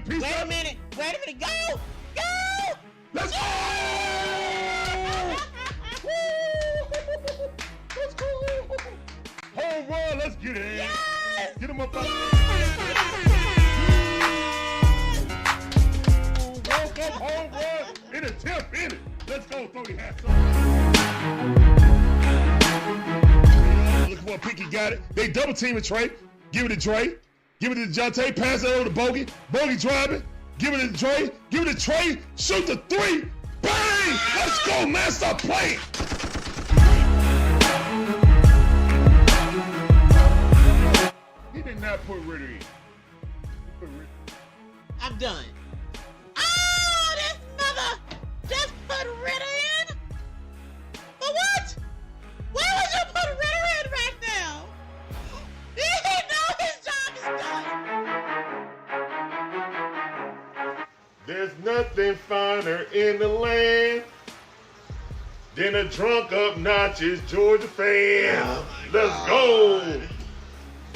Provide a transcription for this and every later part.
a piece Wait of a minute. Wait a minute. Go. Go. Let's go! Let's go! Home run, let's get it. Yes. Get him up out Woke up, home run, in a tip, in it. Let's go, throw your hats up. Look for a pick, he got it. They double teaming Trey. Give it to Dre. Give it to Jonte. Pass it over to Bogey. Bogey driving. Give it to Dre. Give it to Trey. Shoot the three. Bang! Let's go, man. Stop playing. He did not put Ritter in. I'm done. Oh, this mother just put Ritter in? For what? Why would you put Ritter in right now? He know his job is done. There's nothing finer in the land than a drunk, obnoxious Georgia fan. Oh Let's go.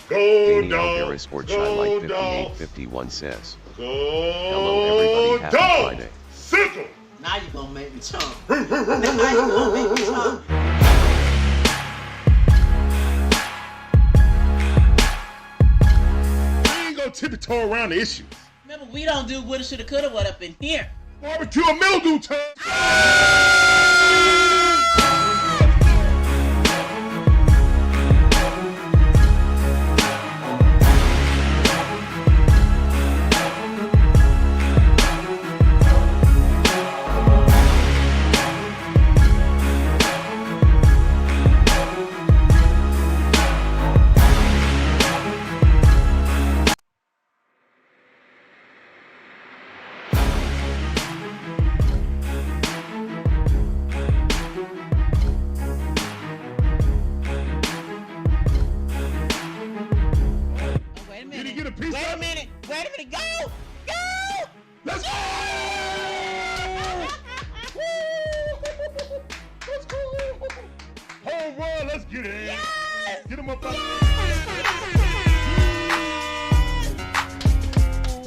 Go, dog. Sport Go, like dog. 5851 says. Go, Hello, everybody. Happy dog. Friday. Sickle. Now you're gonna make me tongue. Now you're gonna make me tongue. We ain't gonna tiptoe around the issues. Remember, we don't do woulda, shoulda, coulda, what up in here. Barbecue and mildew time. Wait a minute. Wait a minute. Go. Go. Let's go! Let's go! Home run, let's get it. Yes. Get him up out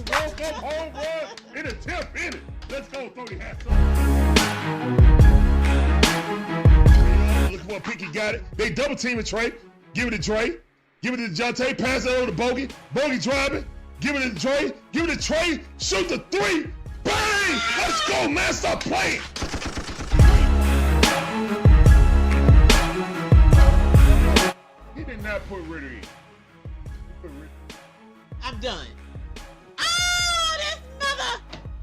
Woke up, home run, in a tip, in it. Let's go, throw your hats up. Look for a pick, he got it. They double teaming Trey. Give it to Dre. Give it to Jonte. Pass it over to Bogey. Bogey driving. Give it to Dre. Give it to Trey. Shoot the three. Bang! Let's go, man. Stop playing. He did not put Ritter in. I'm done. Oh, this mother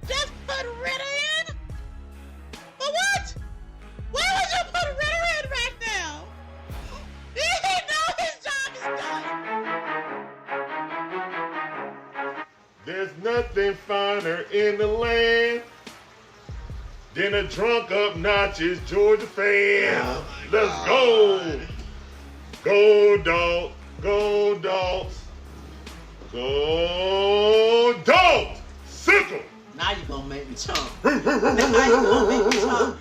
just put Ritter in? For what? Why would you put Ritter in right now? He know his job is done. There's nothing finer in the land than a drunk, obnoxious Georgia fan. Oh Let's go. Go, dog. Go, dogs. Go, dogs. Sickle. Now you're gonna make me tongue. Now you're gonna make me tongue.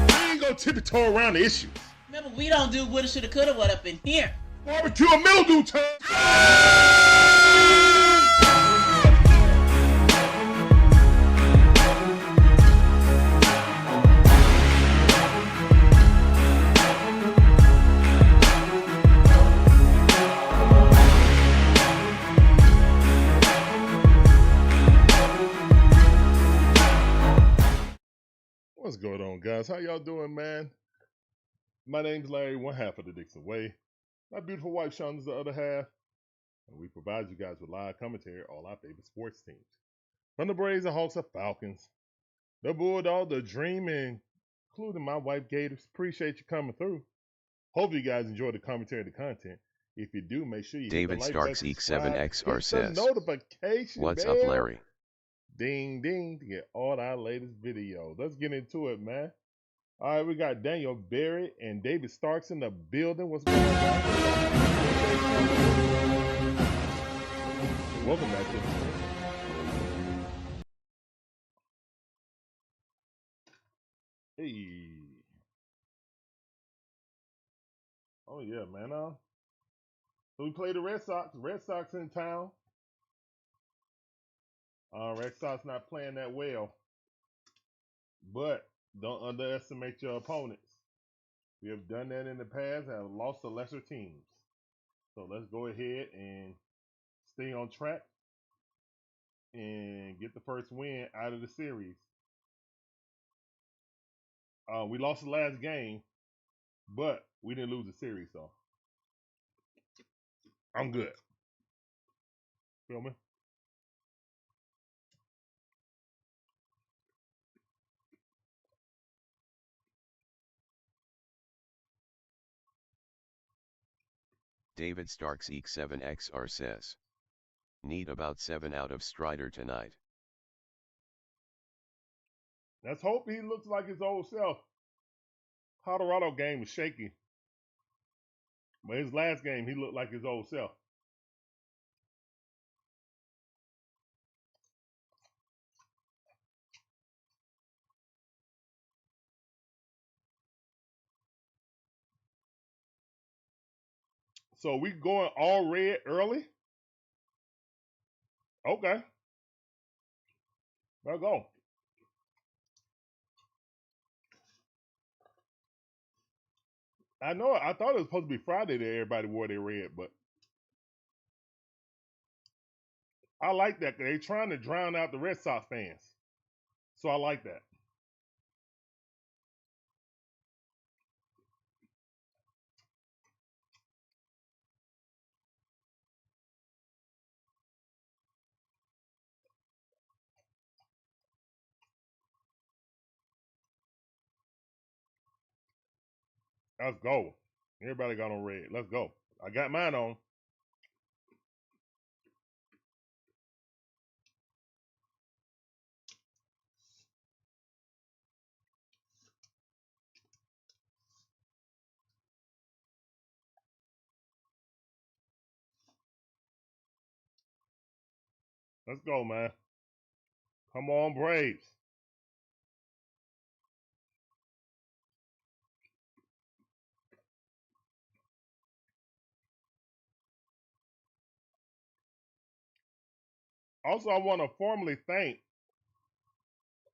We ain't gonna tiptoe around the issues. Remember, we don't do woulda, shoulda, coulda, what up in here. Barbecue and mildew time. What's going on, guys? How y'all doing, man? My name's Larry, one half of the DIXON Way. My beautiful wife, Sean, is the other half. And we provide you guys with live commentary on all our favorite sports teams. From the Braves and Hawks and Falcons, the Bulldog, the Dream, including my wife, Gators. Appreciate you coming through. Hope you guys enjoy the commentary and the content. If you do, make sure you David hit the like Starks button, Eek7XR hit says, the notification "What's bell. up, Larry? Ding, ding, to get all our latest videos. Let's get into it, man. All right, we got Daniel Barrett and David Starks in the building. What's going on, guys? Welcome back to the show. Hey. Oh, yeah, man. So we play the Red Sox. Red Sox in town. Red Sox not playing that well. But don't underestimate your opponents. We have done that in the past and have lost to lesser teams. So let's go ahead and stay on track and get the first win out of the series. We lost the last game, but we didn't lose the series, so I'm good. Feel me? David Starks Eek 7XR says. Need about 7 out of Strider tonight. Let's hope he looks like his old self. Colorado game was shaky. But his last game, he looked like his old self. So we going all red early? Okay. Let's go. I know. I thought it was supposed to be Friday that everybody wore their red, but I like that. They're trying to drown out the Red Sox fans. So I like that. Let's go. Everybody got on red. Let's go. I got mine on. Let's go, man. Come on, Braves. Also, I want to formally thank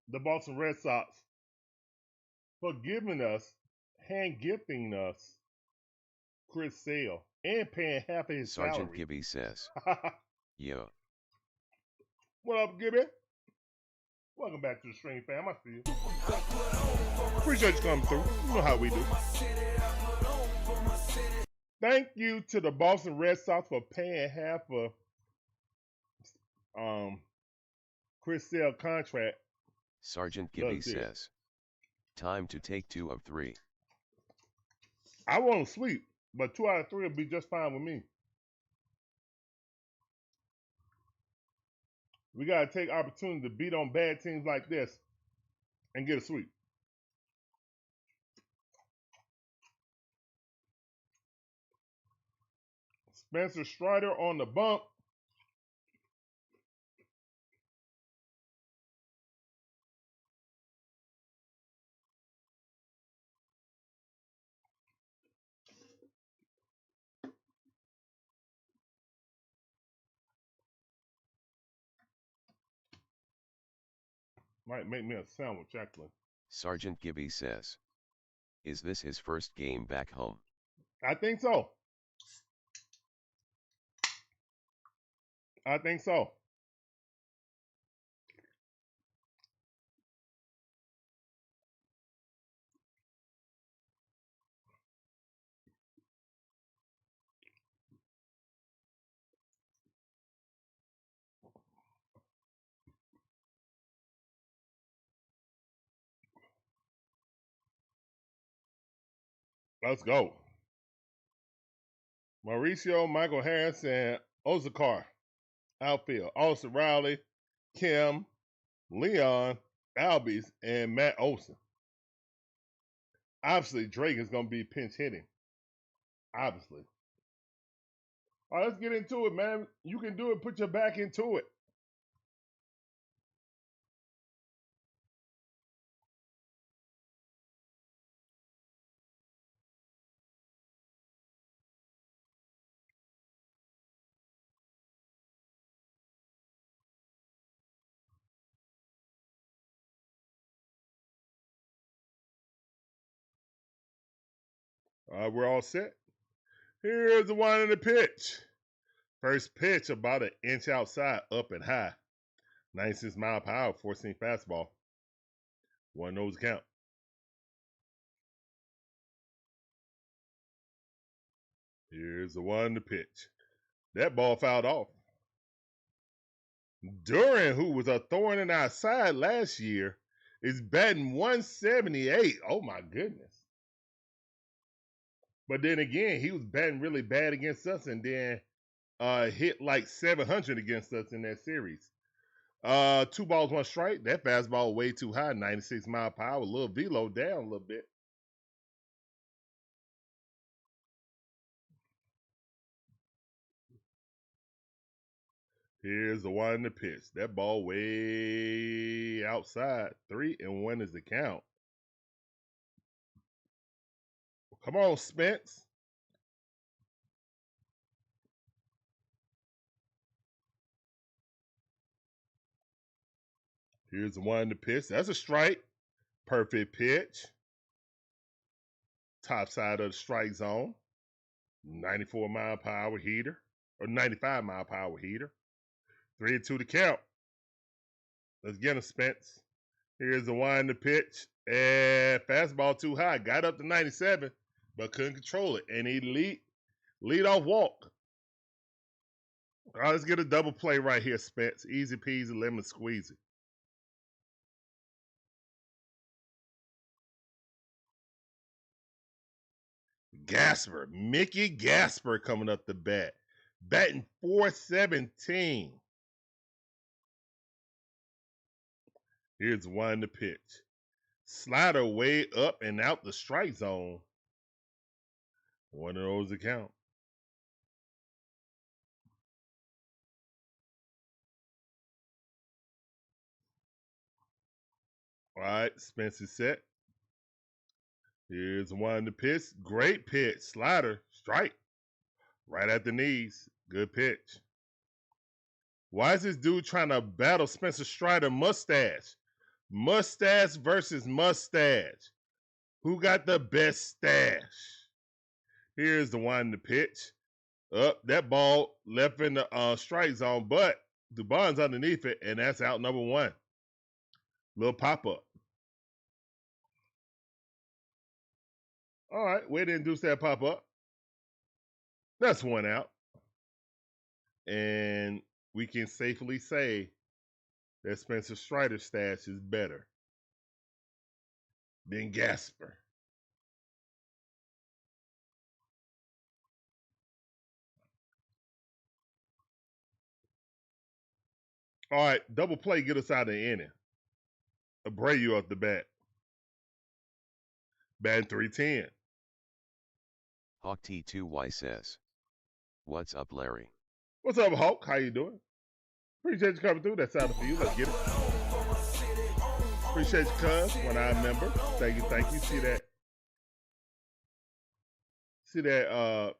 the Boston Red Sox for giving us, hand gifting us, Chris Sale and paying half of his Sergeant salary. Gibby says. Yo. What up, Gibby? Welcome back to the stream, fam. I see you. Appreciate you coming through. You know how we do. Thank you to the Boston Red Sox for paying half of Chris Sale contract. Sergeant Gibby says. Time to take 2 of 3. I won't sweep, but 2 out of 3 will be just fine with me. We got to take opportunity to beat on bad teams like this and get a sweep. Spencer Strider on the bump. Might make me a sandwich, actually. Sergeant Gibby says. Is this his first game back home? I think so. I think so. Let's go. Mauricio, Michael Harris, and Ozakar. Outfield. Austin Riley, Kim, Leon, Albies, and Matt Olson. Obviously, Drake is going to be pinch hitting. Obviously. All right, let's get into it, man. You can do it. Put your back into it. All right, we're all set. Here's the one in the pitch. First pitch about an inch outside, up and high. 96 mile per hour, 14 fastball. One nose count. Here's the one in the pitch. That ball fouled off. Duran, who was a thorn in our side last year, is batting 178. Oh my goodness. But then again, he was batting really bad against us and then hit like 700 against us in that series. 2 balls, 1 strike. That fastball way too high, 96 mile per hour. A little velo down a little bit. Here's the one in the pitch. That ball way outside. 3-1 is the count. Come on, Spence. Here's the one in the pitch. That's a strike. Perfect pitch. Top side of the strike zone. 94 mile per hour heater. Or 95 mile per hour heater. 3-2 to count. Let's get him, Spence. Here's the one in the pitch. And fastball too high. Got up to 97, but couldn't control it. And he lead off walk. All right, let's get a double play right here, Spence. Easy peasy, lemon squeezy. Gasper, Mickey Gasper coming up the bat. Batting 417. Here's one in the pitch. Slider way up and out the strike zone. One of those to count. All right, Spence is set. Here's one in the pitch. Great pitch. Slider, strike. Right at the knees. Good pitch. Why is this dude trying to battle Spencer Strider mustache? Mustache versus mustache. Who got the best stash? Here's the one in the pitch. Up, that ball left in the strike zone, but Dubon's underneath it, and that's out number 1. Little pop-up. All right, way to induce that pop-up. That's 1 out. And we can safely say that Spencer Strider's stash is better than Gasper. All right, double play, get us out of the inning. Abreu off the bat. Batting 310. Hawk T2Y says, "What's up, Larry?" What's up, Hulk? How you doing? Appreciate you coming through. That's out for you. Let's get it. Appreciate you, cuz, when I remember. Thank you, thank you. See that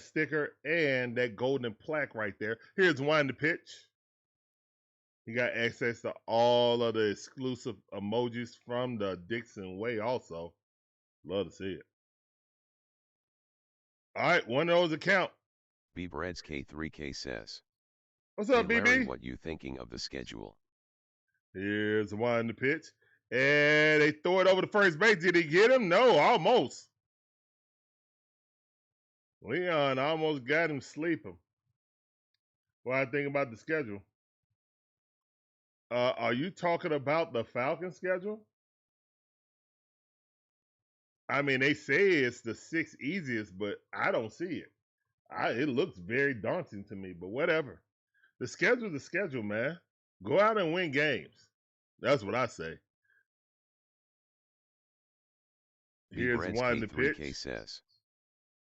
sticker and that golden plaque right there. Here's one to pitch. You got access to all of the exclusive emojis from the DIXON Way also. Love to see it. All right, one of those account. BBreds K3K says, "What's up, "Hey, Larry, BB? what you thinking of the schedule?" Here's one to pitch. And they throw it over to first base. Did he get him? No, almost. Leon almost got him sleeping. What I think about the schedule? Are you talking about the Falcons schedule? I mean, they say it's the 6th easiest, but I don't see it. It looks very daunting to me, but whatever. The schedule's the schedule, man. Go out and win games. That's what I say. Here's BBreds one to K3K pitch. says,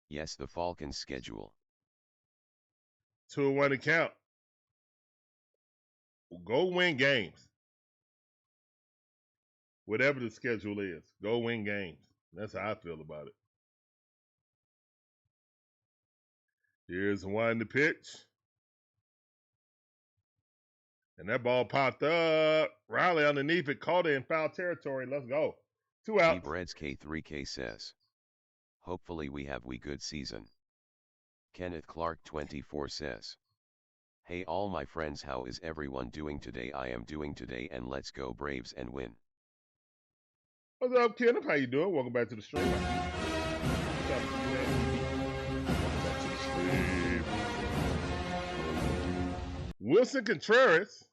"Yes, the Falcons schedule." 2-1 to count. Go win games. Whatever the schedule is, go win games. That's how I feel about it. Here's one to pitch. And that ball popped up. Riley underneath it, caught it in foul territory. Let's go. 2 outs. BBreds K3K says, Hopefully we good season. Kenneth Clark 24 says. Hey all my friends, how is everyone doing today? I am doing today, and let's go Braves and win. What's up, Kenneth? How you doing? Welcome back to the stream. Welcome back to the stream. Wilson Contreras,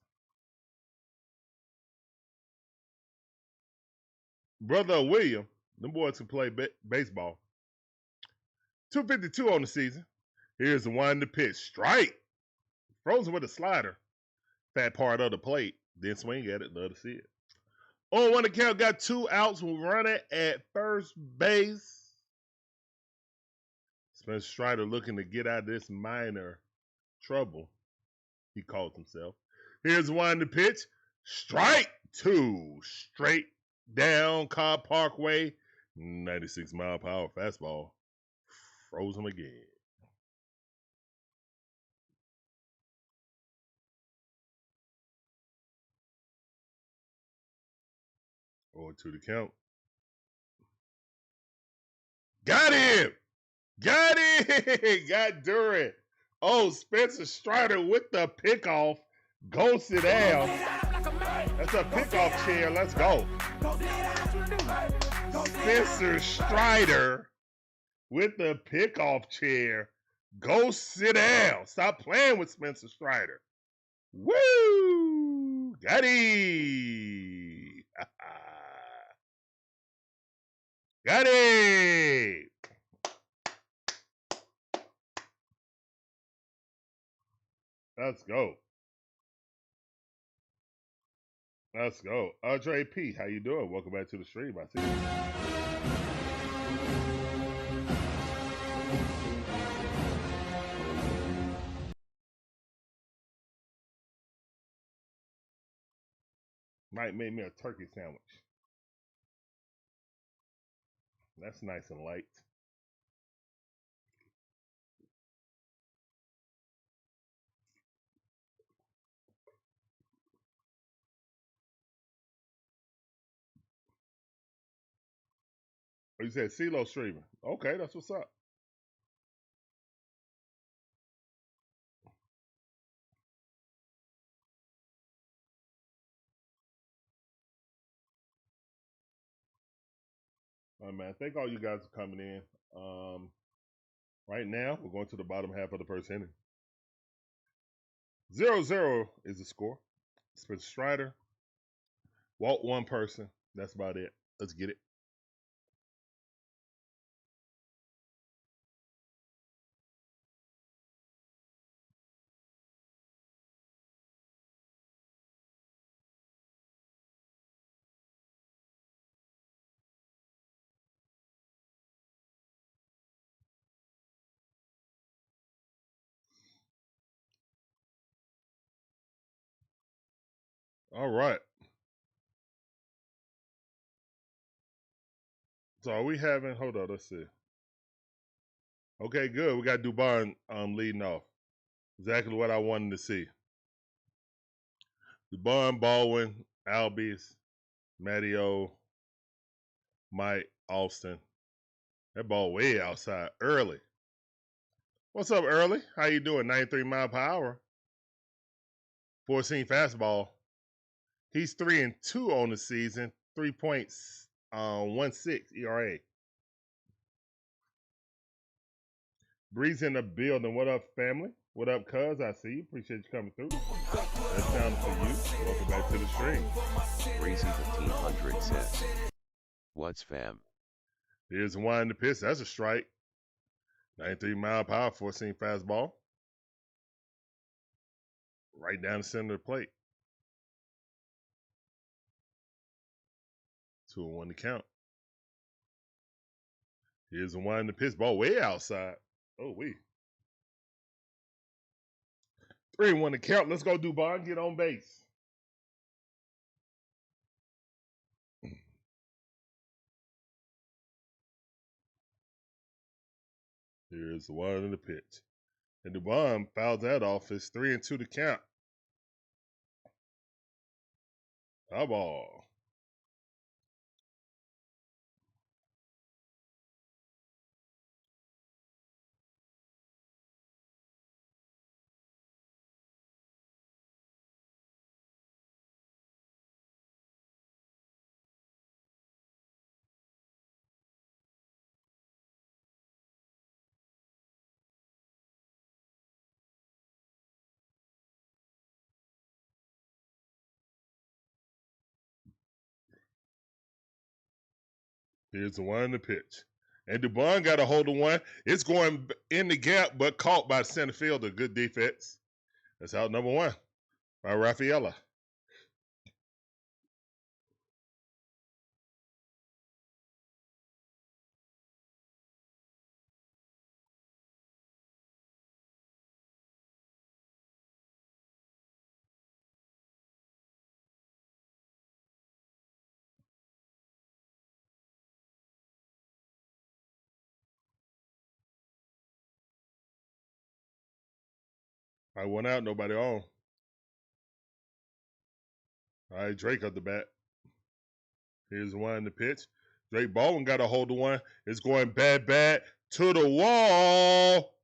brother of William, them boys can play baseball. 252 on the season. Here's the one to pitch. Strike. Frozen with a slider. Fat part of the plate. Then swing at it. Love to see it. On one account, got 2 outs. Running at first base. Spencer Strider looking to get out of this minor trouble, he called himself. Here's one to pitch. Strike 2. Straight down Cobb Parkway. 96 mile per hour fastball. Froze him again. Or to the count. Got him! Got it! Got Duran. Oh, Spencer Strider with the pickoff. Go sit down. That's a pickoff chair. Let's go. Spencer Strider with the pickoff chair. Go sit down. Stop playing with Spencer Strider. Woo! Got it. Got it. Let's go. Let's go. Andre P, how you doing? Welcome back to the stream. I see you. Might make me a turkey sandwich. That's nice and light. Oh, you said CeeLo streaming. Okay, that's what's up. All right, man. Thank all you guys for coming in. Right now, we're going to the bottom half of the first inning. 0-0 is the score. Spencer Strider. Walk one person. That's about it. Let's get it. All right. So are we having, hold on, let's see. Okay, good. We got Dubon leading off. Exactly what I wanted to see. Dubon, Baldwin, Albies, Matteo, Mike, Olson. That ball way outside early. What's up, early? How you doing? 93 mile per hour. 4-seam fastball. He's 3-2 on the season. 3.16 ERA. Breeze in the building. What up, family? What up, cuz? I see you. Appreciate you coming through. That's down for you. Welcome back to the stream. Breezy 1500 says. What's fam? Here's one to pitch. That's a strike. 93 mile per hour, 4-seam fastball. Right down the center of the plate. 2-1 to count. Here's the one to pitch. Ball way outside. Oh, wait. 3-1 to count. Let's go, Dubon. Get on base. Here's the one in the pitch. And Dubon fouls that off. It's 3-2 to count. Foul ball. Here's the one to pitch. And Dubon got a hold of one. It's going in the gap, but caught by the center fielder. Good defense. That's out number one by Rafaela. I went out, nobody on. All right, Drake up the bat. Here's one to pitch. Drake Baldwin got a hold of one. It's going bad to the wall.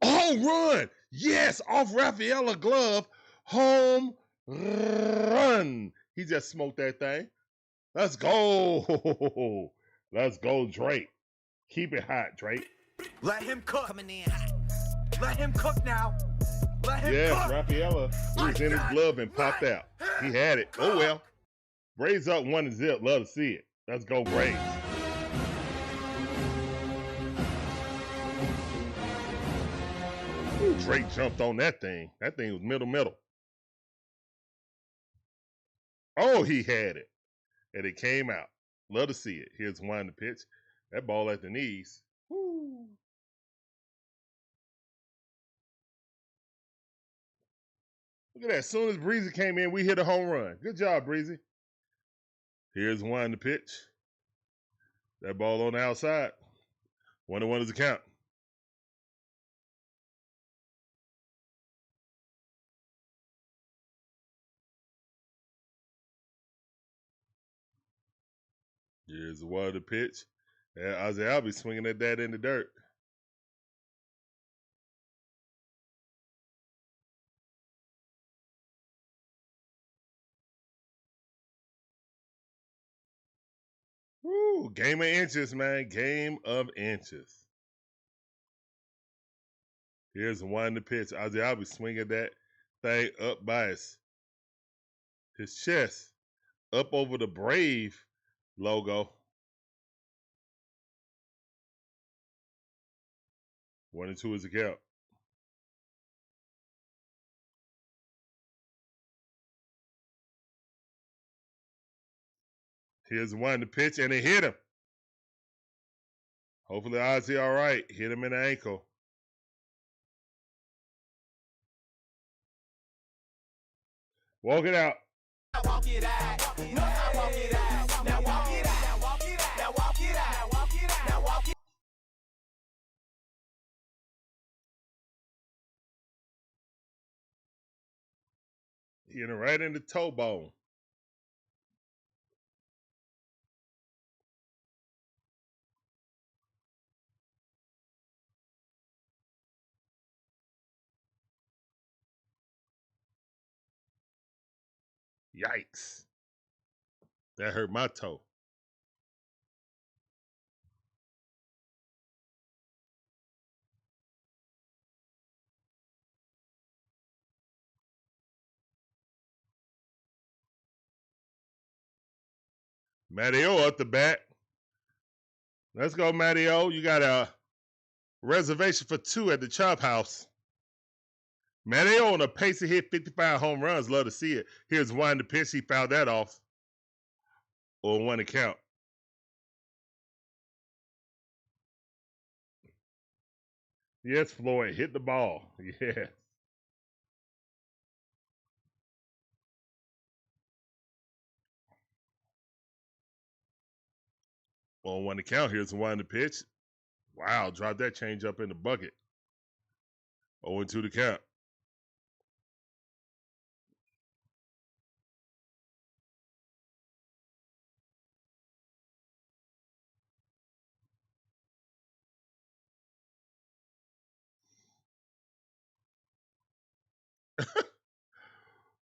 Home run! Yes, off Rafaela glove. Home run. He just smoked that thing. Let's go. Let's go, Drake. Keep it hot, Drake. Let him cook. Coming in hot. Let him cook now. Let him Yes, cook. Rafaela. He was in his glove and popped out. He had it. Oh, well. Braves up 1-0. Love to see it. Let's go, Braves. Ooh, Drake jumped on that thing. That thing was middle. Oh, he had it. And it came out. Love to see it. Here's one to pitch. That ball at the knees. Woo. Look at that. As soon as Breezy came in, we hit a home run. Good job, Breezy. Here's one to pitch. That ball on the outside. 1-1 is the count. Here's one to pitch. And Ozzie Albies swinging at that in the dirt. Woo, game of inches, man. Game of inches. Here's one to pitch. Ozzie Albies swinging that thing up by his chest. Up over the Brave logo. 1-2 is the count. Here's one to pitch, and it hit him. Hopefully Ozzie all right. Hit him in the ankle. Walk it out. Walk it out. No, I walk it out. Now walk it out. Now walk it out. Now walk it out. Now walk it out. Now walk it out. Hit him right in the toe bone. Yikes. That hurt my toe. Matteo up the bat. Let's go, Matteo. You got a reservation for 2 at the Chop House. Matteo on a pace to hit 55 home runs. Love to see it. Here's one to pitch. He fouled that off. Or 1 to count. Yes, Floyd. Hit the ball. Yeah. On 1 to count. Here's 1 to pitch. Wow, drop that change up in the bucket. 0-2 to count.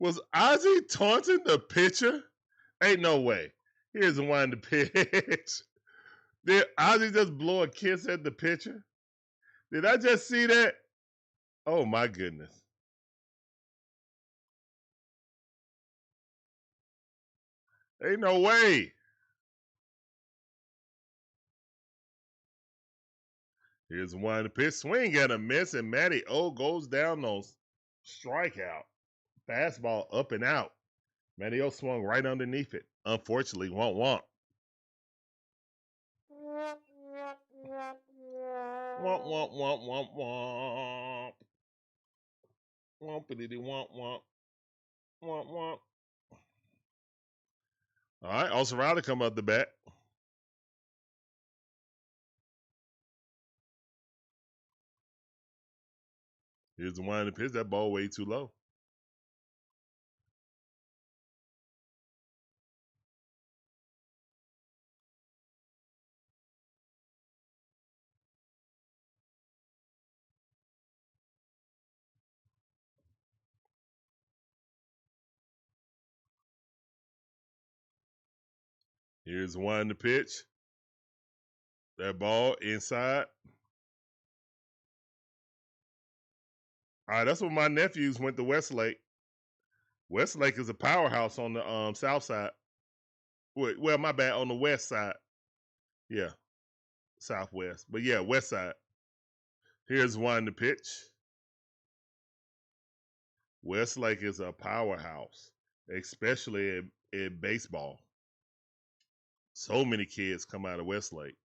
Was Ozzie taunting the pitcher? Ain't no way. Here's 1 to pitch. Did Ozzie just blow a kiss at the pitcher? Did I just see that? Oh my goodness. Ain't no way. Here's one to pitch. Swing and a miss, and Matty O goes down on strikeout. Fastball up and out. Matty O swung right underneath it. Unfortunately, womp. Womp. Wompity womp. All right, Olson Riley come up the bat. Here's the one to pitch. That ball way too low. Here's one to pitch. That ball inside. All right, that's what my nephews went to Westlake. Westlake is a powerhouse on the south side. Well, my bad, on the west side. Yeah, southwest. But yeah, west side. Here's one to pitch. Westlake is a powerhouse, especially in baseball. So many kids come out of Westlake.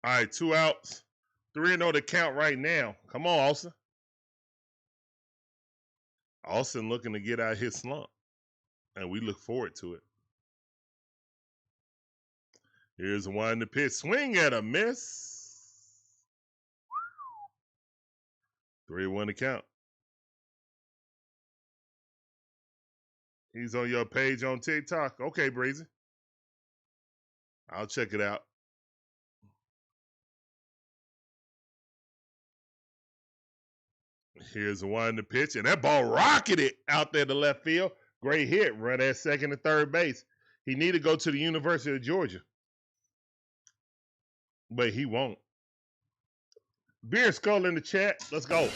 All right, 2 outs. 3-0 to count right now. Come on, Olson. Olson looking to get out of his slump, and we look forward to it. Here's one to pitch. Swing and a miss. 3-1 to count. He's on your page on TikTok. Okay, Breezy. I'll check it out. Here's one to pitch, and that ball rocketed out there to left field. Great hit. Run at second and third base. He need to go to the University of Georgia, but he won't. Beer Skull in the chat. Let's go.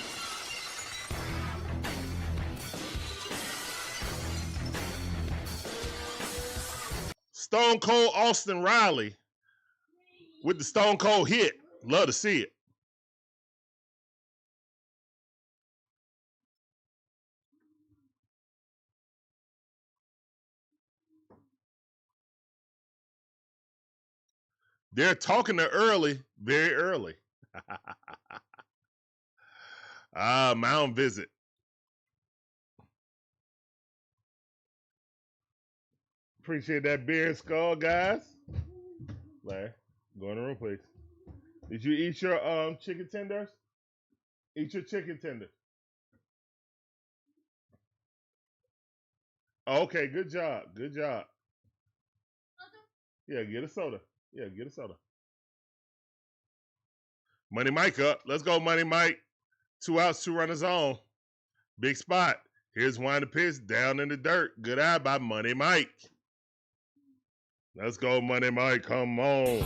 Stone Cold Austin Riley with the Stone Cold hit. Love to see it. They're talking to early, very early. Mound visit. Appreciate that beer skull, guys. Larry, go in the room, please. Did you eat your chicken tenders? Eat your chicken tenders. Okay, good job. Good job. Yeah, get a soda. Yeah, get a soda. Money Mike up. Let's go, Money Mike. 2 outs, 2 runners on. Big spot. Here's one to pitch down in the dirt. Good eye by Money Mike. Let's go, Money Mike. Come on.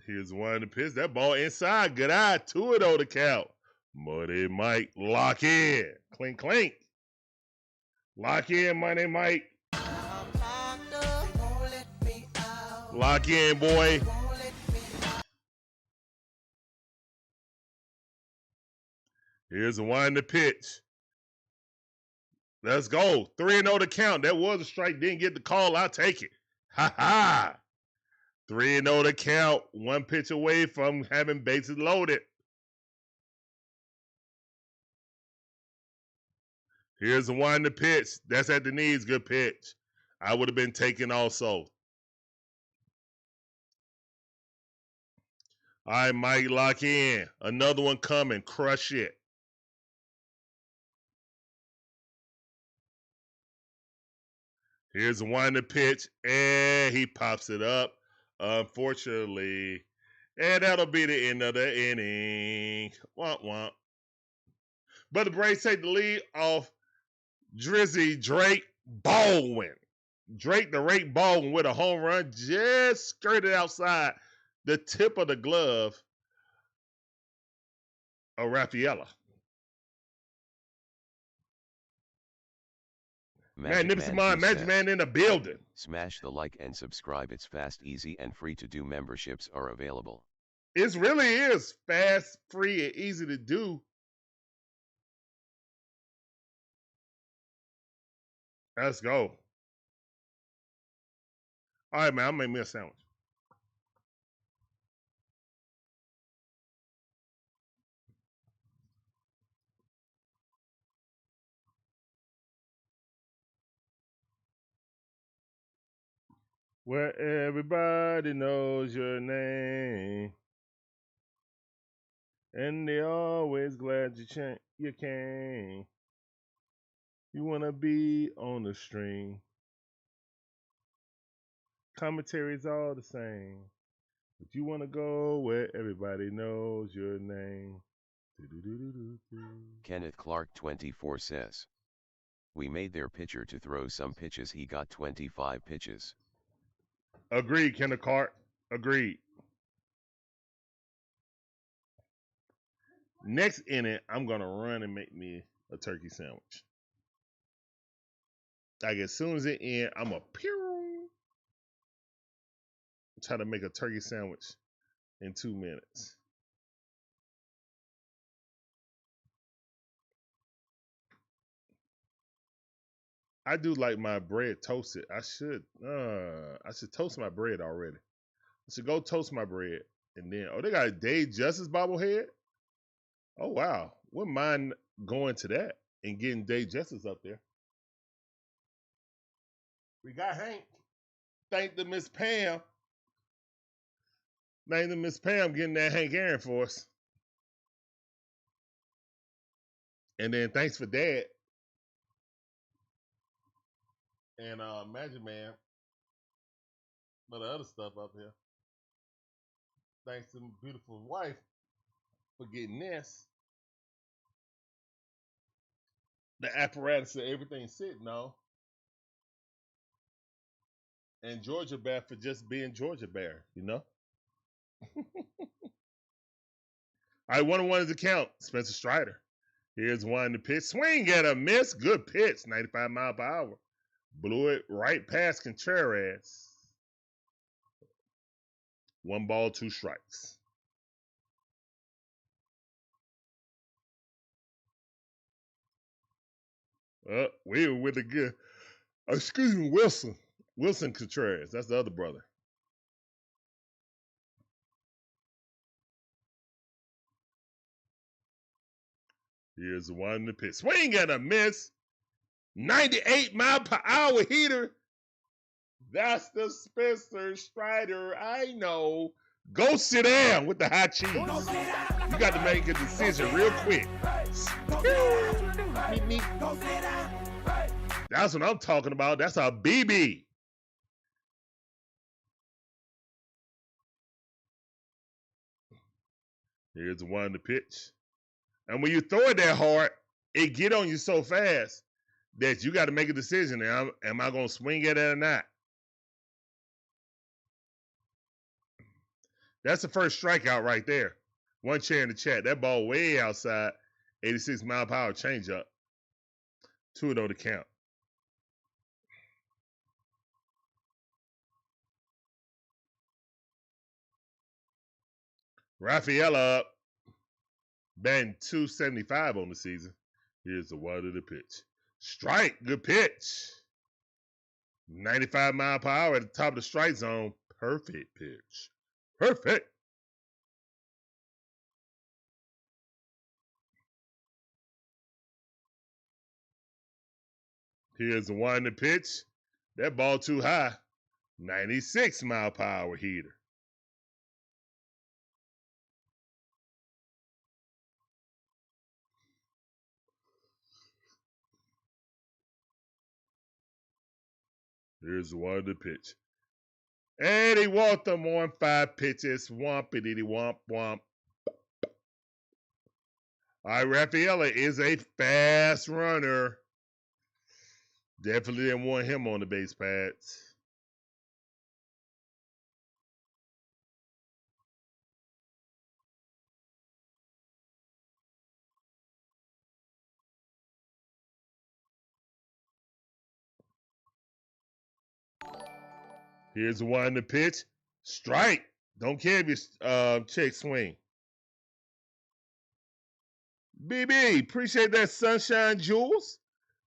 Here's one to pitch. That ball inside. Good eye. 2-0 to count. Money Mike, lock in. Clink, clink. Lock in, Money Mike. Lock in, boy. Here's the one to pitch. Let's go. 3-0 to count. That was a strike. Didn't get the call. I'll take it. Ha ha. 3-0 to count. 1 pitch away from having bases loaded. Here's the one to pitch. That's at the knees. Good pitch. I would have been taken also. All right, Mike, lock in. Another one coming. Crush it. Here's the one to pitch, and he pops it up. Unfortunately, and that'll be the end of the inning. Womp But the Braves take the lead off Drake Baldwin. Drake Baldwin with a home run just skirted outside the tip of the glove of Rafaela. Magnificent Magic Man in the building. Smash the like and subscribe. It's fast, easy, and free to do. Memberships are available. It really is fast, free, and easy to do. Let's go. All right, man, I'll make me a sandwich. Where everybody knows your name, and they always glad you came. You wanna be on the string. Commentary's all the same, but you wanna go where everybody knows your name. Kenneth Clark 24 says, we made their pitcher to throw some pitches. He got 25 pitches. Agreed, Kenneth Clark. Agreed. Next inning, I'm gonna run and make me a turkey sandwich. Like as soon as it ends, I'm a try to make a turkey sandwich in 2 minutes. I do like my bread toasted. I should toast my bread already. I should go toast my bread. And then, they got a Dave Justice bobblehead? Oh, wow. Wouldn't mind going to that and getting Dave Justice up there. We got Hank. Thank the Miss Pam. Thank the Miss Pam getting that Hank Aaron for us. And then thanks for Dad. And Magic Man. But the other stuff up here. Thanks to my beautiful wife for getting this. The apparatus that everything's sitting on. And Georgia Bear for just being Georgia Bear, you know? All right, 1-1 is the count. Spencer Strider. Here's one to pitch. Swing at a miss. Good pitch. 95 mile per hour. Blew it right past Contreras. 1 ball, 2 strikes. We were with a good. Excuse me, Wilson. Wilson Contreras. That's the other brother. Here's the one to pitch. Swing and a miss. 98 mile per hour heater. That's the Spencer Strider. I know. Go sit down with the hot cheese. You got to make a decision real quick. That's what I'm talking about. That's a BB. Here's the one to pitch. And when you throw it that hard, it get on you so fast that you got to make a decision. Am I going to swing at it or not? That's the first strikeout right there. One chair in the chat. That ball way outside. 86 mile per hour changeup. 2-0 to count. Rafaela up. Batting .275 on the season. Here's the one to the pitch. Strike. Good pitch. 95 mile per hour at the top of the strike zone. Perfect pitch. Perfect. Here's the one to pitch. That ball too high. 96 mile per hour heater. Here's the one to pitch. And he walked them on 5 pitches. Wompity womp womp. All right, Rafaela is a fast runner. Definitely didn't want him on the base pads. Here's the one to pitch. Strike. Don't care if you check swing. BB, appreciate that sunshine, Jules.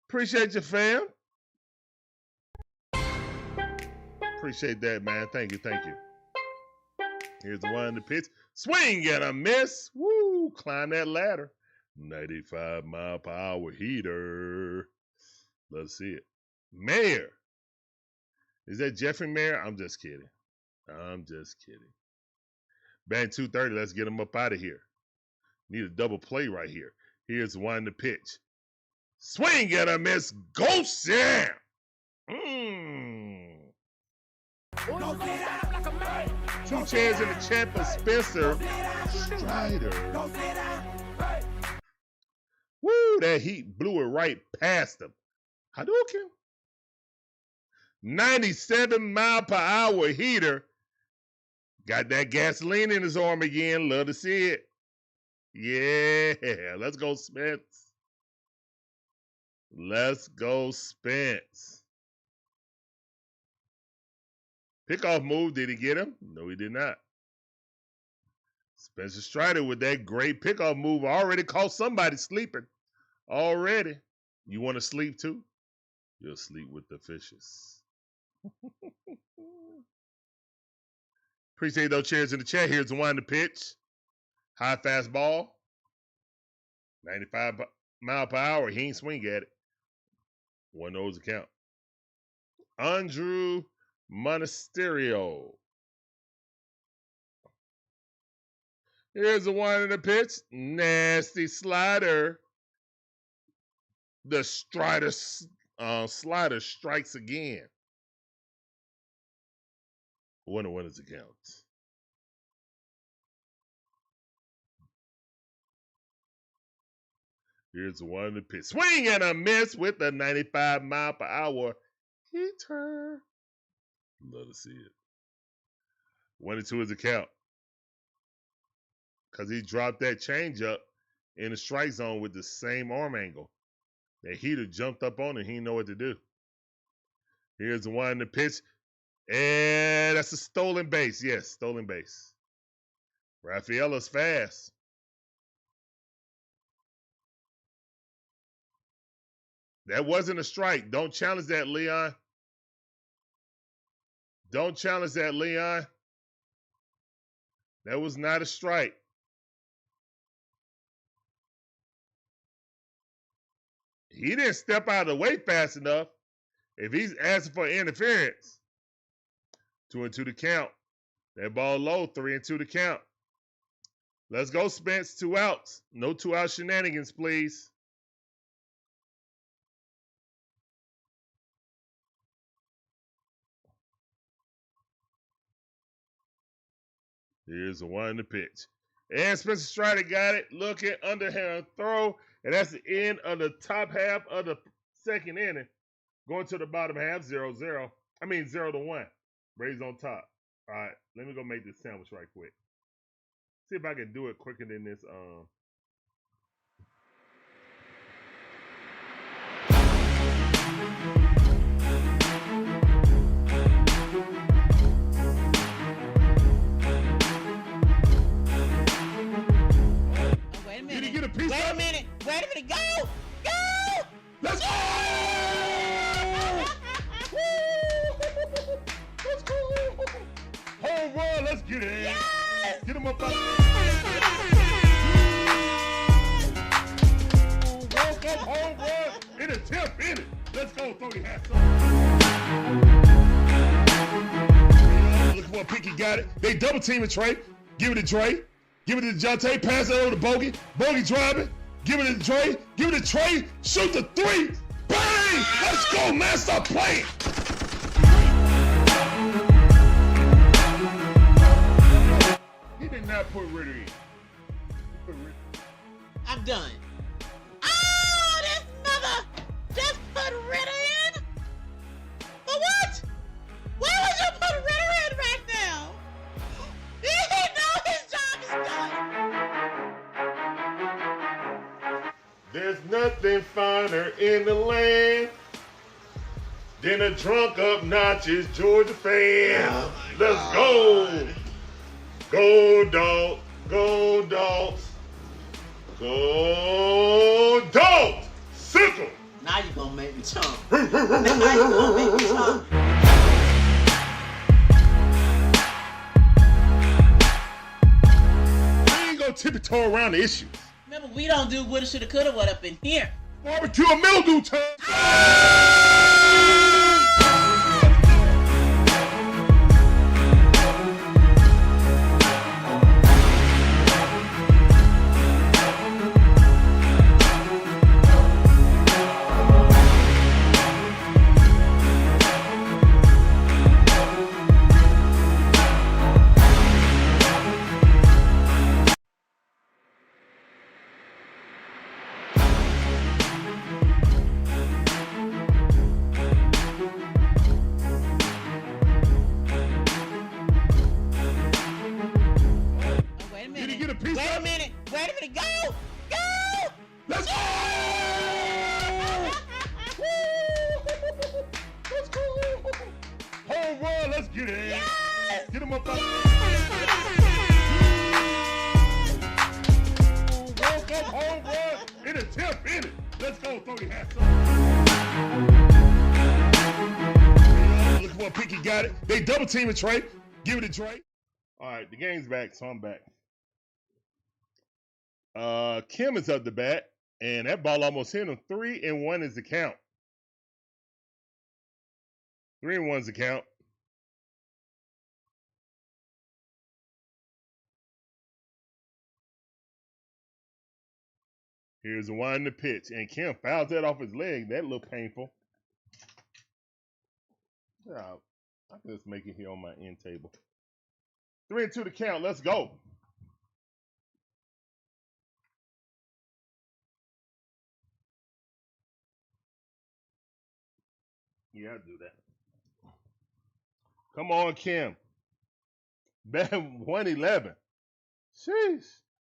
Appreciate you, fam. Appreciate that, man. Thank you, thank you. Here's the one to pitch. Swing and a miss. Woo, climb that ladder. 95 mile per hour heater. Let's see it. Mayor. Is that Jeffrey Mayer? I'm just kidding. I'm just kidding. Bang 230. Let's get him up out of here. Need a double play right here. Here's one to pitch. Swing and a miss. Go Sam. Two chairs in the chat for Spencer Strider. Woo, that heat blew it right past him. Hadouken. 97 mile per hour heater. Got that gasoline in his arm again. Love to see it. Yeah, let's go, Spence. Let's go, Spence. Pickoff move, did he get him? No, he did not. Spencer Strider with that great pickoff move already caught somebody sleeping. Already. You want to sleep too? You'll sleep with the fishes. Appreciate those cheers in the chat. Here's the one to pitch. High fast ball. 95 mile per hour. He ain't swing at it. One knows the count. Andrew Monasterio. Here's the one in the pitch. Nasty slider. The Strider slider strikes again. One is the count. Here's the one in the pitch. Swing and a miss with the 95 mile per hour heater. Love to see it. 1-2 is the count. Because he dropped that changeup in the strike zone with the same arm angle. That heater jumped up on him. He didn't know what to do. Here's the one in the pitch. And that's a stolen base. Yes, stolen base. Rafaela's fast. That wasn't a strike. Don't challenge that, Leon. Don't challenge that, Leon. That was not a strike. He didn't step out of the way fast enough. If he's asking for interference. 2-2 to count. That ball low, 3-2 to count. Let's go, Spence. 2 outs. No 2-out shenanigans, please. Here's the one to pitch. And Spencer Strider got it. Looking, underhand throw. And that's the end of the top half of the second inning. Going to the bottom half, 0-0. I mean, 0-1. Braves on top. All right, let me go make this sandwich right quick. See if I can do it quicker than this. Wait a minute. Did he get a piece Wait of a it? minute. Wait a minute. Go! Go! Let's go! Let's go! Home run, let's get it. Yes! Get him up out Woke up, home run, in a tip, in it. Let's go, throw your hats up. Look what Pinky got it. They double teaming Trey. Give it to Trey. Give it to Jonte. Pass it over to Bogey. Bogey driving. Give it to Trey. Give it to Trey. Shoot the 3. Bang! Let's go, man. Stop playing. He did not put Ritter in. I'm done. Oh, this mother just put Ritter in. nothing finer in the land than a drunk, obnoxious Georgia fan. Oh Let's go. Go, dog. Go, dogs. Go, dogs. Sickle. Now you gonna make me chump. Now you gonna make me chump. We ain't gonna tiptoe around the issues. Remember, we don't do woulda, shoulda, coulda, what up in here. Barbecue and mildew time. Wait a Did he minute. get a piece Wait a of it? minute. Wait a minute. Go! Go! Let's go! Let's go! Home run, let's get it. Yes! Get him up out Woke up, home run, in a tip, in it. Let's go, throw your hats up. Look what Pinky got it. They double teaming Trey. Give it to Trey. All right, the game's back, so I'm back. Kim is up the bat, and that ball almost hit him. 3-1 is the count. 3-1 is the count. Here's the one in the pitch, and Kim fouls that off his leg. That looked painful. Yeah, I can just make it here on my end table. 3-2 the count. Let's go. Yeah, I'll do that. Come on, Kim. Bat 111. Sheesh.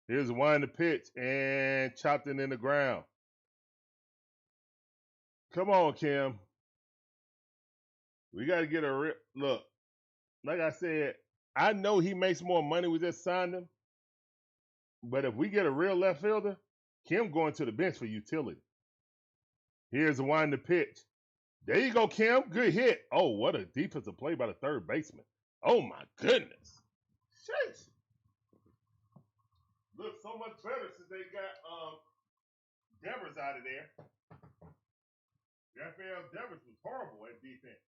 Here's the one in the pitch and chopped it in the ground. Come on, Kim. We got to get a real look. Like I said, I know he makes more money. We just signed him. But if we get a real left fielder, Kim going to the bench for utility. Here's the one in the pitch. There you go, Kim. Good hit. Oh, what a defensive play by the third baseman. Oh, my goodness. Sheesh. Look so much better since they got Devers out of there. Rafael Devers was horrible at defense.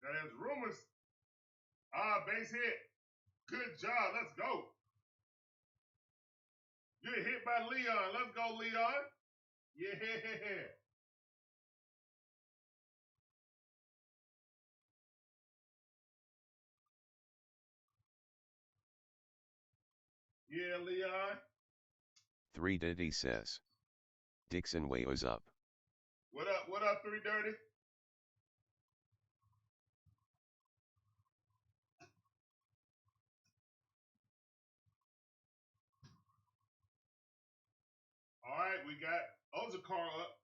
Now there's rumors. Base hit. Good job. Let's go. Good hit by Leon. Let's go, Leon. Yeah. Yeah, Leon. 3 Diddy says. DIXON WAY is up. What up? What up, 3 Dirty? All right, we got Ozakar up.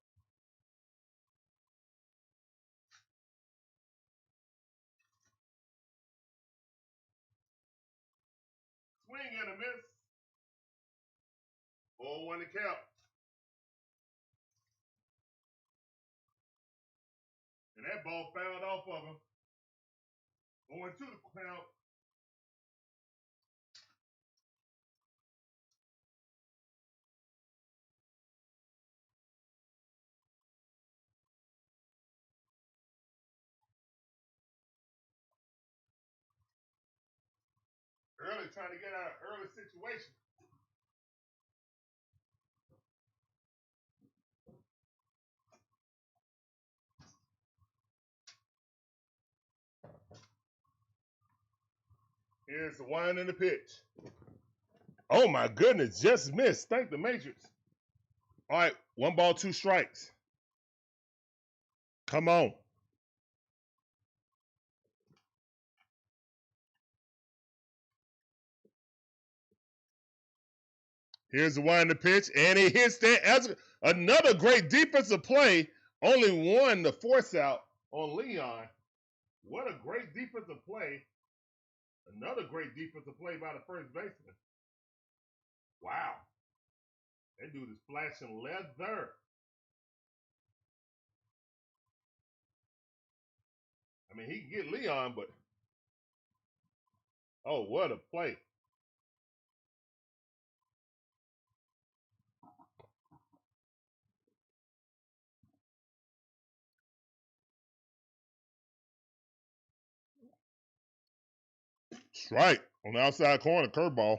Swing and a miss. 0-1 to count. And that ball fouled off of him. 0-2 the count. Early, trying to get out of early situation. Here's the wind and the pitch. Oh my goodness, just missed. Thank the Matrix. All right, 1 ball, 2 strikes. Come on. Here's the wind and the pitch, and he hits that. Another great defensive play. Only one to force out on Leon. What a great defensive play. Another great defensive play by the first baseman. Wow. That dude is flashing leather. I mean, he can get Leon, but oh, what a play. Strike on the outside corner, curveball.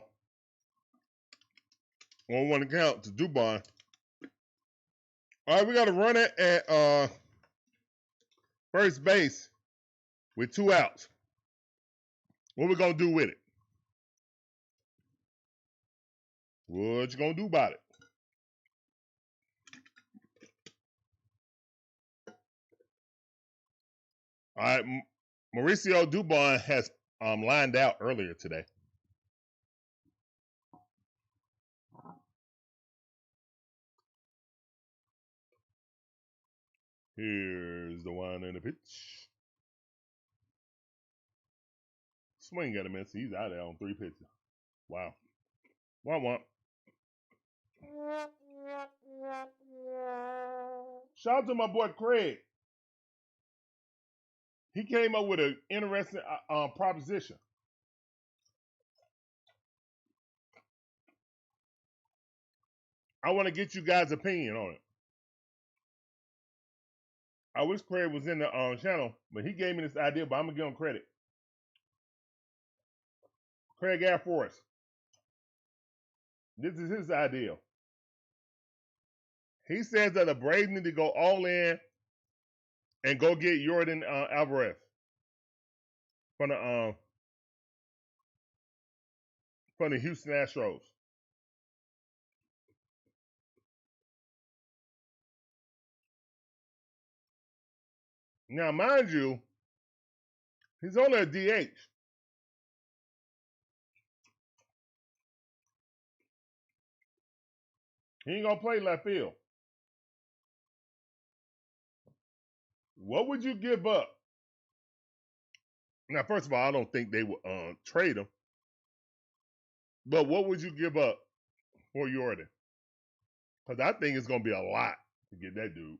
1-1 to count to Dubon. All right, we got to run it at first base with 2 outs. What we gonna do with it? What you gonna do about it? All right, Mauricio Dubon has lined out earlier today. Here's the one and the pitch. Swing at him, and he's out there on 3 pitches. Wow. 1-1. Shout out to my boy Craig. He came up with an interesting proposition. I want to get you guys' opinion on it. I wish Craig was in the channel, but he gave me this idea, but I'm going to give him credit. Craig Air Force. This is his idea. He says that the Braves need to go all in and go get Jordan Alvarez from the Houston Astros. Now, mind you, he's only a DH. He ain't gonna play left field. What would you give up? Now, first of all, I don't think they would trade him. But what would you give up for Jordan? Because I think it's gonna be a lot to get that dude.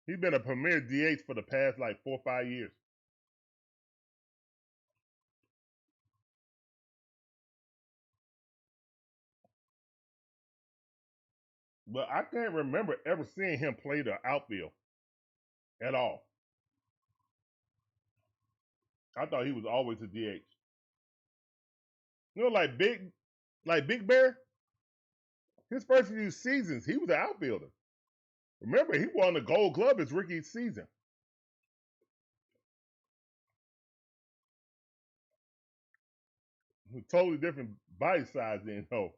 He's been a premier DH for the past like 4 or 5 years. But I can't remember ever seeing him play the outfield at all. I thought he was always a DH. You know, like Big Bear, his first few seasons, he was an outfielder. Remember, he won the Gold Glove his rookie season. Totally different body size then, though.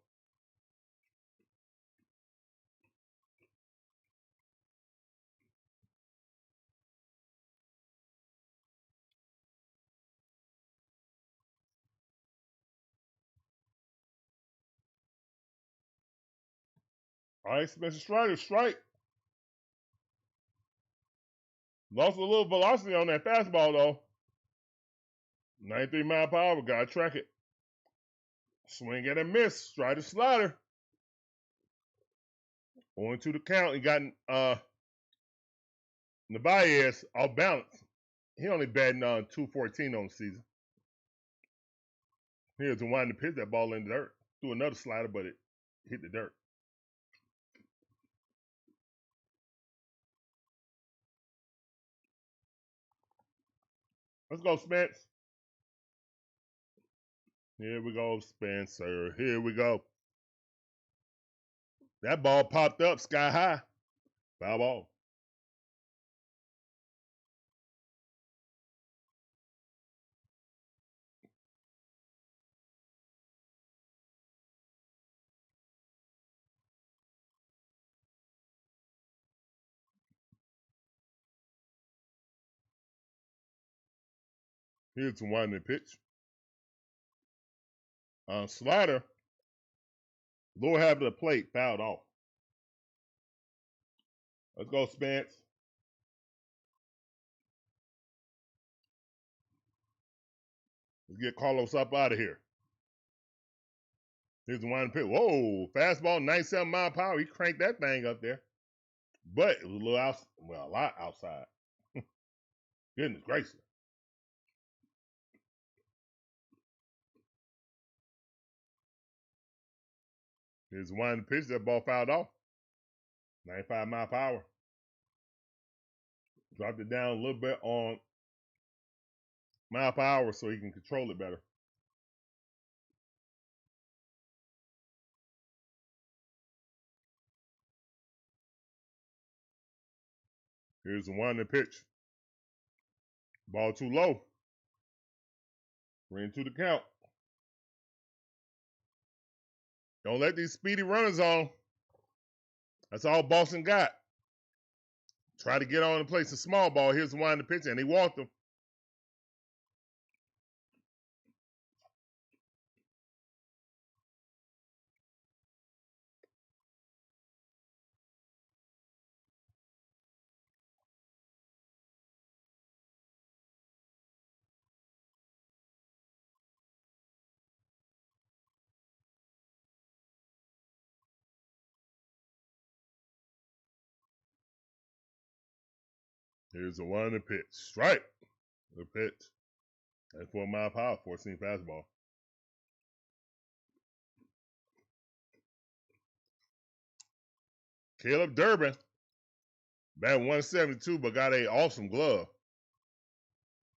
All right, Spencer Strider, strike. Lost a little velocity on that fastball, though. 93 mile per hour, gotta track it. Swing at a miss, Strider slider. 1-2 the count. He got Narvaez off balance. He only batting on 214 on the season. Here's the one to pitch that ball in the dirt. Threw another slider, but it hit the dirt. Let's go, Spence. Here we go, Spencer. Here we go. That ball popped up sky high. Foul ball. Here's the one pitch. Slider, lower half of the plate, fouled off. Let's go, Spence. Let's get Carlos up out of here. Here's the one pitch. Whoa, fastball, 97 mile per hour. He cranked that thing up there. But it was a little a lot outside. Goodness gracious. Here's one pitch. That ball fouled off. 95 mile per hour. Dropped it down a little bit on mile per hour so he can control it better. Here's the one pitch. Ball too low. Ran to the count. Don't let these speedy runners on. That's all Boston got. Try to get on and play some small ball. Here's the one pitch, and he walked him. Here's the one pitch. Strike. The pitch. That's 4 mile per hour, 14 fastball. Caleb Durbin. Batting 172, but got a awesome glove.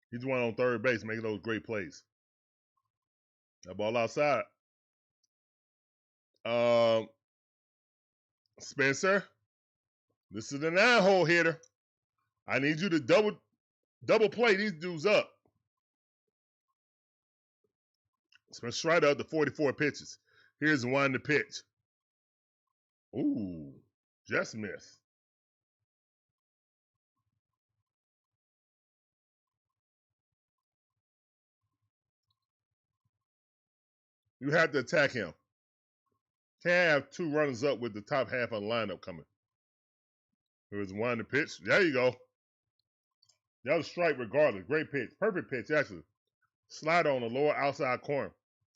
He's one on third base, making those great plays. That ball outside. Spencer, this is the 9-hole hitter. I need you to double play these dudes up. Spencer Strider up to 44 pitches. Here's one to pitch. Ooh, just missed. You have to attack him. Can't have two runners up with the top half of the lineup coming. Here's one to pitch. There you go. That was a strike regardless. Great pitch. Perfect pitch, actually. Slider on the lower outside corner.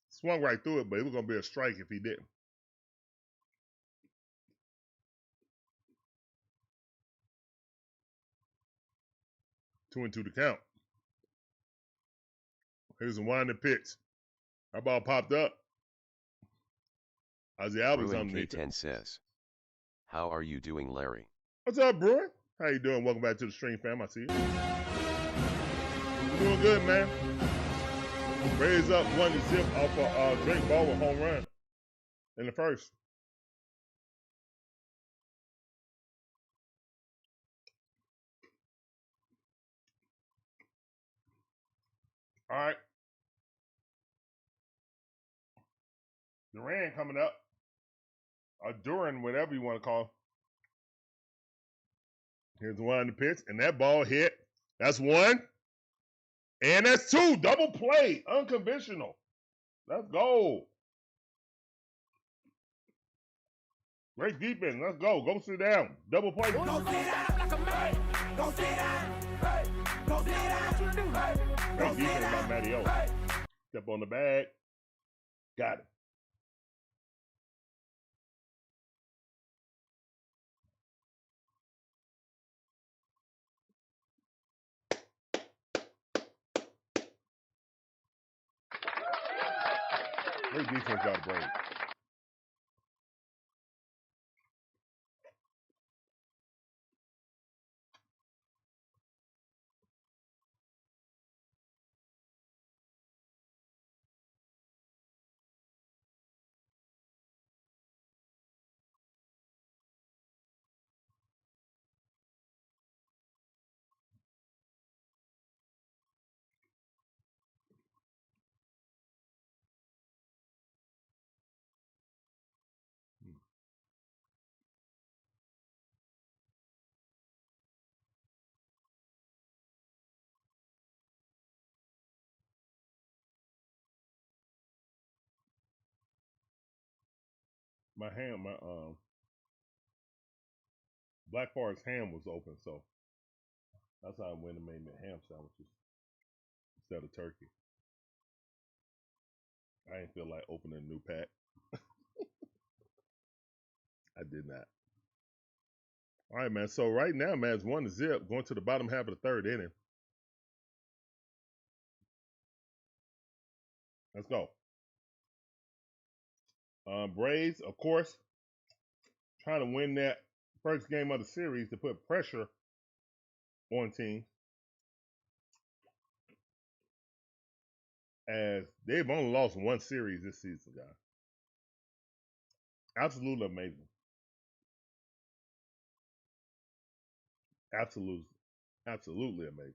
Swung right through it, but it was going to be a strike if he didn't. Two and two to count. Here's a one to pitch. That ball popped up. Ozzy Albies Bruin underneath K10 it. says, how are you doing, Larry? What's up, Bruin? How you doing? Welcome back to the stream, fam. I see you. Doing good, man. Raise up 1-0 off of Drake Baldwin home run in the first. All right. Duran coming up. Or Duran, whatever you want to call him. Here's the one on the pitch, and that ball hit. That's one. And that's two. Double play. Unconventional. Let's go. Great defense. Let's go. Go sit down. Double play. Go sit down like a man. Go sit down. Hey. Go sit down. Hey. Great defense by Matty O. Step on the bag. Got it. Great defense by the Braves. my Black Forest ham was open, so that's how I went and made me ham sandwiches instead of turkey. I didn't feel like opening a new pack. I did not. All right, man. So right now, man, it's 1-0 going to the bottom half of the third inning. Let's go. Braves, of course, trying to win that first game of the series to put pressure on teams, as they've only lost one series this season, guys. Absolutely amazing. Absolutely amazing.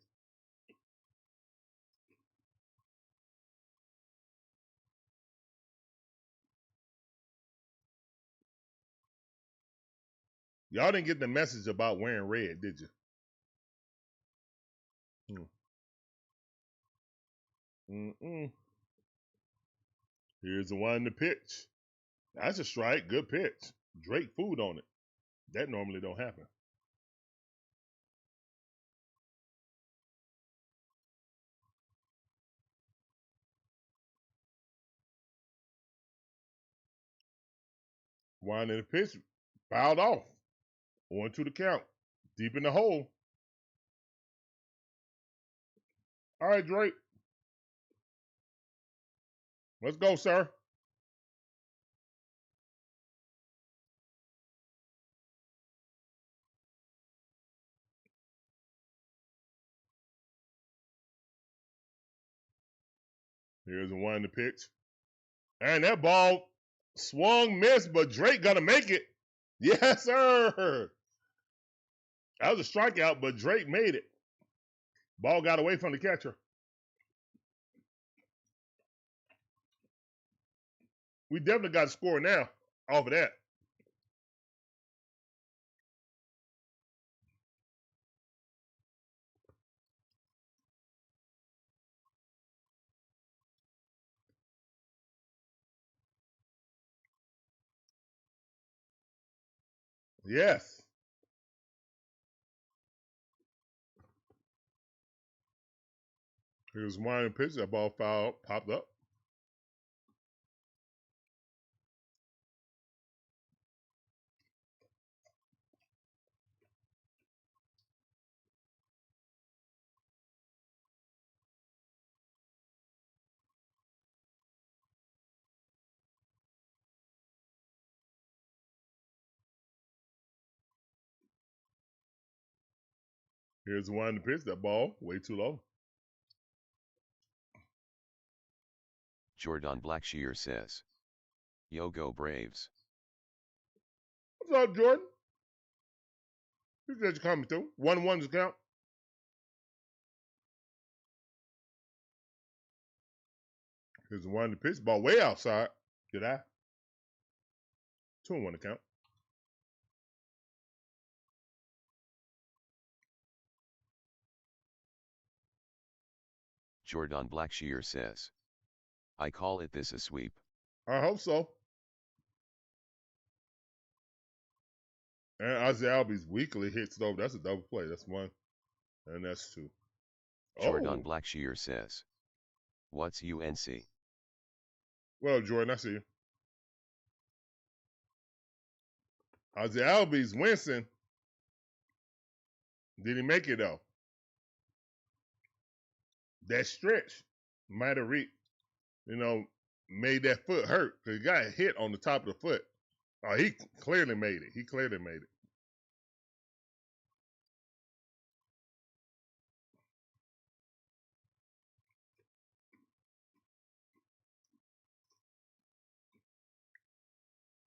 Y'all didn't get the message about wearing red, did you? Here's the one to pitch. That's a strike. Good pitch. Drake food on it. That normally don't happen. One in the pitch. Fouled off. 1-2 the count. Deep in the hole. All right, Drake. Let's go, sir. Here's the one to pitch. And that ball swung, missed, but Drake gonna make it. Yes, sir. That was a strikeout, but Drake made it. Ball got away from the catcher. We definitely got to score now off of that. Yes. Here's one in pitch. That ball foul popped up. Here's one to pitch. That ball way too low. Jordan Blackshear says, "Yo, go Braves." What's up, Jordan? Appreciate you coming through. 1-1's the count. Here's the one to pitch. Ball way outside. Good eye. 2-1 the count. Jordan Blackshear says, "I call it this a sweep." I hope so. And Isaiah Albies weekly hits though. That's a double play. That's one. And that's two. Jordan Blackshear says, "What's UNC?" Well, Jordan, I see you. Isaiah Albies, Winston. Did he make it though? That stretch might have made that foot hurt because he got hit on the top of the foot. Oh, he clearly made it. He clearly made it.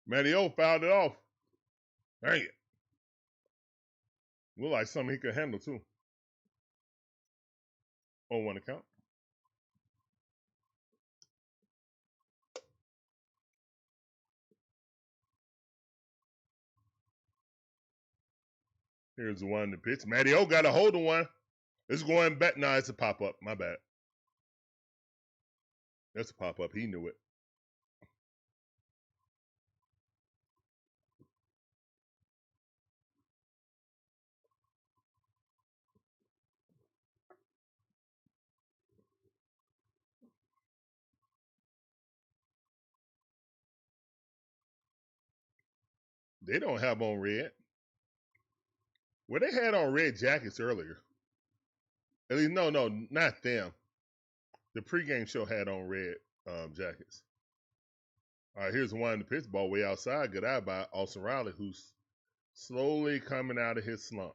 Matteo fouled it off. Dang it. Look like something he could handle too. 0-1 account. Here's the one to pitch. Matteo got a hold of one. It's going back. Nah, it's a pop-up. My bad. That's a pop-up. He knew it. They don't have on red. Well, they had on red jackets earlier. At least, no, not them. The pregame show had on red jackets. All right, here's one in the pitch, ball way outside. Good eye by Olson Riley, who's slowly coming out of his slump.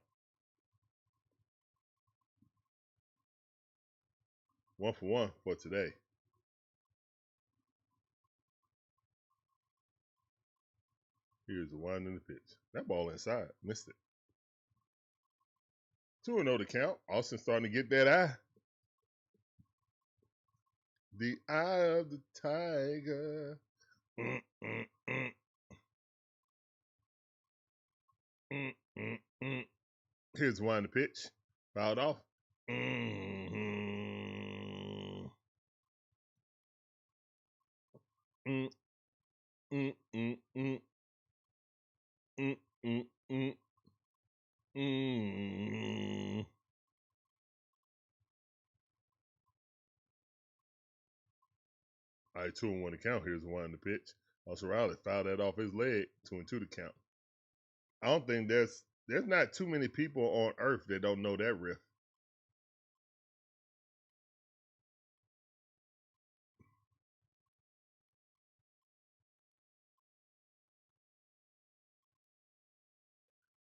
1-for-1 for today. Here's the one in the pitch. That ball inside. Missed it. 2-0 to count. Austin starting to get that eye. The eye of the tiger. Here's one in the pitch. Fouled off. All right, 2-1 to count. Here's one in the pitch. Also, Riley fouled that off his leg. 2-2 to count. I don't think there's not too many people on earth that don't know that riff.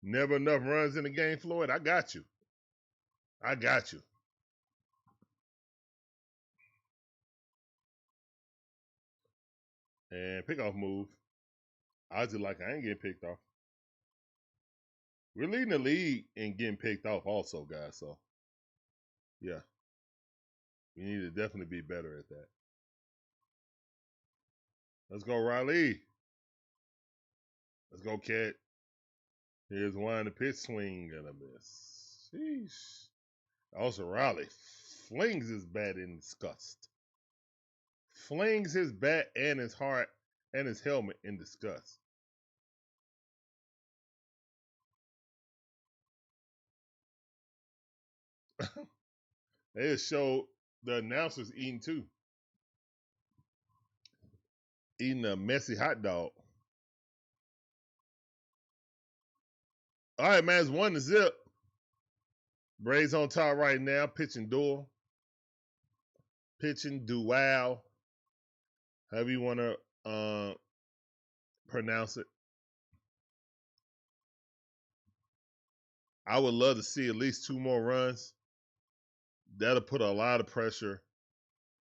Never enough runs in the game, Floyd. I got you. I got you. And pickoff move. I just like I ain't getting picked off. We're leading the league in getting picked off also, guys. So, yeah. We need to definitely be better at that. Let's go, Riley. Let's go, Cat. Here's one, the pitch swing and a miss. Sheesh. Also, Riley flings his bat in disgust. Flings his bat and his heart and his helmet in disgust. They just showed the announcers eating too. Eating a messy hot dog. All right, man, it's 1-0. Braves on top right now. Pitching duel. Pitching duel. However you want to pronounce it. I would love to see at least 2 more runs. That'll put a lot of pressure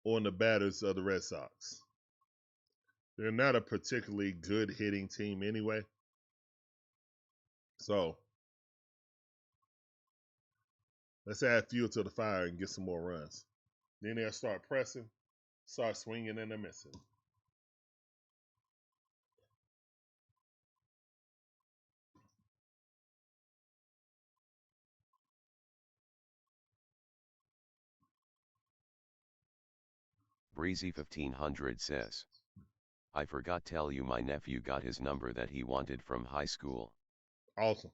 on the batters of the Red Sox. They're not a particularly good hitting team anyway. So, let's add fuel to the fire and get some more runs. Then they'll start pressing, start swinging, and they're missing. Breezy 1500 says, I forgot tell you my nephew got his number that he wanted from high school. Awesome.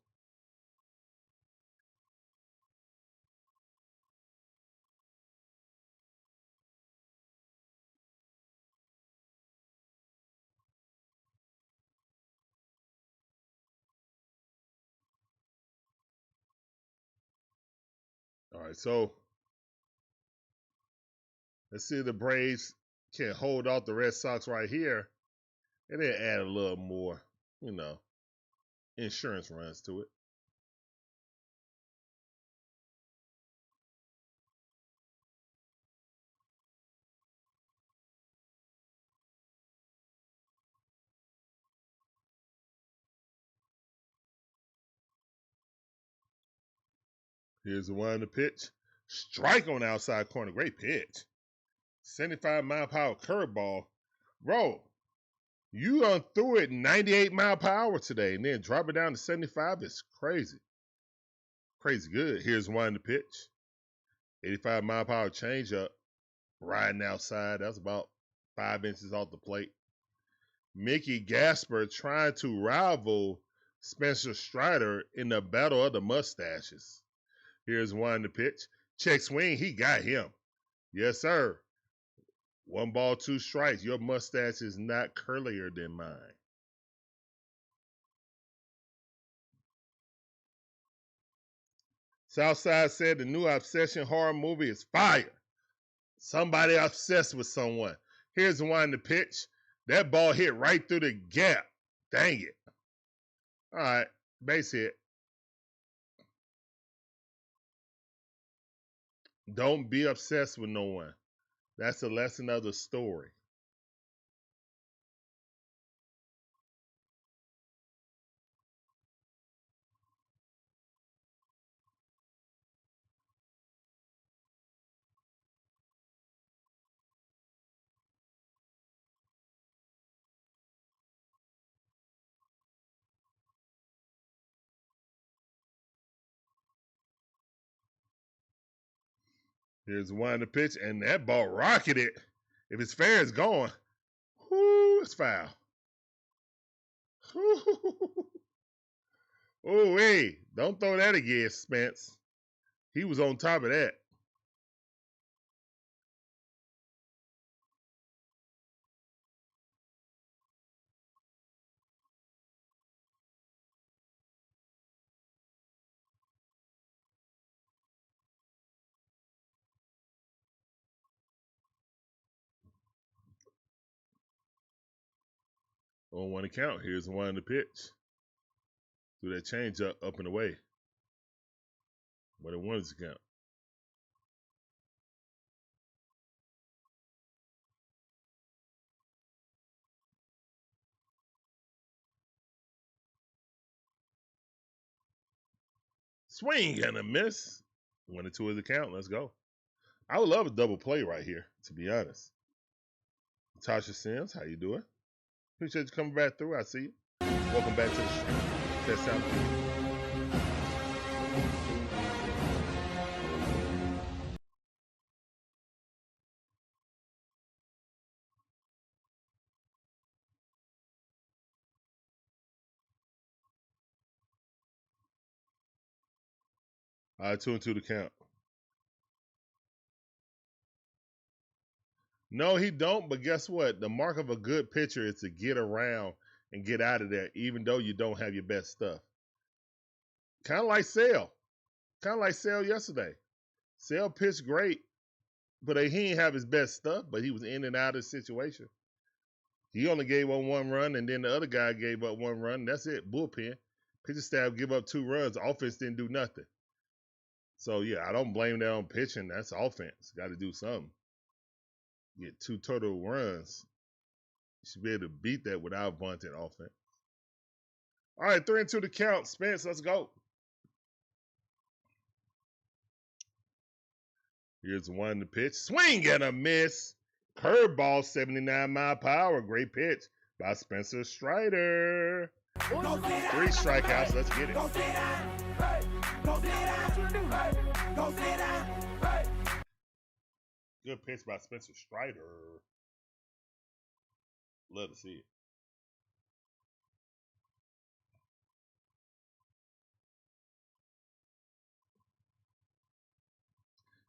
All right, so let's see if the Braves can hold off the Red Sox right here and then add a little more, insurance runs to it. Here's the one in the pitch. Strike on the outside corner. Great pitch. 75-mile-per-hour curveball. Bro, you done threw it 98-mile-per-hour today and then drop it down to 75. It's crazy. Crazy good. Here's one in the pitch. 85-mile-per-hour changeup. Riding outside. That's about 5 inches off the plate. Mickey Gasper trying to rival Spencer Strider in the battle of the mustaches. Here's one in the pitch. Check swing. He got him. Yes, sir. 1 ball, 2 strikes. Your mustache is not curlier than mine. Southside said the new Obsession horror movie is fire. Somebody obsessed with someone. Here's the one to pitch. That ball hit right through the gap. Dang it. All right, base hit. Don't be obsessed with no one. That's the lesson of the story. Here's one to pitch, and that ball rocketed. If it's fair, it's gone. Whoo, it's foul. Oh, hey, don't throw that again, Spence. He was on top of that. On one account, here's one to pitch. Do that change up and away. But it wanted to count. Swing and a miss. 1-2 is the count. Let's go. I would love a double play right here, to be honest. Tasha Sims, how you doing? Appreciate you coming back through. I see you. Welcome back to the stream. That sounds good. All right, 2-2 to count. No, he don't, but guess what? The mark of a good pitcher is to get around and get out of there, even though you don't have your best stuff. Kind of like Sale. Kind of like Sale yesterday. Sale pitched great, but he didn't have his best stuff, but he was in and out of the situation. He only gave up 1 run, and then the other guy gave up 1 run. That's it, bullpen. Pitcher staff give up 2 runs. Offense didn't do nothing. So, yeah, I don't blame that on pitching. That's offense. Got to do something. Get 2 total runs. You should be able to beat that without bunting offense. All right, 3-2 to count. Spence, let's go. Here's one to pitch. Swing and a miss. Curveball, 79-mile-per-hour. Great pitch by Spencer Strider. 3 strikeouts. Let's get it. Good pitch by Spencer Strider. Love to see it.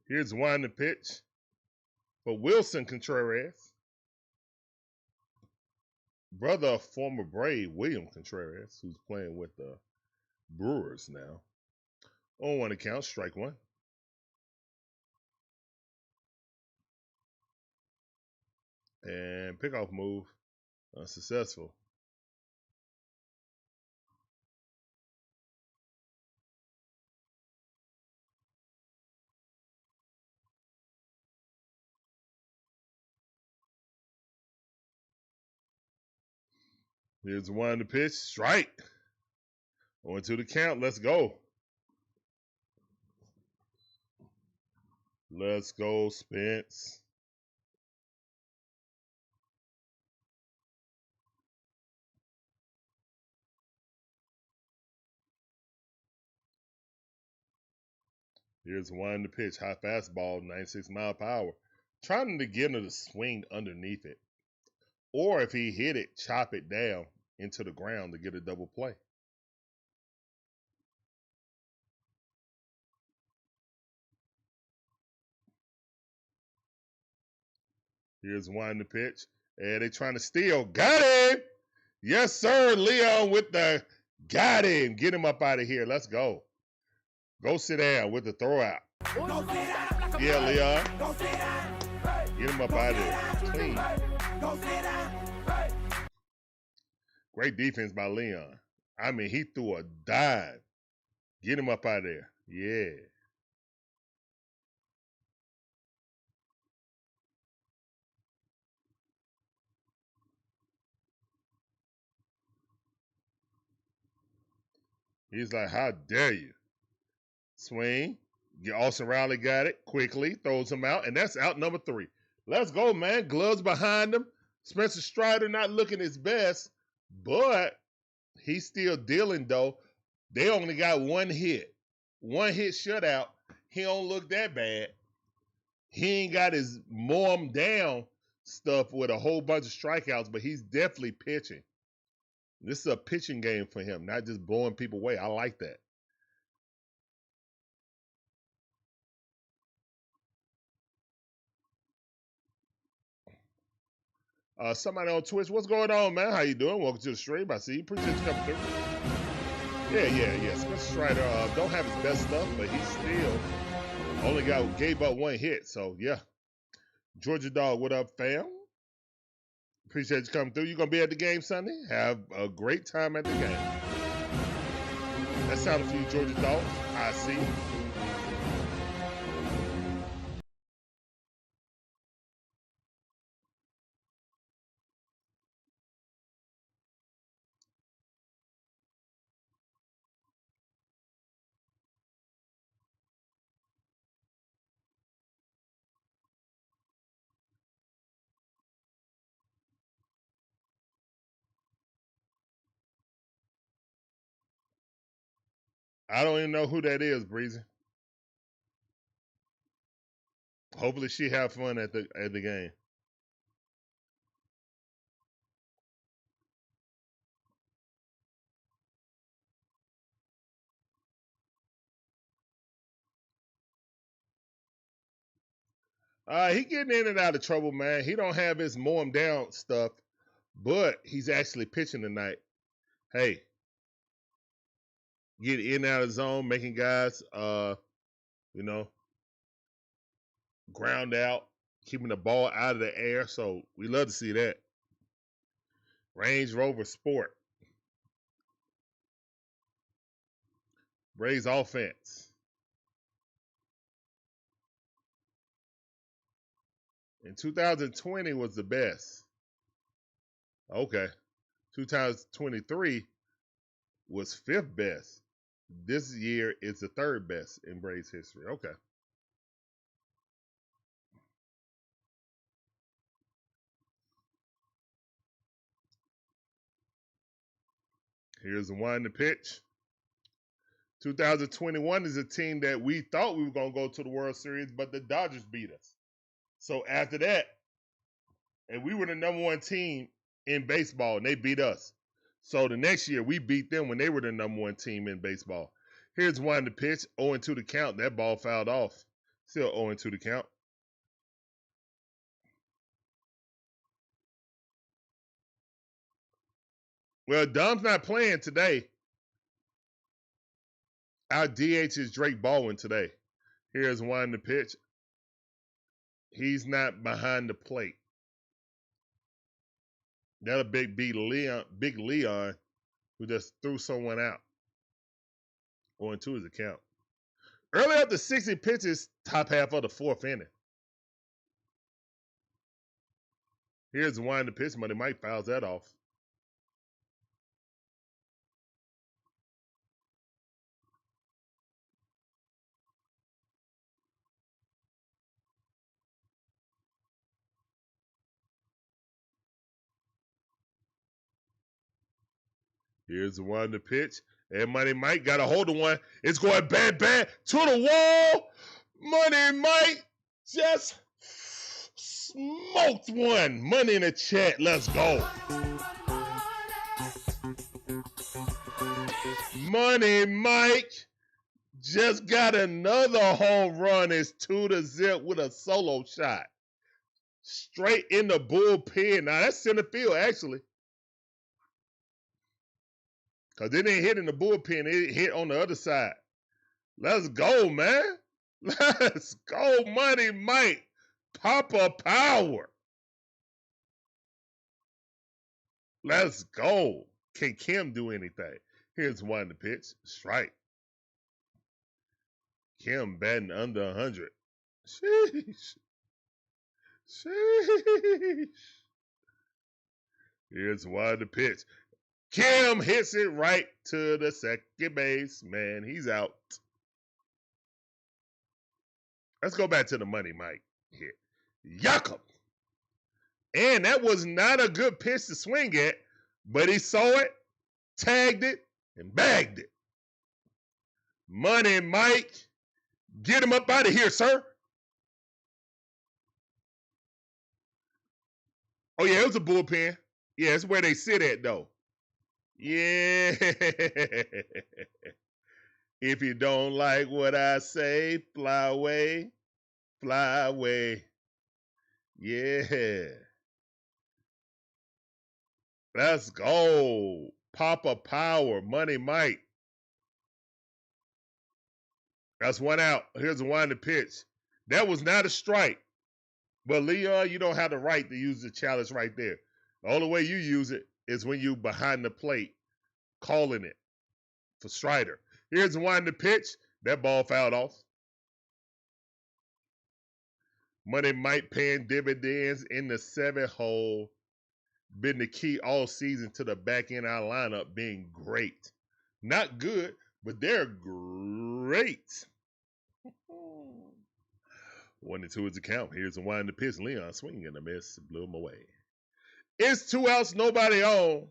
Here's one to pitch for Wilson Contreras. Brother of former Brave, William Contreras, who's playing with the Brewers now. On one account, strike one. And pickoff move, unsuccessful. Here's one to pitch, strike. On to the count, let's go. Let's go, Spence. Here's one to pitch, high fastball, 96-mile-per-hour. Trying to get him to swing underneath it. Or if he hit it, chop it down into the ground to get a double play. Here's one to pitch. And they're trying to steal. Got him! Yes, sir. Leon with the got him. Get him up out of here. Let's go. Go sit down with the throw out. Yeah, Leon. Get him up out of there. Clean. Great defense by Leon. I mean, he threw a dive. Get him up out of there. Yeah. He's like, how dare you? Swing. Olson Riley got it quickly, throws him out, and that's out number 3. Let's go, man. Gloves behind him. Spencer Strider not looking his best, but he's still dealing, though. They only got 1 hit. 1 hit shutout. He don't look that bad. He ain't got his mow him down stuff with a whole bunch of strikeouts, but he's definitely pitching. This is a pitching game for him, not just blowing people away. I like that. Somebody on Twitch, what's going on, man? How you doing? Welcome to the stream. I see you. Appreciate you coming through. Yeah. Spencer Strider don't have his best stuff, but he still only gave up 1 hit. So, yeah. Georgia Dog, what up, fam? Appreciate you coming through. You going to be at the game Sunday? Have a great time at the game. That sounded for you, Georgia Dog. I see. I don't even know who that is, Breezy. Hopefully she have fun at the game. He getting in and out of trouble, man. He don't have his mow him down stuff, but he's actually pitching tonight. Hey, get in and out of the zone, making guys, ground out, keeping the ball out of the air. So we love to see that. Range Rover Sport. Braves offense. In 2020 was the best. Okay. 2023 was 5th best. This year is the 3rd best in Braves history. Okay. Here's the one to pitch. 2021 is a team that we thought we were going to go to the World Series, but the Dodgers beat us. So after that, and we were the number 1 team in baseball, and they beat us. So the next year, we beat them when they were the number 1 team in baseball. Here's one to pitch, 0-2 the count. That ball fouled off. Still 0-2 the count. Well, Dom's not playing today. Our DH is Drake Baldwin today. Here's one to pitch. He's not behind the plate. That'll big Leon, who just threw someone out. 0-2 is the count. Early up to 60 pitches, top half of the 4th inning. Here's one to pitch, but Mike fouls that off. Here's the one to pitch. And Money Mike got a hold of one. It's going bad to the wall. Money Mike just smoked one. Money in the chat. Let's go. Money Mike just got another home run. It's 2-0 with a solo shot. Straight in the bullpen. Now, that's center field, actually. Because it didn't hit in the bullpen. It hit on the other side. Let's go, man. Let's go, Money Mike. Papa Power. Let's go. Can Kim do anything? Here's one to pitch. Strike. Kim batting under 100. Sheesh. Sheesh. Here's one to pitch. Kim hits it right to the second base. Man, he's out. Let's go back to the Money Mike hit. Yuck. And that was not a good pitch to swing at, but he saw it, tagged it, and bagged it. Money Mike, get him up out of here, sir. Oh, yeah, it was a bullpen. Yeah, it's where they sit at, though. Yeah. If you don't like what I say, fly away, fly away. Yeah. Let's go. Papa Power, Money Mike. That's one out. Here's one to pitch. That was not a strike. But Leon, you don't have the right to use the challenge right there. The only way you use it is when you behind the plate calling it for Strider. Here's one to pitch. That ball fouled off. Money Mike paying dividends in the 7th hole. Been the key all season to the back end of our lineup being great. Not good, but they're great. 1-2 is the count. Here's a wind to pitch. Leon swinging and a miss. Blew him away. It's 2 outs, nobody on.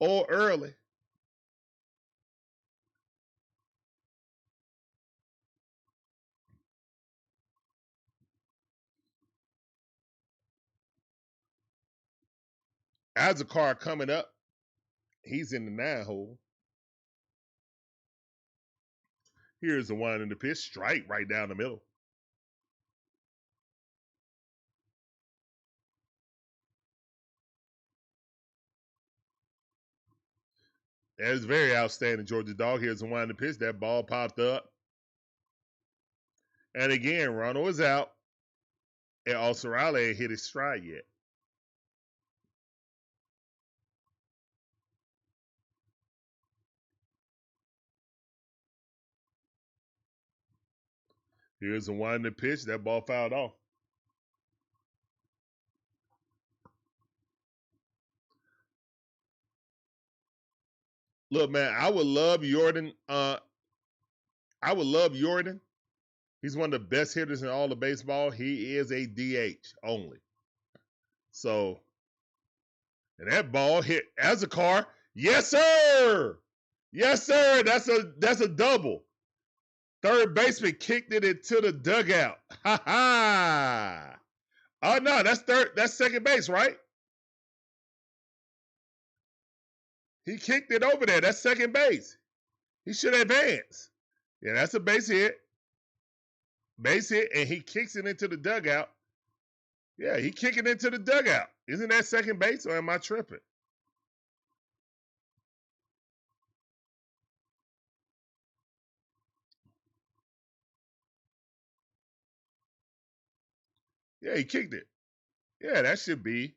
Or early. Azakar coming up. He's in the 9 hole. Here's the wind in the pitch. Strike right down the middle. That is very outstanding, Georgia Dog. Here's the wind in the pitch. That ball popped up. And again, Ronald is out. And also ain't hit his stride yet. Here's the wind in the pitch. That ball fouled off. Look, man, I would love Jordan. He's one of the best hitters in all of baseball. He is a DH only. So, and that ball hit Azakar. Yes, sir. Yes, sir. That's a double. Third baseman kicked it into the dugout. Ha ha. Oh no, that's second base, right? He kicked it over there. That's second base. He should advance. Yeah, that's a base hit. Base hit, and he kicks it into the dugout. Yeah, he kicked it into the dugout. Isn't that second base, or am I tripping? Yeah, he kicked it. Yeah, that should be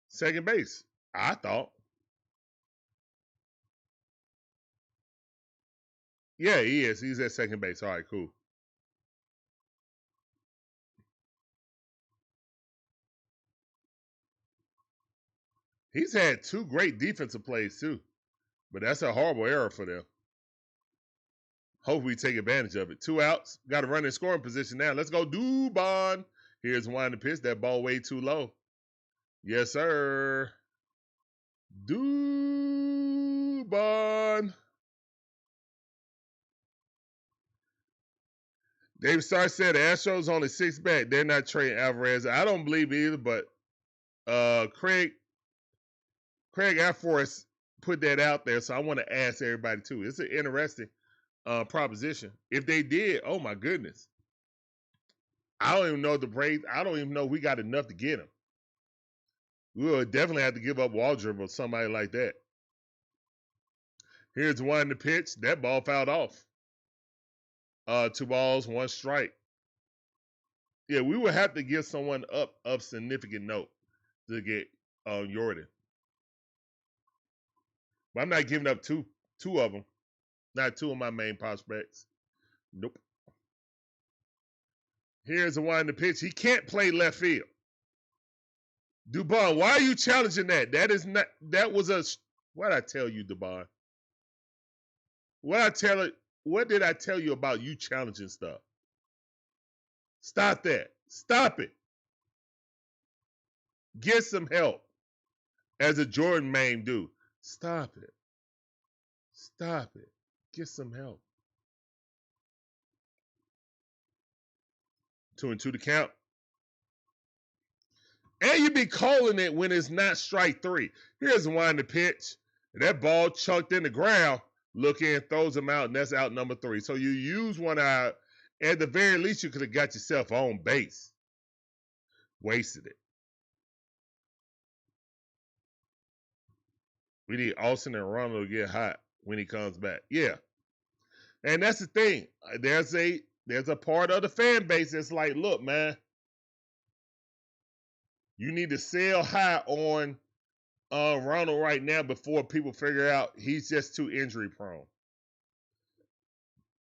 second base, I thought. Yeah, he is. He's at second base. All right, cool. He's had 2 great defensive plays, too. But that's a horrible error for them. Hope we take advantage of it. 2 outs. Got to run in scoring position now. Let's go, Dubon. Here's one to pitch. That ball way too low. Yes, sir. Dubon. David Starr said the Astros only 6 back. They're not trading Alvarez. I don't believe either, but Craig Forrest put that out there, so I want to ask everybody too. It's an interesting proposition. If they did, oh my goodness. I don't even know the Braves. I don't even know if we got enough to get him. We would definitely have to give up Waldrop or somebody like that. Here's one to pitch. That ball fouled off. 2 balls, 1 strike. Yeah, we would have to give someone up of significant note to get Jordan. But I'm not giving up two of them. Not 2 of my main prospects. Nope. Here's the one in the pitch. He can't play left field. Dubon, why are you challenging that? That was a, what did I tell you, Dubon? What did I tell you about you challenging stuff? Stop that. Stop it. Get some help. As a Jordan main do. Stop it. Stop it. Get some help. 2-2 to count. And you be calling it when it's not strike 3. Here's one to pitch. That ball chunked in the ground. Look in, throws him out, and that's out number 3. So you use one out. At the very least, you could have got yourself on base. Wasted it. We need Olson and Ronald to get hot when he comes back. Yeah. And that's the thing. There's a part of the fan base that's like, look, man, you need to sell high on Ronald right now before people figure out he's just too injury prone.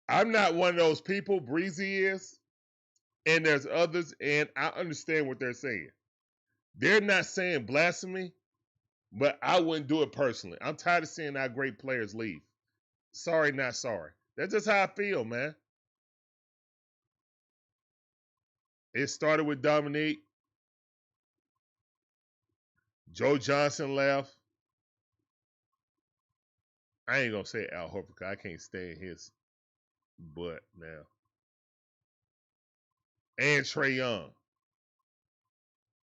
I'm not one of those people. Breezy is. And there's others, and I understand what they're saying. They're not saying blasphemy, but I wouldn't do it personally. I'm tired of seeing our great players leave. Sorry, not sorry. That's just how I feel, man. It started with Dominique. Joe Johnson left. I ain't going to say Al Horford because I can't stand his butt now. And Trae Young.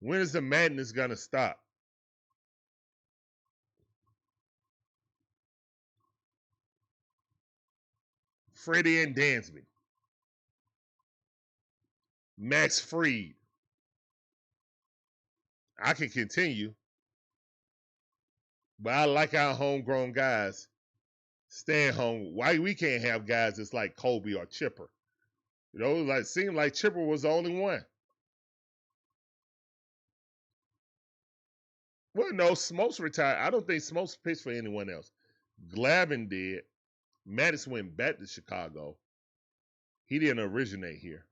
When is the madness going to stop? Freddie and Dansby. Max Fried. I can continue. But I like our homegrown guys staying home. Why we can't have guys that's like Kobe or Chipper? You know, like seemed like Chipper was the only one. Well, no, Smokes retired. I don't think Smokes pitched for anyone else. Glavin did. Mattis went back to Chicago. He didn't originate here.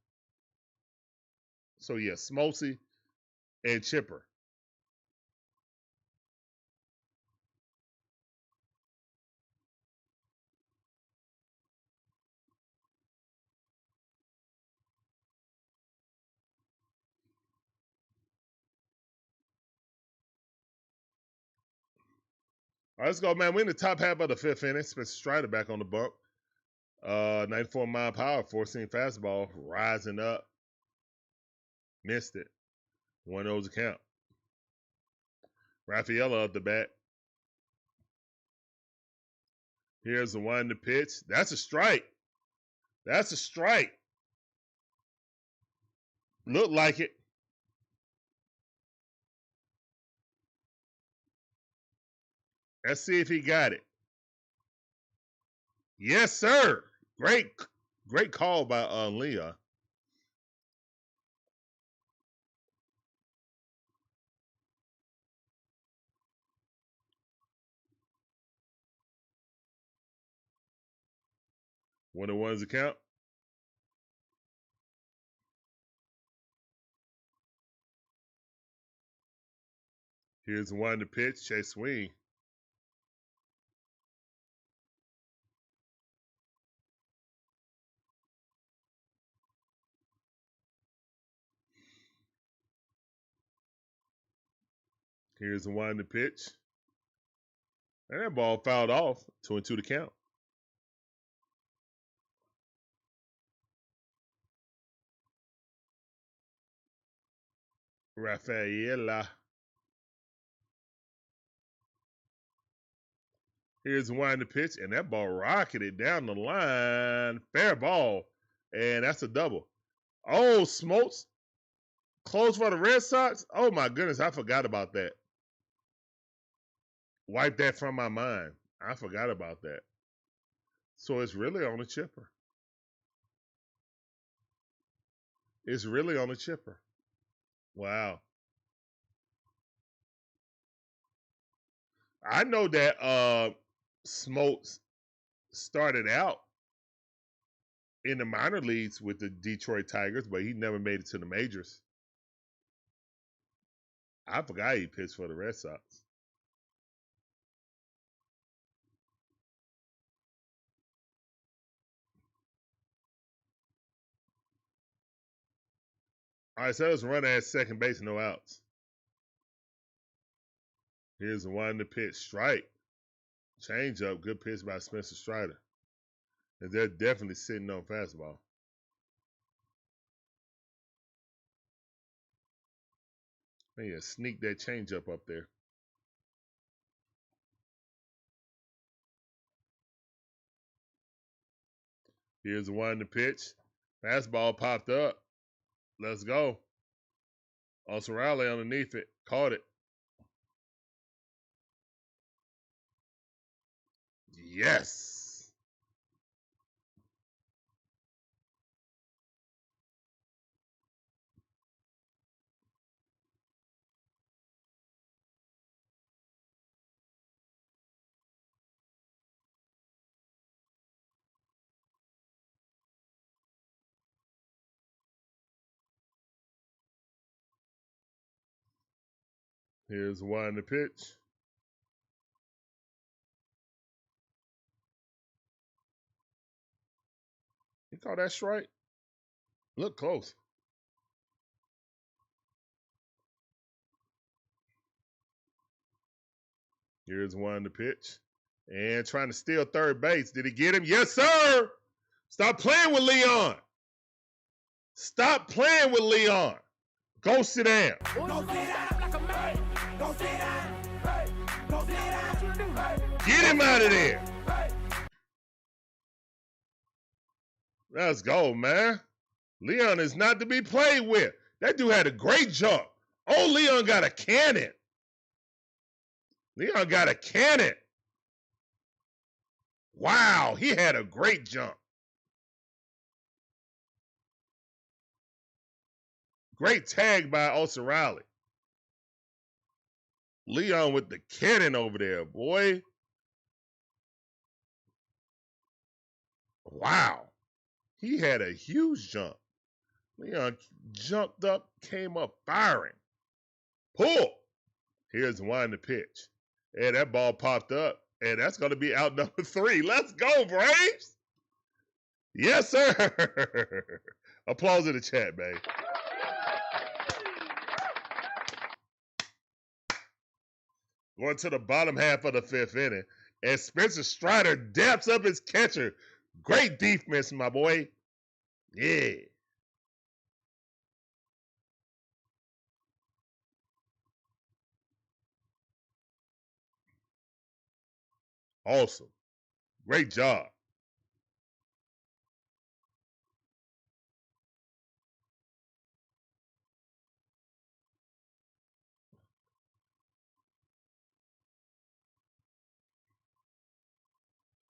So, yeah, Smokesy and Chipper. All right, let's go, man. We're in the top half of the 5th inning. Spencer Strider back on the bump. 94 mile power, 4-seam fastball, rising up. Missed it. 1-0 to count. Rafaela up the bat. Here's the one to pitch. That's a strike. That's a strike. Looked like it. Let's see if he got it. Yes, sir. Great call by Leon. One of one's account. Here's one to pitch. Chase swing. Here's the one to pitch. And that ball fouled off. 2-2 to count. Rafaela. Here's one to pitch, and that ball rocketed down the line. Fair ball. And that's a double. Oh, Smokes. Close for the Red Sox? Oh, my goodness. I forgot about that. Wipe that from my mind. I forgot about that. So it's really on the Chipper. It's really on the chipper. Wow. I know that Smoltz started out in the minor leagues with the Detroit Tigers, but he never made it to the majors. I forgot he pitched for the Red Sox. All right, so that was a runner at second base, no outs. Here's the one to pitch. Strike. Change up. Good pitch by Spencer Strider. And they're definitely sitting on fastball. And yeah, sneak that change up there. Here's the one to pitch. Fastball popped up. Let's go. Olson Riley underneath it. Caught it. Yes. Here's one to pitch. He caught that strike. Look close. Here's one to pitch. And trying to steal third base. Did he get him? Yes, sir. Stop playing with Leon. Stop playing with Leon. Go sit down. Go sit down like a man. Go sit down. Hey. Go sit down. Get him out of there. Hey. Let's go, man. Leon is not to be played with. That dude had a great jump. Oh, Leon got a cannon. Leon got a cannon. Wow, he had a great jump. Great tag by Olson Riley. Leon with the cannon over there, boy. Wow. He had a huge jump. Leon jumped up, came up firing. Pull. Here's one to pitch. And that ball popped up. And that's going to be out number 3. Let's go, Braves. Yes, sir. Applause in the chat, babe. Going to the bottom half of the 5th inning. And Spencer Strider daps up his catcher. Great defense, my boy. Yeah. Awesome. Great job.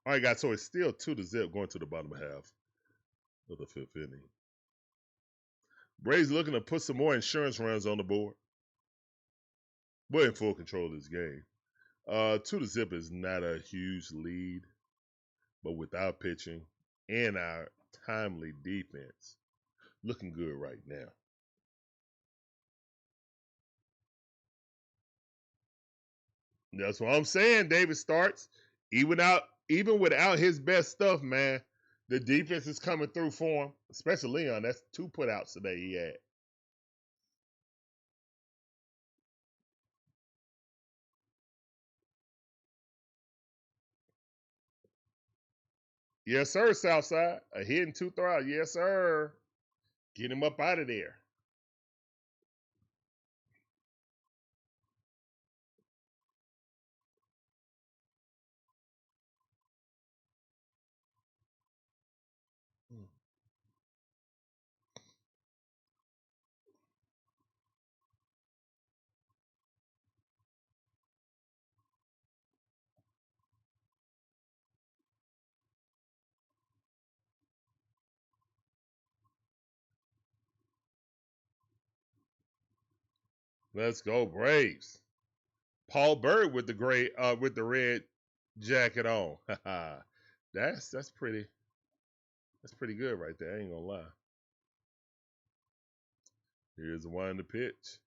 All right, guys, so it's still 2-0 going to the bottom half of the 5th inning. Braves looking to put some more insurance runs on the board. We're in full control of this game. 2-0 is not a huge lead, but with our pitching and our timely defense, looking good right now. That's what I'm saying. David Starks, even without his best stuff, man, the defense is coming through for him, especially Leon. That's 2 putouts today he had. Yes, sir, Southside. A hidden 2 throw. Yes, sir. Get him up out of there. Let's go Braves. Paul Bird with the gray with the red jacket on. that's pretty good right there. I ain't gonna lie. Here's the one to pitch.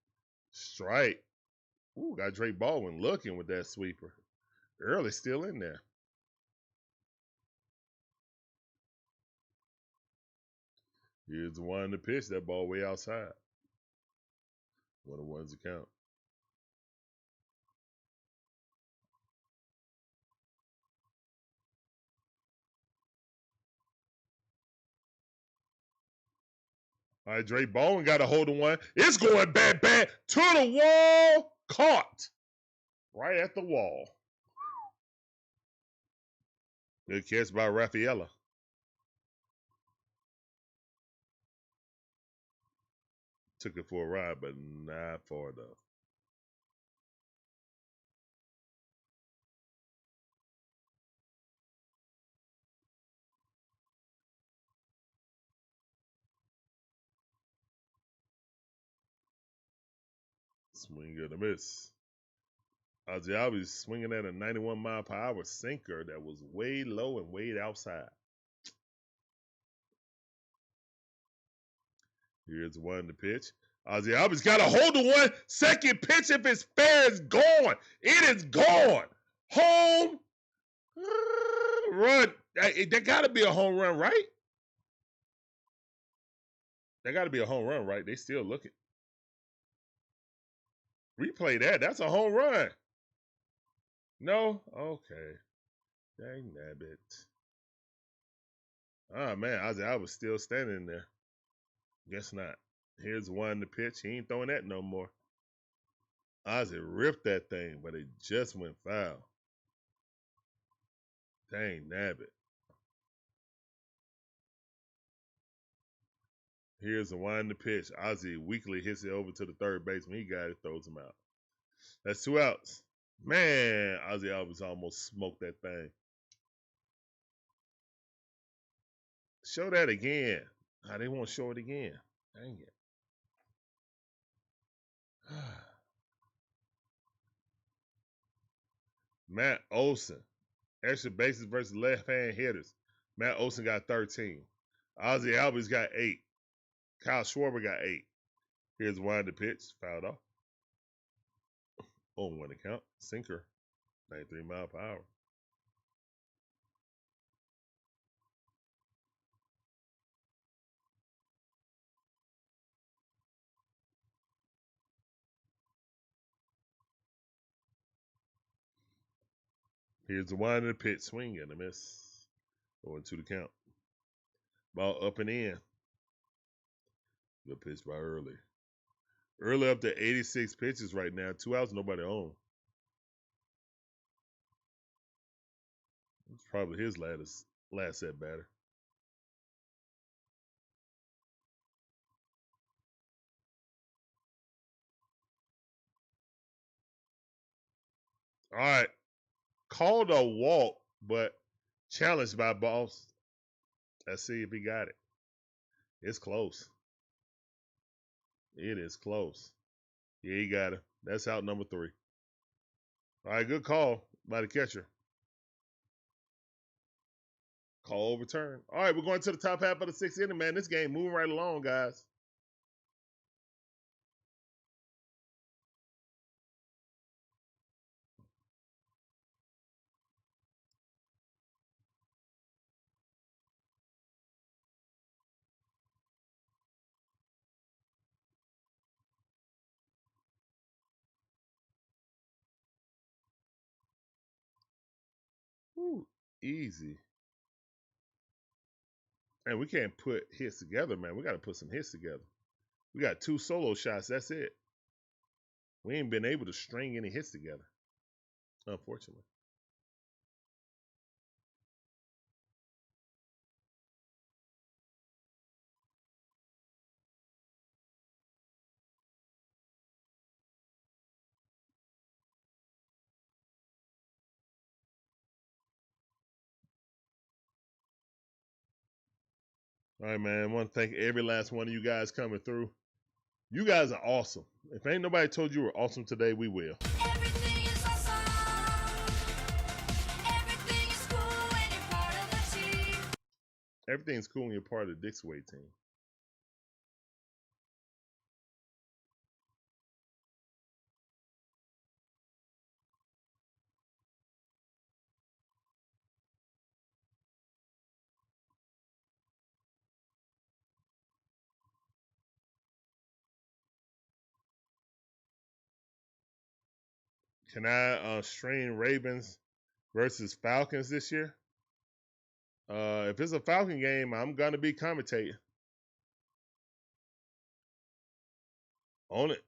Strike. Ooh, got Drake Baldwin looking with that sweeper. Early still in there. Here's the one to pitch. That ball way outside. 1-1's the count. All right, Drake Baldwin got a hold of one. It's going bad to the wall. Caught. Right at the wall. Good catch by Rafaela. Took it for a ride, but not far enough. Swing and a miss. Ozzie Albies swinging at a 91-mile-per-hour sinker that was way low and way outside. Here's one to pitch. Ozzie Albies got a hold of one. Second pitch, if it's fair, is gone. It is gone. Home run. That got to be a home run, right? That got to be a home run, right? They still looking. Replay that. That's a home run. No? Okay. Dang nabbit. Oh, man. Ozzie Albies still standing there. Guess not. Here's one to pitch. He ain't throwing that no more. Ozzie ripped that thing, but it just went foul. Dang nabbit. Here's the one to pitch. Ozzie weakly hits it over to the third baseman. He got it, throws him out. That's 2 outs. Man, Ozzie Albies almost smoked that thing. Show that again. They won't show it again. Dang it. Matt Olson. Extra bases versus left-hand hitters. Matt Olson got 13. Ozzie Albies got 8. Kyle Schwarber got 8. Here's one to pitch. Fouled off. 0-1 to count. Sinker. 93 mile per hour. Here's the one to pitch. Swing and a miss. 0-2 to count. Ball up and in. Good pitch by Early. Early up to 86 pitches right now. 2 outs, nobody on. It's probably his last at batter. All right. Called a walk, but challenged by Boston. Let's see if he got it. It's close. It is close. Yeah, he got it. That's out number 3. All right, good call by the catcher. Call overturned. All right, we're going to the top half of the 6th inning, man. This game moving right along, guys. Woo, easy. And we can't put hits together, man. We got to put some hits together. We got 2 solo shots. That's it. We ain't been able to string any hits together, unfortunately. All right, man. I want to thank every last one of you guys coming through. You guys are awesome. If ain't nobody told you we're awesome today, we will. Everything is awesome. Everything is cool when you're part of the team. Everything's cool when you're part of the DIXON WAY team. Can I stream Ravens versus Falcons this year? If it's a Falcon game, I'm gonna be commentating on it.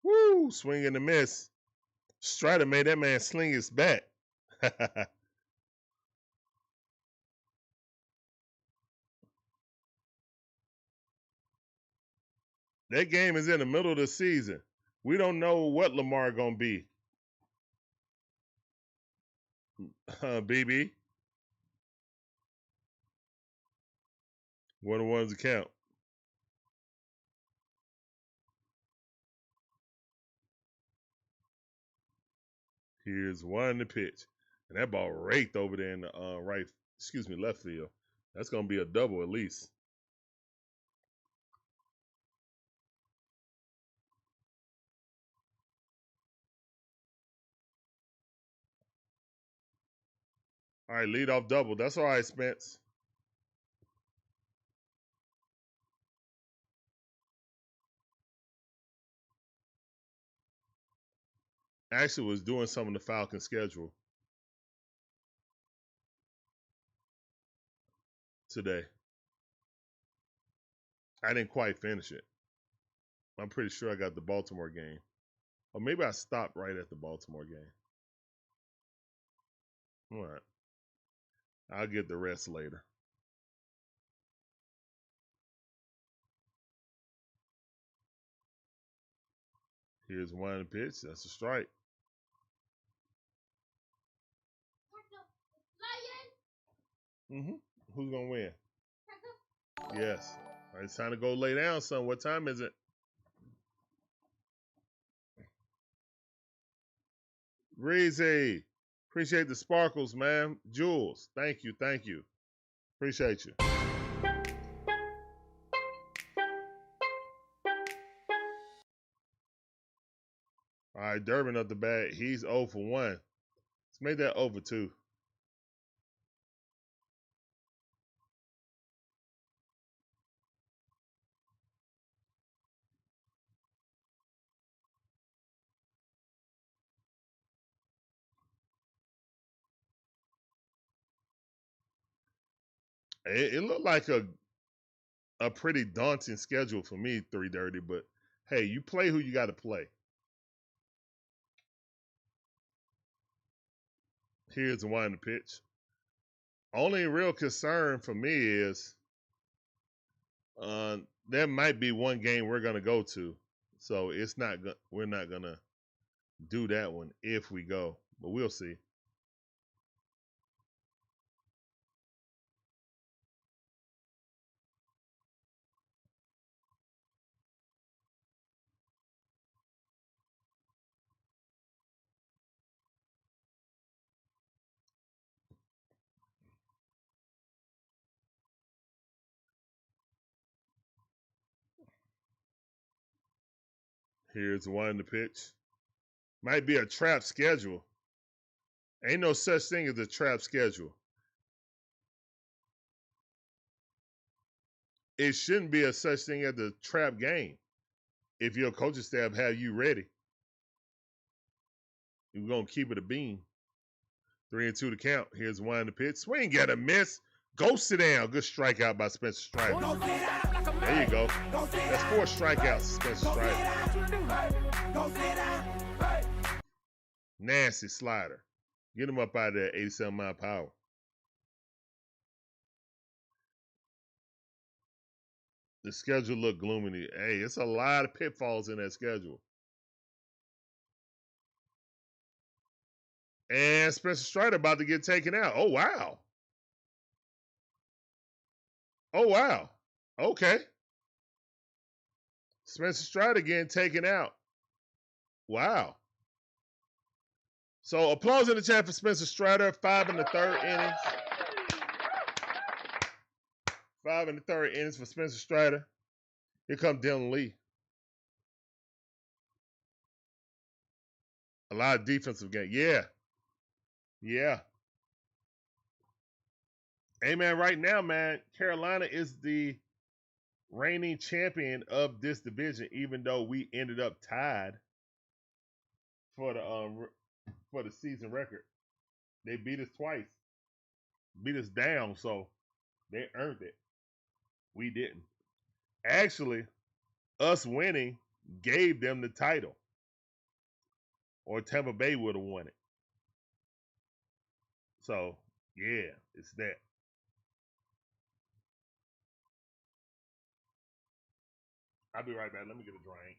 Woo! Swing and a miss. Strider made that man sling his bat. That game is in the middle of the season. We don't know what Lamar gonna be. BB. One of the ones to count. Here's one to pitch. And that ball raked over there in the left field. That's gonna be a double at least. All right, lead off double. That's all right, Spence. Actually was doing some of the Falcon schedule today. I didn't quite finish it. I'm pretty sure I got the Baltimore game. Or maybe I stopped right at the Baltimore game. All right. I'll get the rest later. Here's one pitch. That's a strike. Mm-hmm. Who's going to win? Yes. All right, it's time to go lay down, son. What time is it? Breezy. Appreciate the sparkles, man. Jules. Thank you. Thank you. Appreciate you. All right, Durbin up the bat. He's 0 for 1. Let's make that over 2. It looked like a pretty daunting schedule for me, 3:30, but hey, you play who you got to play. Here's the one to pitch. Only real concern for me is there might be one game we're gonna go to, so we're not gonna do that one if we go, but we'll see. Here's one to pitch. Might be a trap schedule. Ain't no such thing as a trap schedule. it shouldn't be a such thing as a trap game. If your coaching staff have you ready, you're going to keep it a beam. 3-2 to count. Here's one in the pitch. Swing, get a miss. Go sit down. Good strikeout by Spencer Strider. There you go. That's 4 strikeouts, Spencer Strider. Nasty slider. Get him up out of there, 87 mile power. The schedule look gloomy. Hey, it's a lot of pitfalls in that schedule. And Spencer Strider about to get taken out. Oh, wow. Oh, wow. Okay. Spencer Strider getting taken out. Wow. So applause in the chat for Spencer Strider. 5 in the third innings. 5 in the third innings for Spencer Strider. Here comes Dylan Lee. A lot of defensive game. Yeah. Yeah. Hey, man, right now, man, Carolina is the reigning champion of this division, even though we ended up tied for the season record. They beat us twice. Beat us down, so they earned it. We didn't. Actually, us winning gave them the title. Or Tampa Bay would have won it. So, yeah, it's that. I'll be right back. Let me get a drink.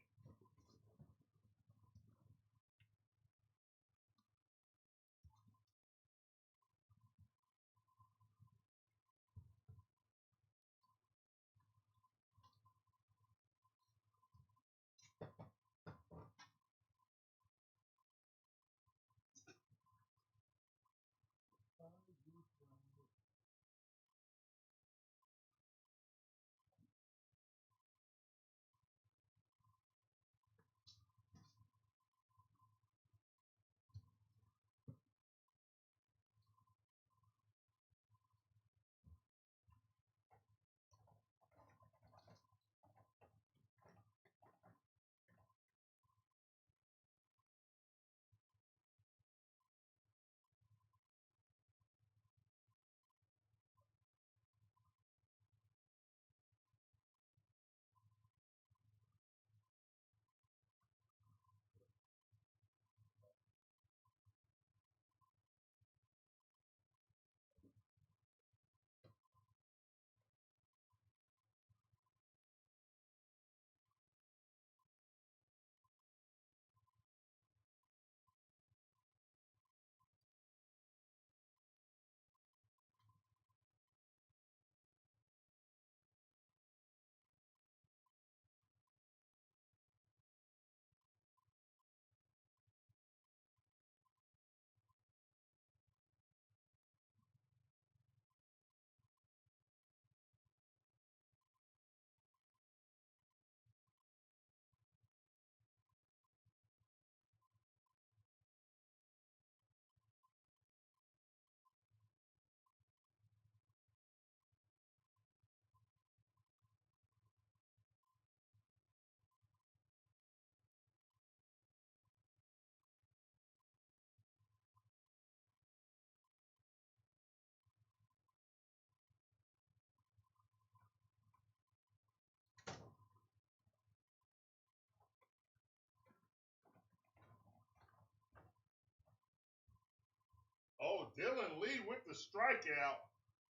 Oh, Dylan Lee with the strikeout.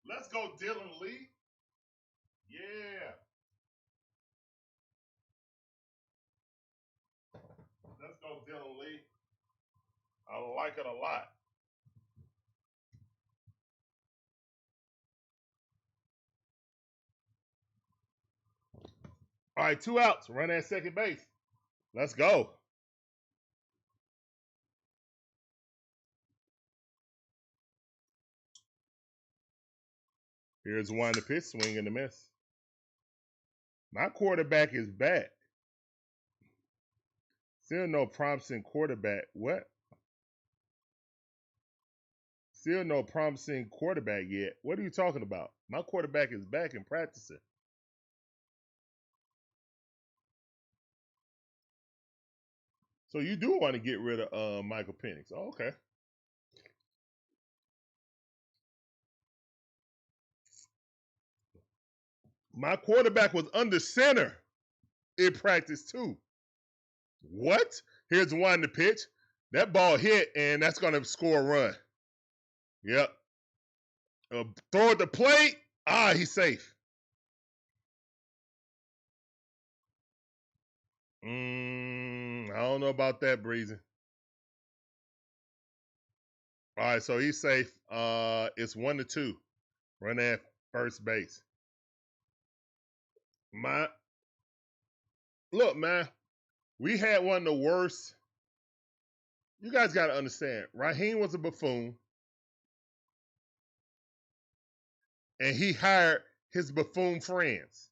Let's go, Dylan Lee. Yeah. Let's go, Dylan Lee. I like it a lot. All right, 2 outs. Run at second base. Let's go. Here's one to pitch, swing and a miss. My quarterback is back. Still no promising quarterback. What? Still no promising quarterback yet. What are you talking about? My quarterback is back and practicing. So you do want to get rid of Michael Penix. Oh, okay. My quarterback was under center in practice too. What? Here's one to pitch. That ball hit, and that's going to score a run. Yep. Throw at the plate. Ah, he's safe. I don't know about that, Breezy. All right, so he's safe. It's 1-2. Run at first base. Look, man, we had one of the worst. You guys got to understand, Raheem was a buffoon, and he hired his buffoon friends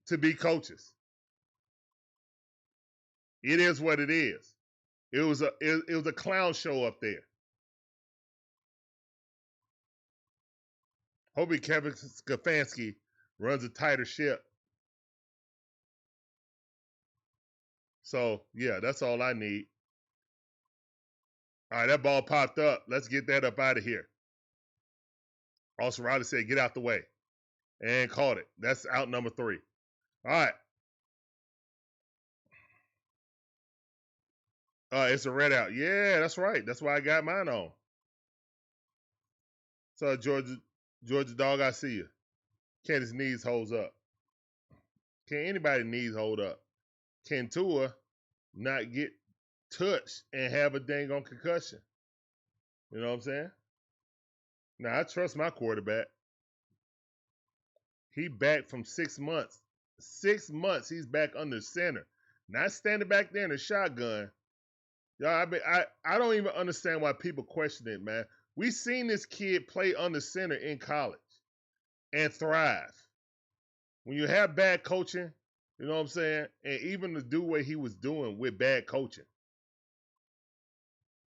to be coaches. It is what it is. It was a clown show up there. Hopefully Kevin Stefanski runs a tighter ship. So, yeah, that's all I need. All right, that ball popped up. Let's get that up out of here. Olson Riley said, get out the way. And caught it. That's out number 3. All right. It's a red out. Yeah, that's right. That's why I got mine on. So, Georgia dog, I see you. Can his knees hold up? Can anybody knees hold up? Can Tua not get touched and have a dang on concussion? You know what I'm saying? Now, I trust my quarterback. He back from 6 months. 6 months he's back under center. Not standing back there in the shotgun. Y'all, I don't even understand why people question it, man. We seen this kid play under center in college and thrive. When you have bad coaching, you know what I'm saying? And even to do what he was doing with bad coaching.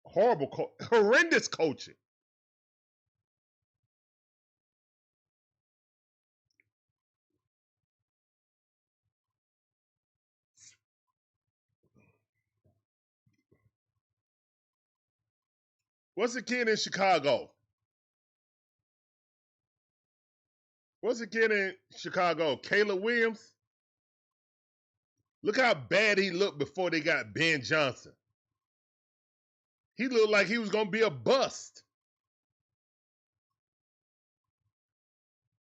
Horrendous coaching. What's the kid in Chicago? What's the kid in Chicago? Caleb Williams? Look how bad he looked before they got Ben Johnson. He looked like he was going to be a bust.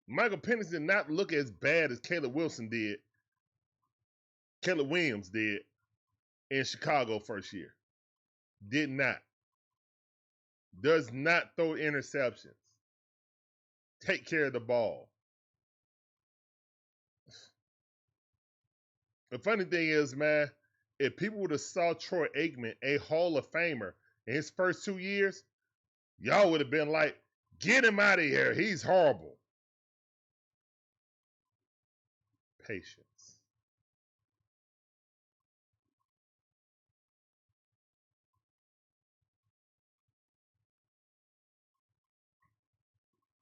Michael Penix did not look as bad as Caleb Williams did in Chicago first year. Did not. Does not throw interceptions. Take care of the ball. The funny thing is, man, if people would have saw Troy Aikman, a Hall of Famer, in his first 2 years, y'all would have been like, get him out of here. He's horrible. Patience.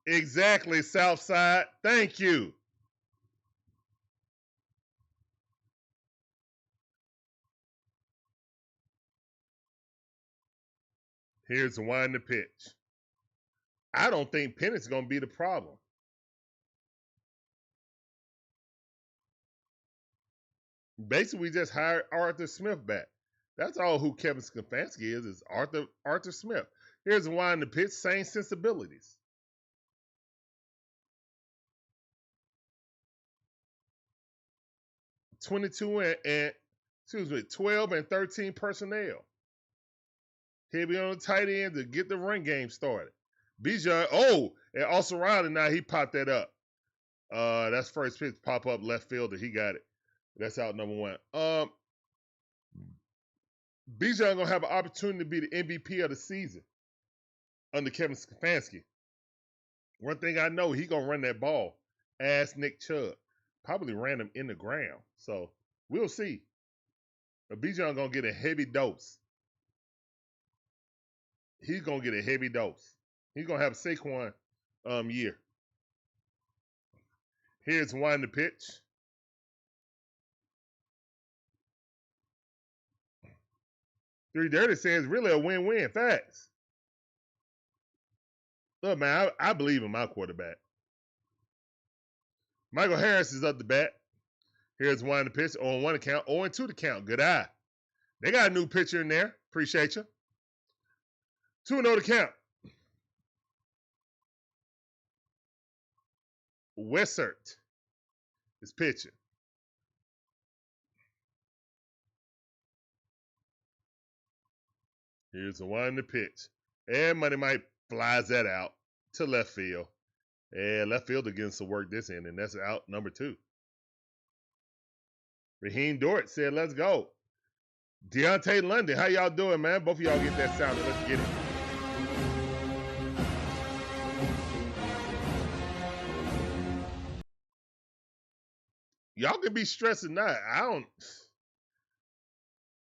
Exactly, Southside. Thank you. Here's the one to pitch. I don't think Penix is going to be the problem. Basically, we just hired Arthur Smith back. That's all who Kevin Stefanski is Arthur Smith. Here's the one to pitch, same sensibilities. and 12 and 13 personnel. He'll be on the tight end to get the run game started. Bijan, and also Riley now he popped that up. That's first pitch pop up left fielder. He got it. That's out number 1. Bijan gonna have an opportunity to be the MVP of the season under Kevin Stefanski. One thing I know, he gonna run that ball. Ask Nick Chubb. Probably ran him in the ground. So we'll see. But Bijan gonna get a heavy dose. He's gonna get a heavy dose. He's gonna have a Saquon year. Here's one to pitch. 3 Dirty says really a win-win. Facts. Look, man, I believe in my quarterback. Michael Harris is up the bat. Here's one the pitch on one account, 0-2 the count. Good eye. They got a new pitcher in there. Appreciate you. 2-0 the count. Wessert is pitching. Here's the one to pitch. And Money Mike flies that out to left field. And left field against the work this end, and that's out number 2. Raheem Dort said, let's go. Deontay London, how y'all doing, man? Both of y'all get that sound. Let's get it. Y'all can be stressed or not.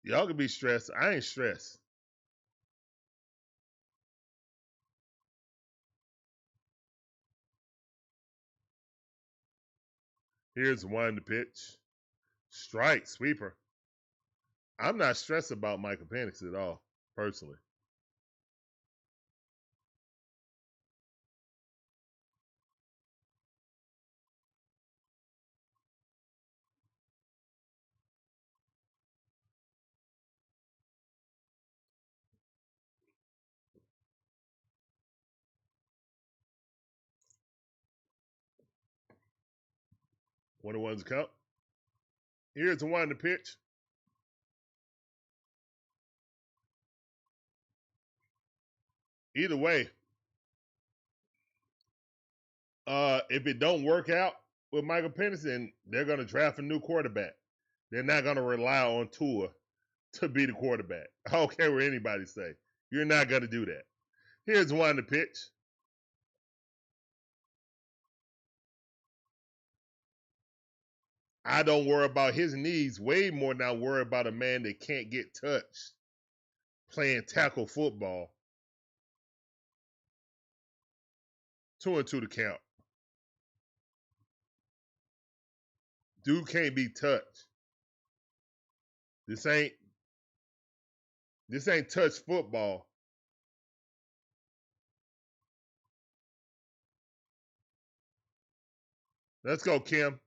Y'all can be stressed. I ain't stressed. Here's one to pitch. Strike, sweeper. I'm not stressed about Michael Penix at all, personally. One of one's count. Here's the one to pitch. Either way, if it don't work out with Michael Penix, then they're going to draft a new quarterback. They're not going to rely on Tua to be the quarterback. I don't care what anybody say. You're not going to do that. Here's one to pitch. I don't worry about his knees way more than I worry about a man that can't get touched playing tackle football. 2-2 to count. Dude can't be touched. This ain't touch football. Let's go, Kim.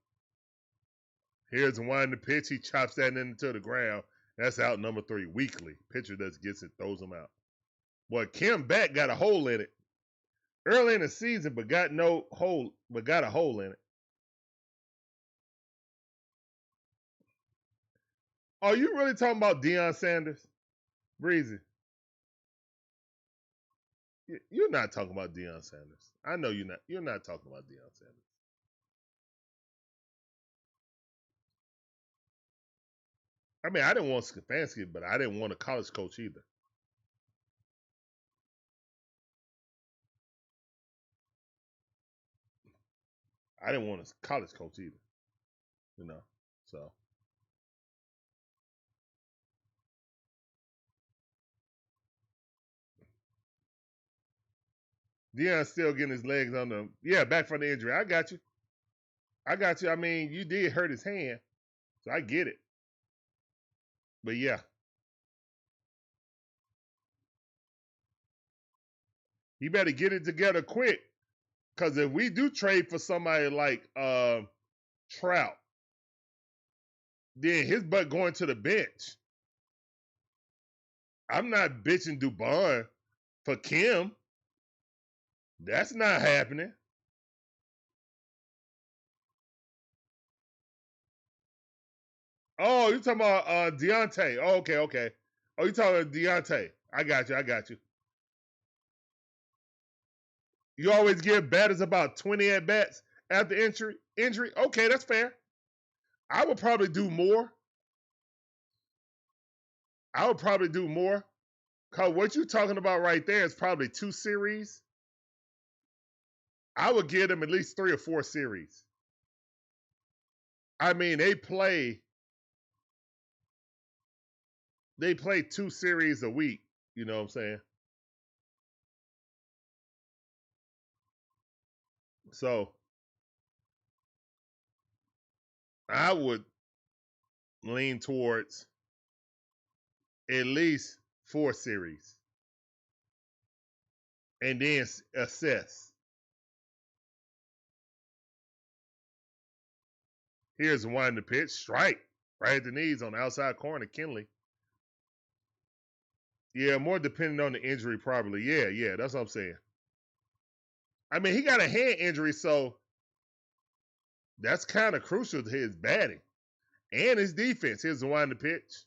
Here's one to pitch. He chops that into the ground. That's out number 3. Weekly. Pitcher just gets it, throws him out. Boy, Kim Bat got a hole in it early in the season, but got a hole in it. Are you really talking about Deion Sanders? Breezy. You're not talking about Deion Sanders. I know you're not. You're not talking about Deion Sanders. I mean, I didn't want Stefanski, but I didn't want a college coach either. I didn't want a college coach either. You know, so. Deion's still getting his legs on the, back from the injury. I got you. I mean, you did hurt his hand, so I get it. But yeah. He better get it together quick. Because if we do trade for somebody like Trout, then his butt going to the bench. I'm not bitching Dubon for Kim. That's not happening. Oh, you're talking about Deontay. Oh, okay. Oh, you're talking about Deontay. I got you. You always give batters about 20 at-bats after injury. Okay, that's fair. I would probably do more. Because what you're talking about right there is probably 2 series. I would give them at least 3 or 4 series. I mean, they play 2 series a week. You know what I'm saying? So, I would lean towards at least 4 series. And then assess. Here's one to pitch. Strike. Right at the knees on the outside corner, Kenley. Yeah, more depending on the injury, probably. Yeah, that's what I'm saying. I mean, he got a hand injury, so that's kind of crucial to his batting and his defense. Here's the one to pitch.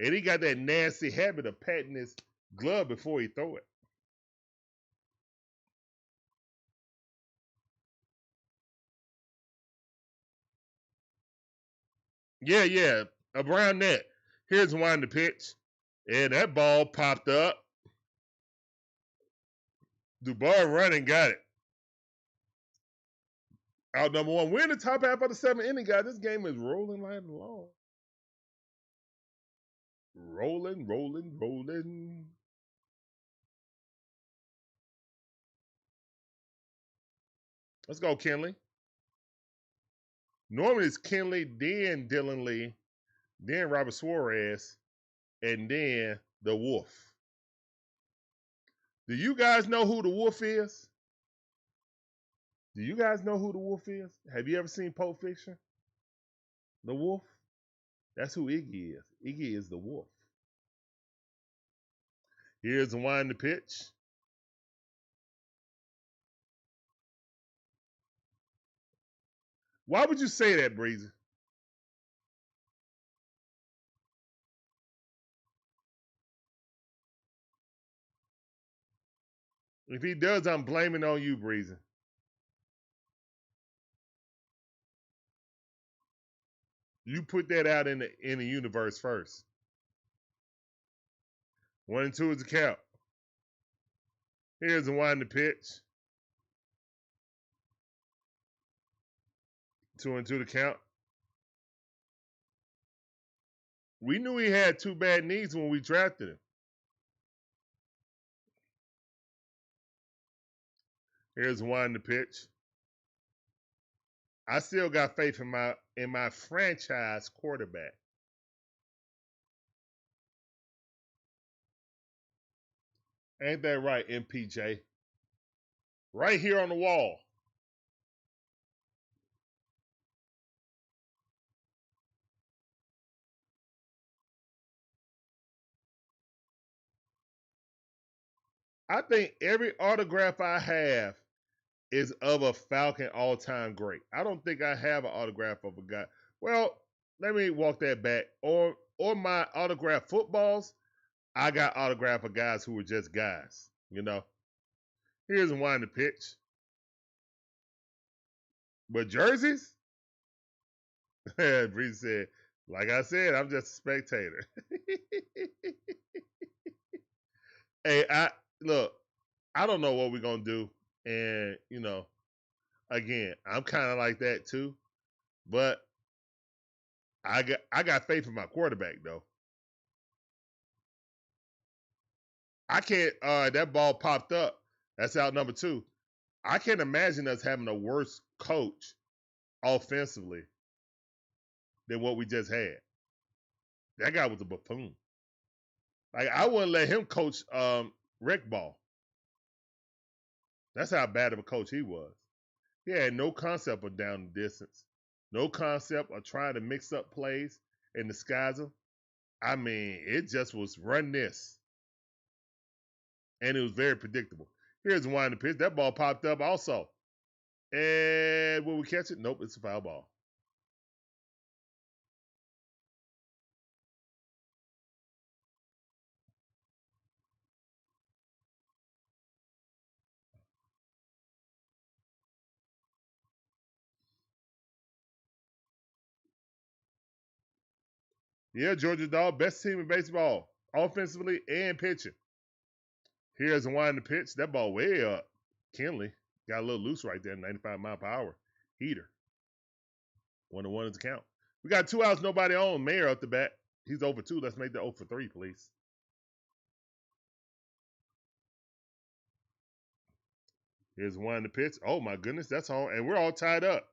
And he got that nasty habit of patting his glove before he throw it. Yeah, around that. Here's one to pitch. And that ball popped up. Dubois running, got it. Out number 1. We're in the top half of the 7th inning, guys. This game is rolling right along. Rolling. Let's go, Kenley. Normally it's Kenley, then Dylan Lee, then Robert Suarez, and then the Wolf. Do you guys know who the Wolf is? Do you guys know who the Wolf is? Have you ever seen Pulp Fiction? The Wolf? That's who Iggy is. Iggy is the Wolf. Here's the one to pitch. Why would you say that, Breezy? If he does, I'm blaming on you, Breezy. You put that out in the universe first. 1 and 2 is the count. Here's the one to pitch. 2 and 2 to count. We knew he had 2 bad knees when we drafted him. Here's one to pitch. I still got faith in my franchise quarterback. Ain't that right, MPJ? Right here on the wall. I think every autograph I have is of a Falcon all-time great. I don't think I have an autograph of a guy. Well, let me walk that back. Or my autograph footballs, I got autograph of guys who were just guys, you know. Here's one to pitch. But jerseys? Breeze said, like I said, I'm just a spectator. Hey, I don't know what we're gonna do. And, you know, again, I'm kind of like that too. But I got faith in my quarterback though. I can't that ball popped up. That's out number 2. I can't imagine us having a worse coach offensively than what we just had. That guy was a buffoon. Like, I wouldn't let him coach rec ball. That's how bad of a coach he was. He had no concept of down the distance. No concept of trying to mix up plays and disguise them. I mean, it just was run this. And it was very predictable. Here's one to pitch. That ball popped up also. And will we catch it? Nope, it's a foul ball. Yeah, Georgia Dog, best team in baseball, offensively and pitching. Here's one to pitch. That ball way up. Kenley got a little loose right there, 95 mile per hour. Heater. 1-1 is the count. We got 2 outs, nobody on. Mayer up the bat. He's over 2. Let's make that 0 for 3, please. Here's one to pitch. Oh, my goodness, that's home. And we're all tied up.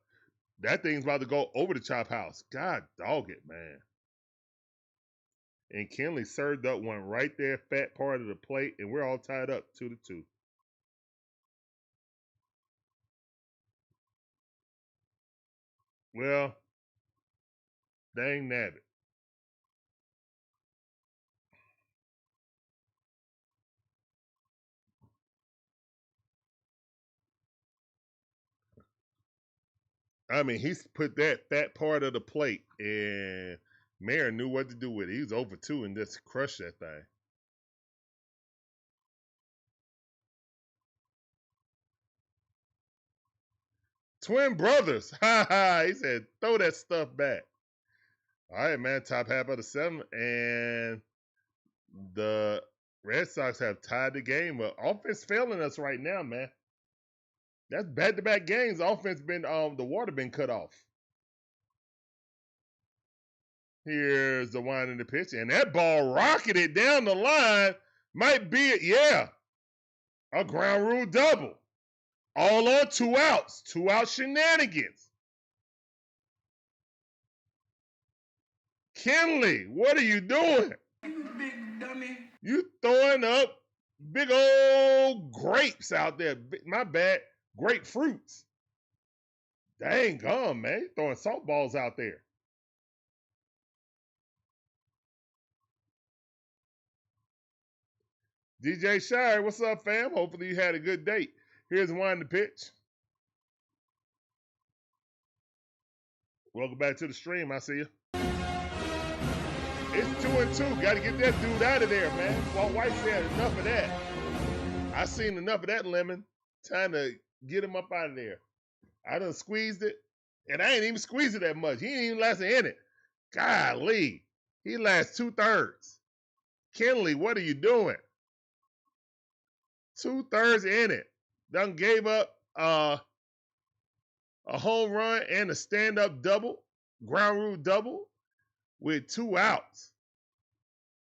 That thing's about to go over the chop house. God dog it, man. And Kenley served up one right there, fat part of the plate, and we're all tied up 2-2. Well, dang nabbit. I mean, he's put that fat part of the plate, and Mayer knew what to do with it. He was over 2 and just crushed that thing. Twin brothers. Ha ha. He said, throw that stuff back. All right, man. Top half of the 7th, and the Red Sox have tied the game up. Offense failing us right now, man. That's back-to-back games. Offense been the water been cut off. Here's the wind in the pitch, and that ball rocketed down the line. Might be it, yeah. A ground rule double. All on 2 outs. 2 out shenanigans. Kenley, what are you doing? You big dummy. You throwing up big old grapes out there. My bad. Grapefruits. Dang gum, man. You throwing softballs out there. DJ Shire, what's up, fam? Hopefully you had a good date. Here's one to pitch. Welcome back to the stream. I see you. It's 2-2. Got to get that dude out of there, man. Walt White said enough of that. I seen enough of that lemon. Time to get him up out of there. I done squeezed it, and I ain't even squeezed it that much. He ain't even lasted in it. Golly. He lasts 2/3. Kenley, what are you doing? 2/3 in it. Done gave up a home run and a stand-up double, ground rule double, with 2 outs.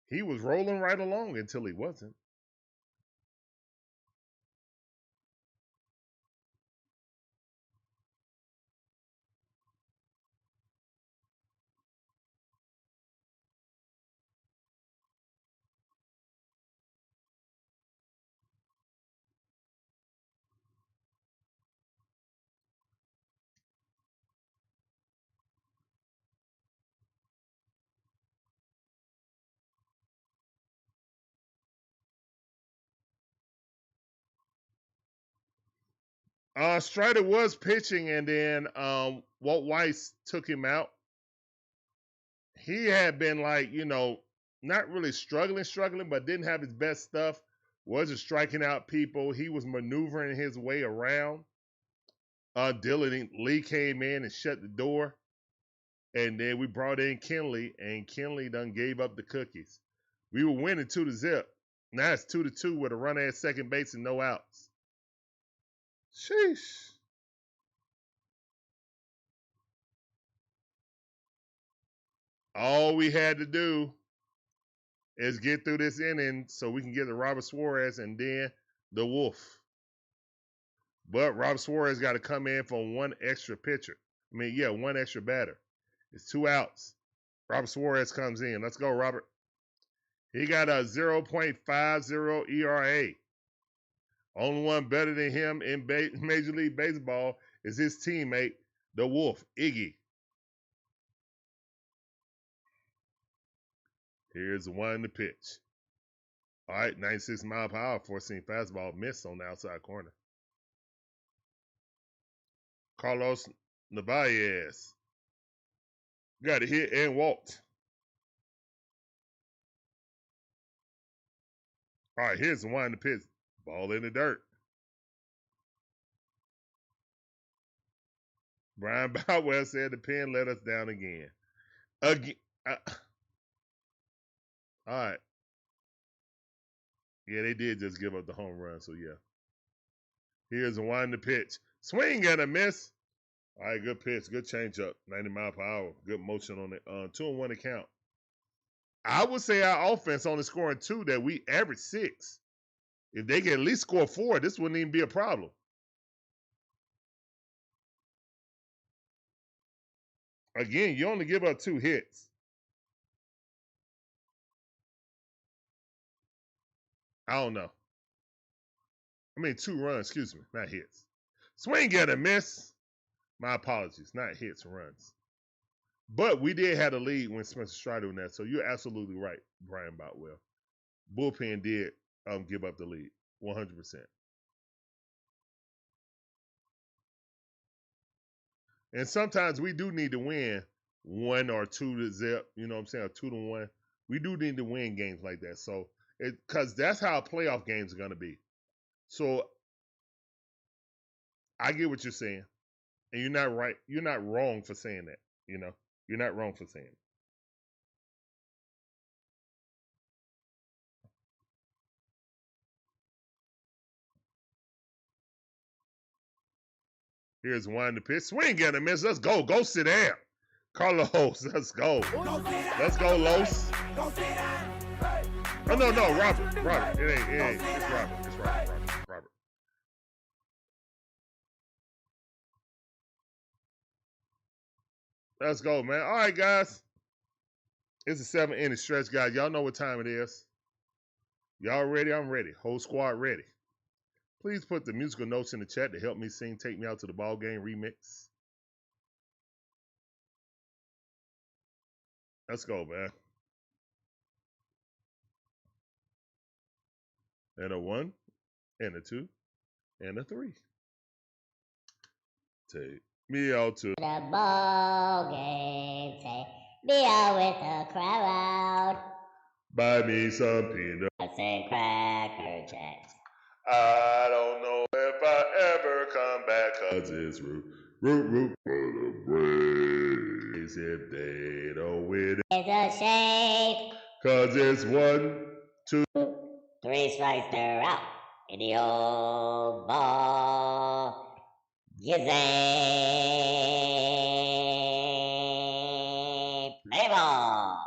He was rolling right along until he wasn't. Strider was pitching, and then Walt Weiss took him out. He had been not really struggling, but didn't have his best stuff. Wasn't striking out people. He was maneuvering his way around. Dylan Lee came in and shut the door. And then we brought in Kenley, and Kenley done gave up the cookies. We were winning 2-0. Now it's 2-2 with a runner at second base and no outs. Sheesh. All we had to do is get through this inning so we can get to Robert Suarez and then the Wolf. But Robert Suarez got to come in for one extra pitcher. One extra batter. It's 2 outs. Robert Suarez comes in. Let's go, Robert. He got a 0.50 ERA. Only one better than him in Major League Baseball is his teammate, the Wolf, Iggy. Here's the one to pitch. All right, 96 mile per hour, 4-seam fastball, missed on the outside corner. Carlos Narvaez got a hit and walked. All right, here's the one to pitch. Ball in the dirt. Brian Bowell said the pen let us down again. All right. Yeah, they did just give up the home run, so yeah. Here's the one to pitch. Swing and a miss. All right, good pitch. Good changeup. 90 mile per hour. Good motion on it. 2-1 account. I would say our offense only scoring 2, that we average 6. If they can at least score 4, this wouldn't even be a problem. Again, you only give up 2 hits. I don't know. I mean, 2 runs, excuse me, not hits. Swing and a miss. My apologies, not hits, runs. But we did have a lead when Spencer Strider on that, so you're absolutely right, Brian Boutwell. Bullpen did give up the lead, 100%. And sometimes we do need to win 1 or 2 to zip, you know what I'm saying, or 2 to 1. We do need to win games like that. So, because that's how playoff games are going to be. So, I get what you're saying. And you're not right. You're not wrong for saying that. You know, you're not wrong for saying it. Here's one to pitch. Swing at him, miss. Let's go. Go sit down. Carlos, let's go. Let's go, Los. Oh, no, Robert. It ain't. It's Robert. Let's go, man. All right, guys. It's a 7-inning stretch, guys. Y'all know what time it is. Y'all ready? I'm ready. Whole squad ready. Please put the musical notes in the chat to help me sing Take Me Out to the Ball Game remix. Let's go, man. And a 1, and a 2, and a 3. Take me out to the ball game, take me out with the crowd. buy me some peanut. I say Cracker Jacks. I don't know if I ever come back, cause it's root for the Braves if they don't win it. It's a shame. Cause it's 1, 2, 3 strikes, they're out in the old ball. Play ball.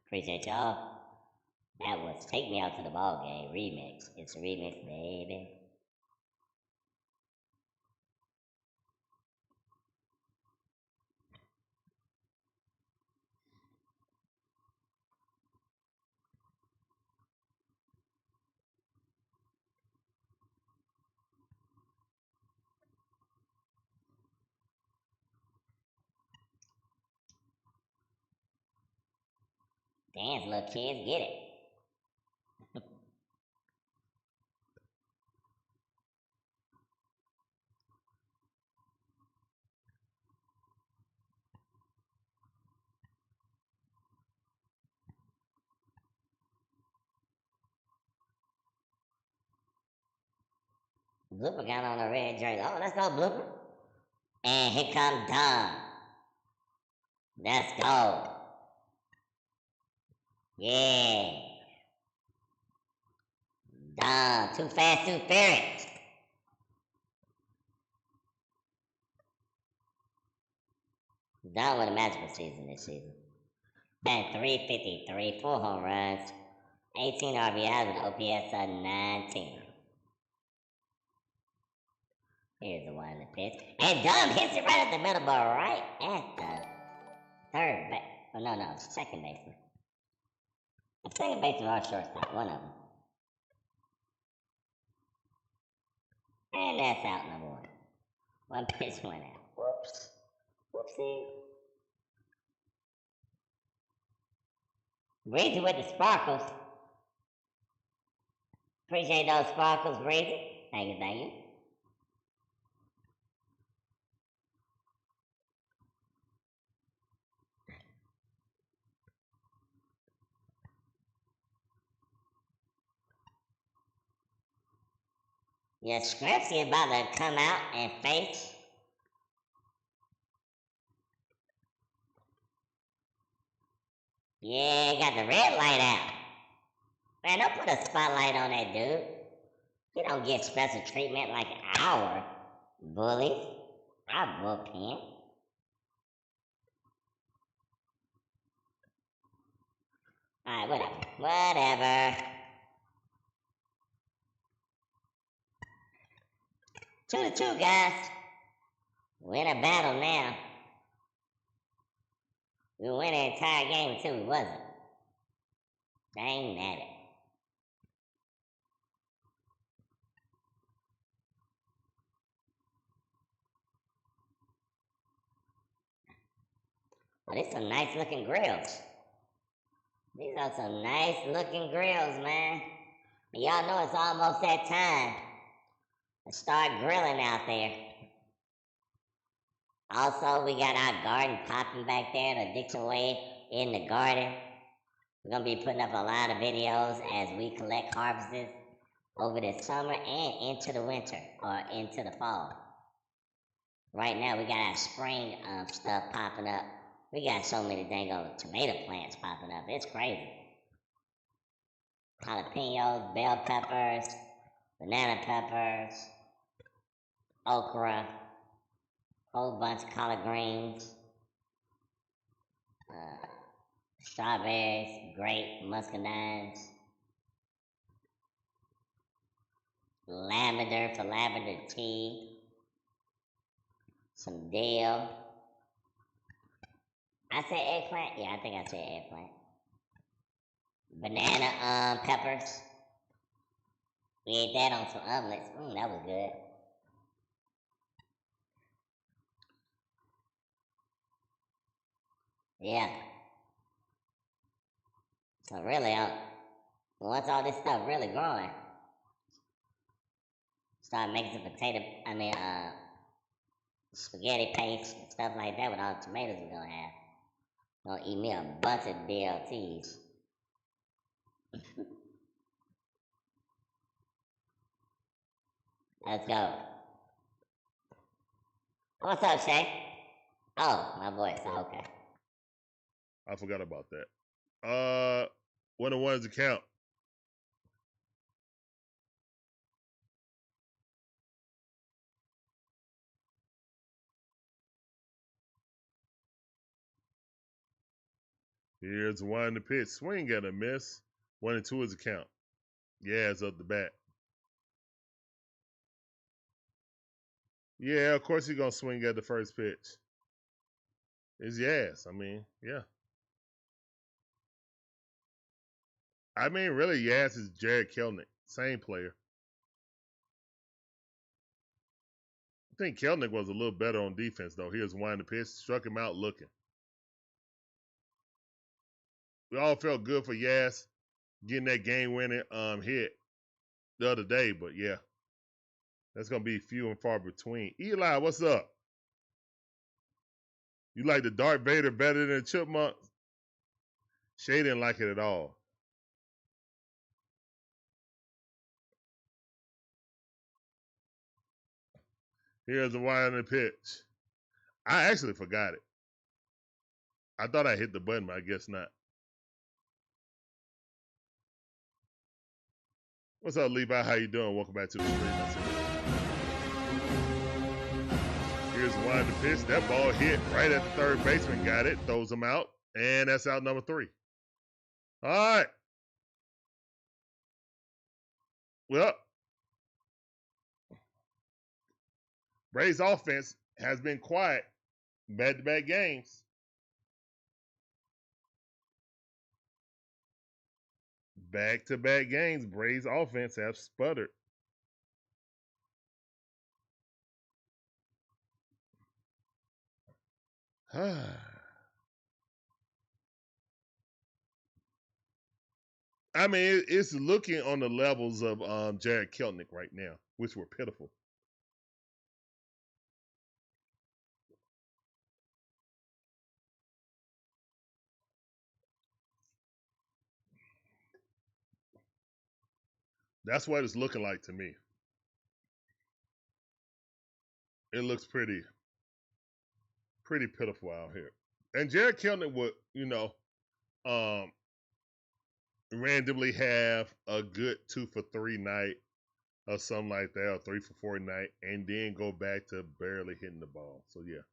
Appreciate y'all. That was Take Me Out to the Ball Game remix. It's a remix, baby. Dance, little kids, get it. Blooper got on a red jersey. Oh, let's go, Blooper. And here comes Don. Let's go. Yeah. Don, too fast, too furious. Don with a magical season this season. And 353, 4 home runs, 18 RBIs with OPS of 19. Here's the one in the pitch. And Don hits it right at the middle, but right at the third base. Oh, no, second baseman. The second baseman or shortstop, one of them. And that's out number 1. One pitch went out. Whoops. Whoopsie. Breezy with the sparkles. Appreciate those sparkles, Breezy. Thank you. Yeah, Scripsy about to come out and face. Yeah, got the red light out. Man, don't put a spotlight on that dude. He don't get special treatment like our bullies, our bullpen. Alright, whatever. 2-2, guys. We're in a battle now. We went the entire game until we wasn't. Dang at it. Well, these some nice looking grills. These are some nice looking grills, man. And y'all know it's almost that time to start grilling out there. Also, we got our garden popping back there, the DIXON WAY in the garden. We're gonna be putting up a lot of videos as we collect harvests over the summer and into the winter or into the fall. Right now, we got our spring stuff popping up. We got so many dang old tomato plants popping up. It's crazy. Jalapenos, bell peppers, banana peppers, okra, whole bunch of collard greens, strawberries, grape, muscadines, lavender for lavender tea, some dill. I said eggplant? Yeah, I think I said eggplant. Banana peppers. We ate that on some omelets. That was good. Yeah. So really, once all this stuff really growing, start making some spaghetti paste and stuff like that with all the tomatoes we're gonna have. Gonna eat me a bunch of BLTs. Let's go. What's up, Shay? Oh, my voice. Okay. I forgot about that. One of ones to count. Here's one to pitch. Swing and a miss. 1 and 2 is a count. Yeah, it's up the bat. Yeah, of course he's gonna swing at the first pitch. It's yes. I mean, yeah. I mean, really, yes is Jared Kelnick. Same player. I think Kelnick was a little better on defense, though. Here's one to pitch. Struck him out looking. We all felt good for Yaz getting that game-winning hit the other day, but yeah, that's gonna be few and far between. Eli, what's up? You like the Darth Vader better than the Chipmunk? Shay didn't like it at all. Here's the wide on the pitch. I actually forgot it. I thought I hit the button, but I guess not. What's up, Levi? How you doing? Welcome back to the stream. Here's one to pitch. That ball hit right at the third baseman. Got it. Throws him out. And that's out number 3. All right. Well, Braves offense has been quiet back-to-back games. Back-to-back games, Braves offense have sputtered. I mean, it's looking on the levels of Jared Kelnick right now, which were pitiful. That's what it's looking like to me. It looks pretty pitiful out here. And Jared Kelnick would, randomly have a good 2 for 3 night or something like that, or 3 for 4 night, and then go back to barely hitting the ball. So yeah,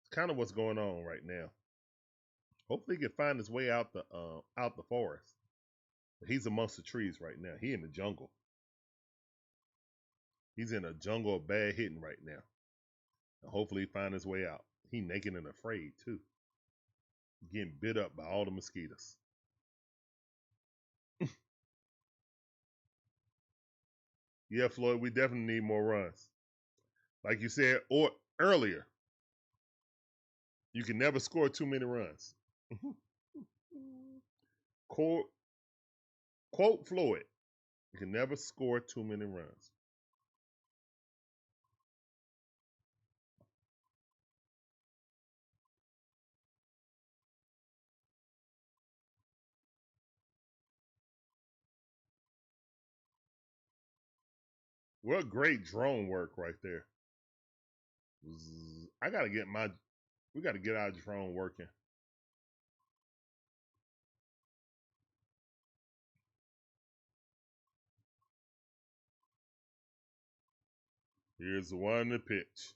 it's kind of what's going on right now. Hopefully, he can find his way out the forest. But he's amongst the trees right now. He in the jungle. He's in a jungle of bad hitting right now. And hopefully, he find his way out. He naked and afraid too. Getting bit up by all the mosquitoes. Yeah, Floyd, we definitely need more runs. Like you said or earlier, you can never score too many runs. quote Floyd, you can never score too many runs. What great drone work right there. I gotta get we gotta get our drone working. Here's the one to pitch.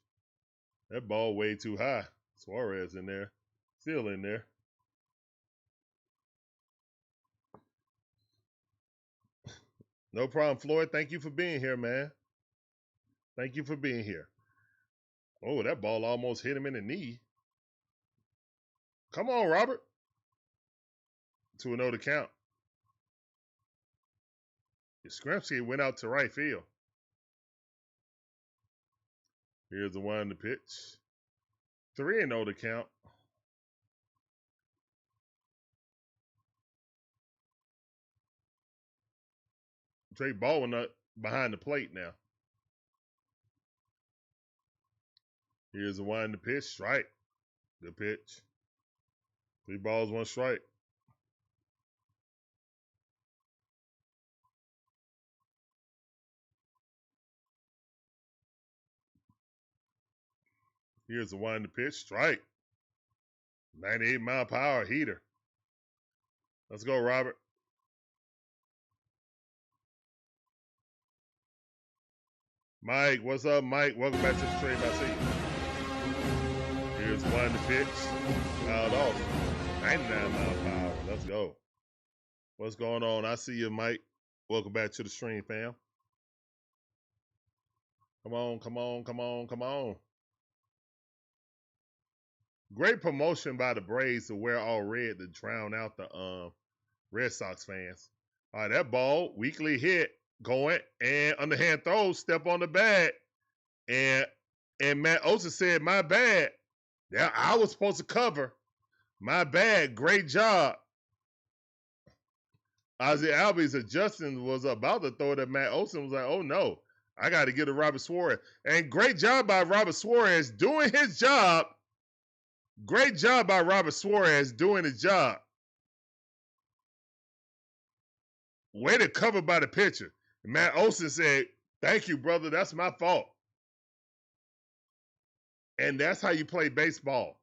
That ball way too high. Suarez in there. Still in there. No problem, Floyd. Thank you for being here, man. Thank you for being here. Oh, that ball almost hit him in the knee. Come on, Robert. 2-0 to count. Yastrzemski went out to right field. Here's the one to pitch. 3-0 to count. Drake Baldwin up behind the plate now. Here's the one to pitch. Strike. Good pitch. 3 balls, 1 strike. Here's the one to pitch. Strike. 98-mile-per-hour heater. Let's go, Robert. Mike, what's up, Mike? Welcome back to the stream. I see you. Here's one to pitch. Fouled off. 99-mile-per-hour. Let's go. What's going on? I see you, Mike. Welcome back to the stream, fam. Come on, come on, come on, come on. Great promotion by the Braves to wear all red to drown out the Red Sox fans. All right, that ball, weakly hit, going, and underhand throw, step on the bag. And Matt Olson said, my bad. Yeah, I was supposed to cover. My bad. Great job. Ozzie Albies adjusting was about to throw it at Matt Olson. Was like, oh no, I got to get to Robert Suarez. And great job by Robert Suarez doing his job. Great job by Robert Suarez doing his job. Way to cover by the pitcher. Matt Olson said, thank you, brother. That's my fault. And that's how you play baseball.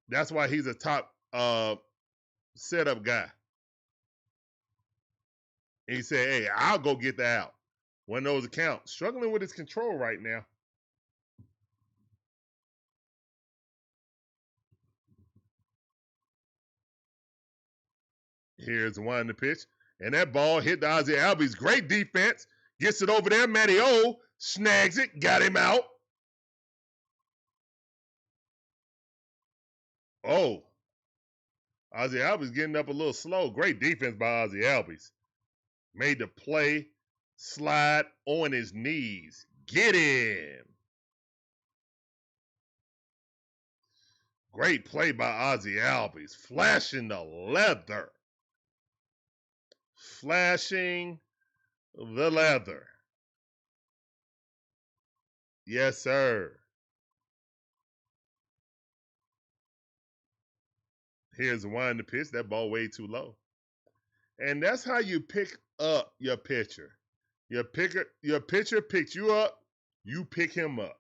That's why he's a top setup guy. And he said, hey, I'll go get the out. One of those accounts. Struggling with his control right now. Here's one to pitch. And that ball hit the Ozzie Albies. Great defense. Gets it over there. Matty O snags it. Got him out. Oh. Ozzie Albies getting up a little slow. Great defense by Ozzie Albies. Made the play. Slide on his knees. Get him. Great play by Ozzie Albies. Flashing the leather. Flashing the leather. Yes, sir. Here's one to pitch. That ball way too low. And that's how you pick up your pitcher. Your pitcher picks you up. You pick him up.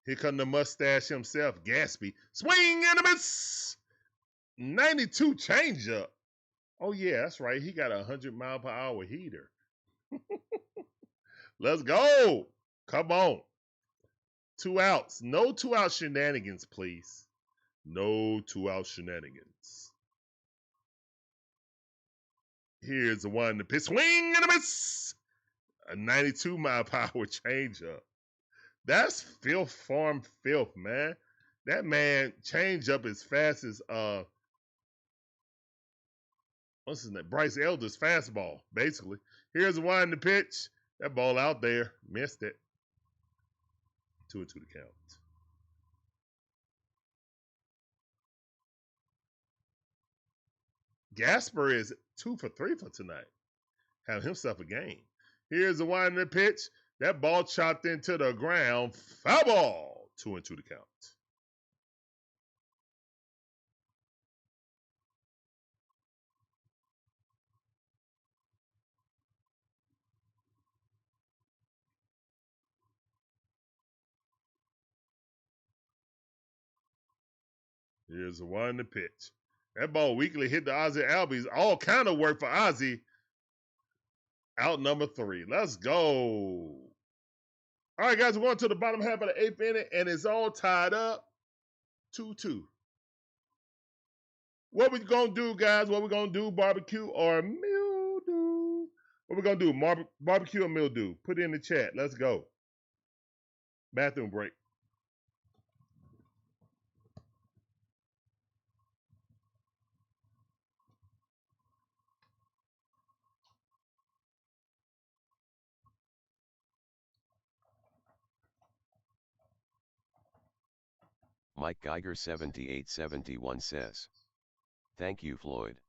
Here come the mustache himself, Gatsby. Swing and a miss. 92 changeup. Oh, yeah, that's right. He got a 100-mile-per-hour heater. Let's go. Come on. 2 outs. No 2-out shenanigans, please. No 2-out shenanigans. Here's the one to pitch. Swing and a miss. A 92-mile-per-hour changeup. That's filth farm filth, man. That man changed up as fast as what's his name? Bryce Elder's fastball, basically. Here's a wind the pitch. That ball out there. Missed it. 2-2 to count. Gasper is 2 for 3 for tonight. Have himself a game. Here's the wind the pitch. That ball chopped into the ground. Foul ball. 2-2 to count. Here's the one to pitch. That ball weakly hit the Ozzie Albies. All kind of work for Ozzie. Out number 3. Let's go. All right, guys, we're going to the bottom half of the 8th inning, and it's all tied up 2-2. What we going to do, guys? What we going to do, barbecue or mildew? What we going to do, barbecue or mildew? Put it in the chat. Let's go. Bathroom break. Mike Geiger 7871 says. Thank you, Floyd.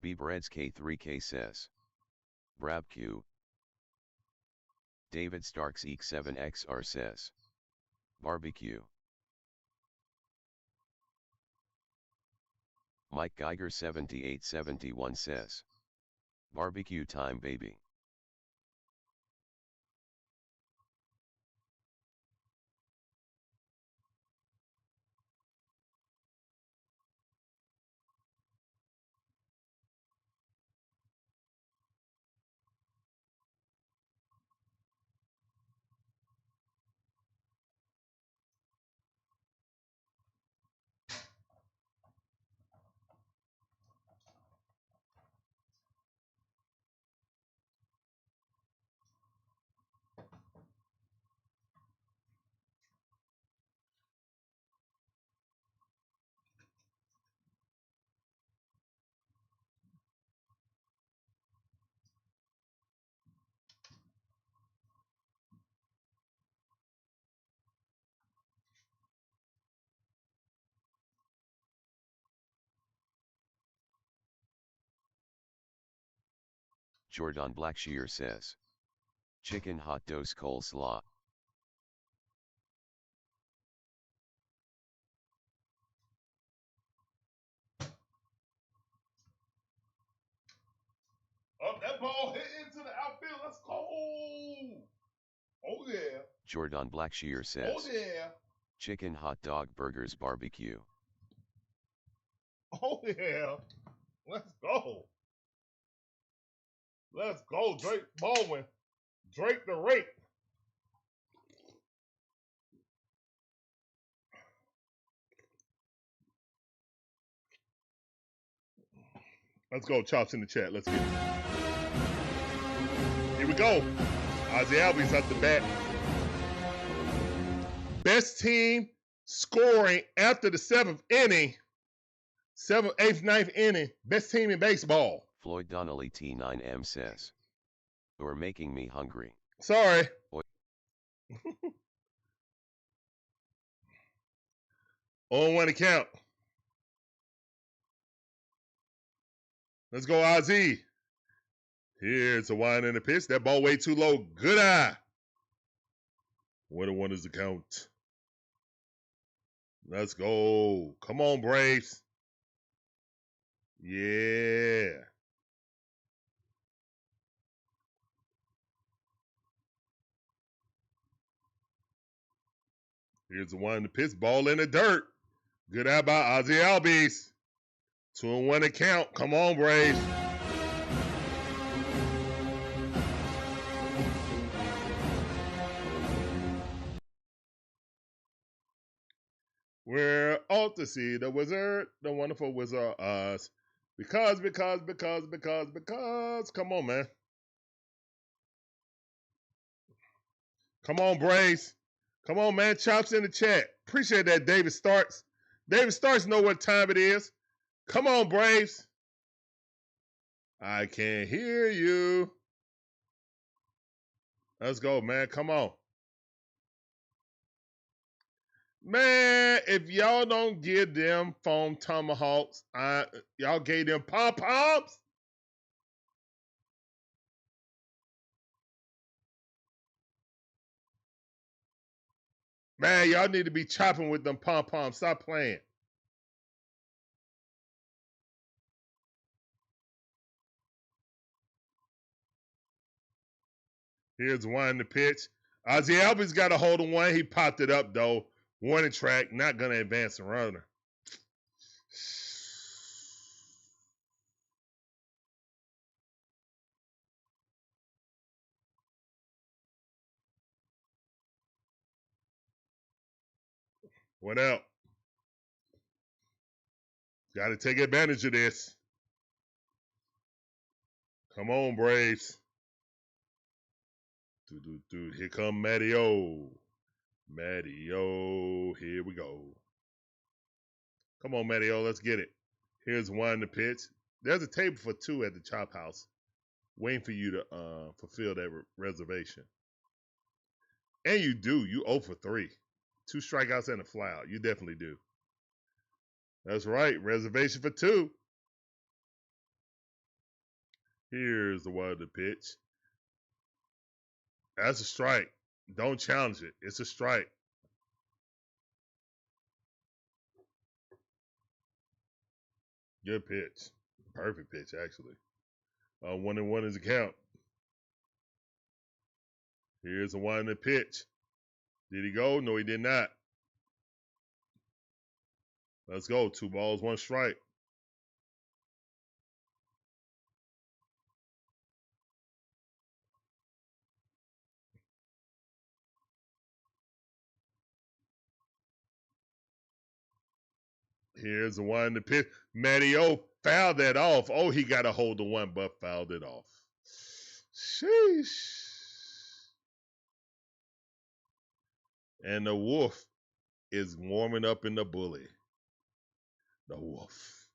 B Breads K3K says. Brab Q. David Starks Eek 7XR says. Barbecue. Mike Geiger 7871 says. Barbecue time, baby. Jordan Blackshear says. Chicken hot dose coleslaw. Oh, that ball hit into the outfield. Let's go. Oh, yeah. Jordan Blackshear says. Oh, yeah. Chicken hot dog burgers barbecue. Oh, yeah. Let's go. Let's go, Drake Baldwin. Drake the Rake. Let's go, Chops in the chat. Let's get it. Here we go. Ozzie Albies at the bat. Best team scoring after the 7th inning. 7th, 8th, 9th inning. Best team in baseball. Floyd Donnelly T9M says. You're making me hungry. Sorry. 0-1 to count. Let's go, Ozzie. Here's a wind and a pitch. That ball way too low. Good eye. 1-1 is the count. Let's go. Come on, Braves. Yeah. Here's the one, the pitch, ball in the dirt. Good eye by Ozzie Albies. 2-1 to count. Come on, Braves. We're out to see the wizard, the wonderful Wizard of Oz. Because. Come on, man. Come on, Braves. Come on, man. Chops in the chat. Appreciate that, David Starks. David Starks know what time it is. Come on, Braves. I can't hear you. Let's go, man. Come on. Man, if y'all don't give them foam tomahawks, y'all gave them pom-poms. Man, y'all need to be chopping with them pom-poms. Stop playing. Here's one in the pitch. Ozzie Albies got a hold of one. He popped it up, though. Warning track, not going to advance the runner. What out? Got to take advantage of this. Come on, Braves. Here come Matty-O. Matty-O. Here we go. Come on, Matty-O. Let's get it. Here's one in the pitch. There's a table for two at the Chop House waiting for you to fulfill that reservation. And you do. You 0 for 3. 2 strikeouts and a flyout. You definitely do. That's right. Reservation for 2. Here's the one to pitch. That's a strike. Don't challenge it. It's a strike. Good pitch. Perfect pitch, actually. 1-1 is the count. Here's the one in the pitch. Did he go? No, he did not. Let's go. 2 balls, 1 strike. Here's the one in the pitch. Matty-O fouled that off. Oh, he got a hold of one, but fouled it off. Sheesh. And the wolf is warming up in the bully. The wolf.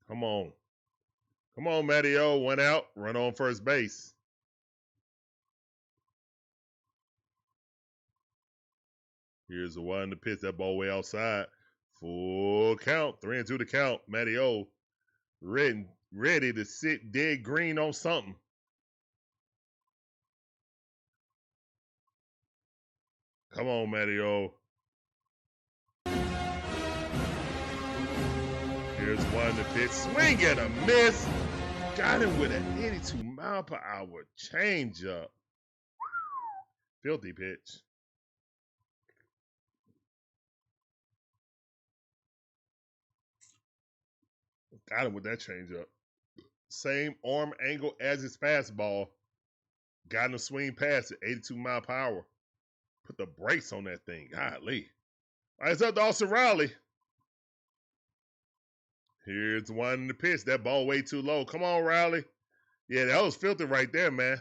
Come on. Come on, Matty-O. 1 out. Run on first base. Here's the one to pitch. That ball way outside. Full count. 3-2 to count. Matty-O ready to sit dead green on something. Come on, Matty-O. Here's one to pitch. Swing and a miss. Got him with an 82 mile per hour changeup. Filthy pitch. Got him with that changeup. Same arm angle as his fastball. Got him to swing past it. 82 mile per hour. Put the brakes on that thing. Golly. All right, it's up to Austin Riley. Here's one in the pitch. That ball way too low. Come on, Riley. Yeah, that was filthy right there, man.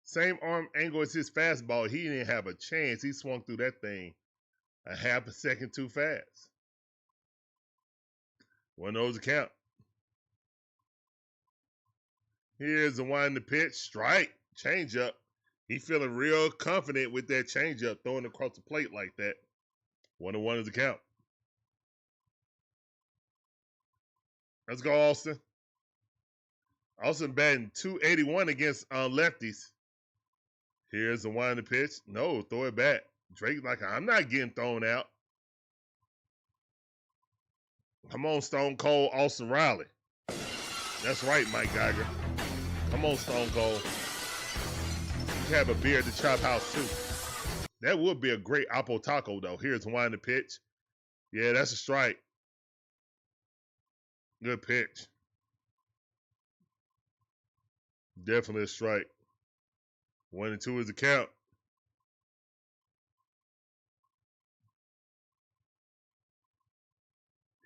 Same arm angle as his fastball. He didn't have a chance. He swung through that thing a half a second too fast. 1 0 to count. Here's the one in the pitch. Strike. Changeup. He feeling real confident with that changeup, throwing across the plate like that. 1-1 is the count. Let's go, Olson. Olson batting .281 against lefties. Here's the one in the pitch. No, throw it back. Drake like, I'm not getting thrown out. Come on, Stone Cold Austin Riley. That's right, Mike Geiger. Come on, Stone Cold. You have a beer at the Chop House, too. That would be a great Apple Taco, though. Here's one in the pitch. Yeah, that's a strike. Good pitch. Definitely a strike. 1-2 is the count.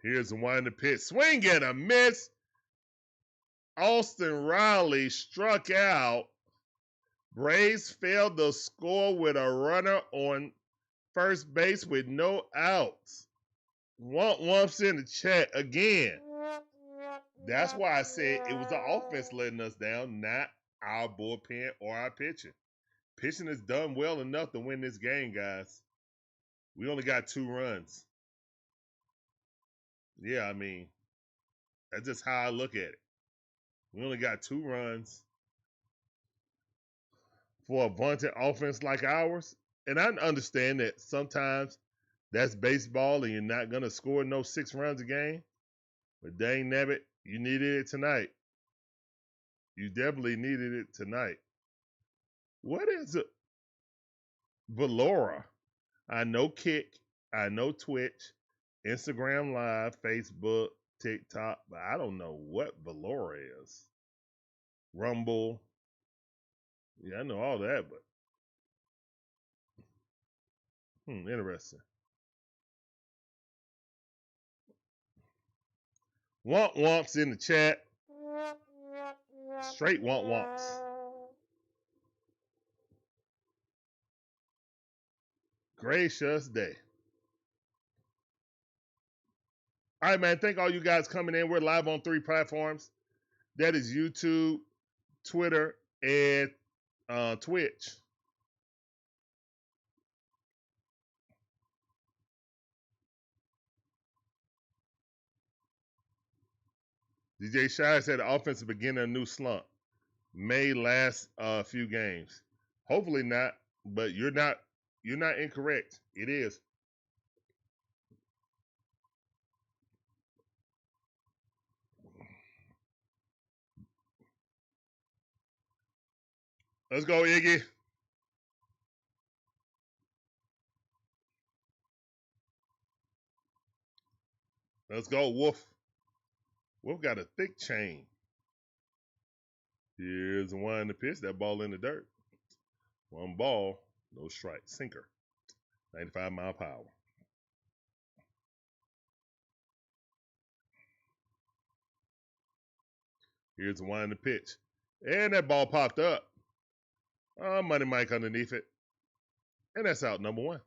Here's the one in the pitch. Swing and a miss. Austin Riley struck out. Braves failed to score with a runner on first base with no outs. Wumps in the chat again. That's why I said it was the offense letting us down, not our bullpen or our pitching. Pitching has done well enough to win this game, guys. We only got 2 runs. Yeah, I mean, that's just how I look at it. We only got 2 runs for a vaunted offense like ours. And I understand that sometimes that's baseball and you're not going to score no 6 runs a game. But dang nabbit, you needed it tonight. You definitely needed it tonight. What is it? Valora. I know Kick. I know Twitch, Instagram Live, Facebook, TikTok, but I don't know what Valora is. Rumble. Yeah, I know all that, but interesting. Womps in the chat. Straight womps. Gracious day. All right, man. Thank all you guys coming in. We're live on 3 platforms. That is YouTube, Twitter, and Twitch. DJ Shire said the offense is beginning a new slump. May last a few games. Hopefully not, but you're not incorrect. It is. Let's go, Iggy. Let's go, Wolf. Wolf got a thick chain. Here's the one in the pitch. That ball in the dirt. 1 ball, no strike. Sinker. 95 mile per hour. Here's the one in the pitch. And that ball popped up. Money Mike underneath it. And that's out number 1.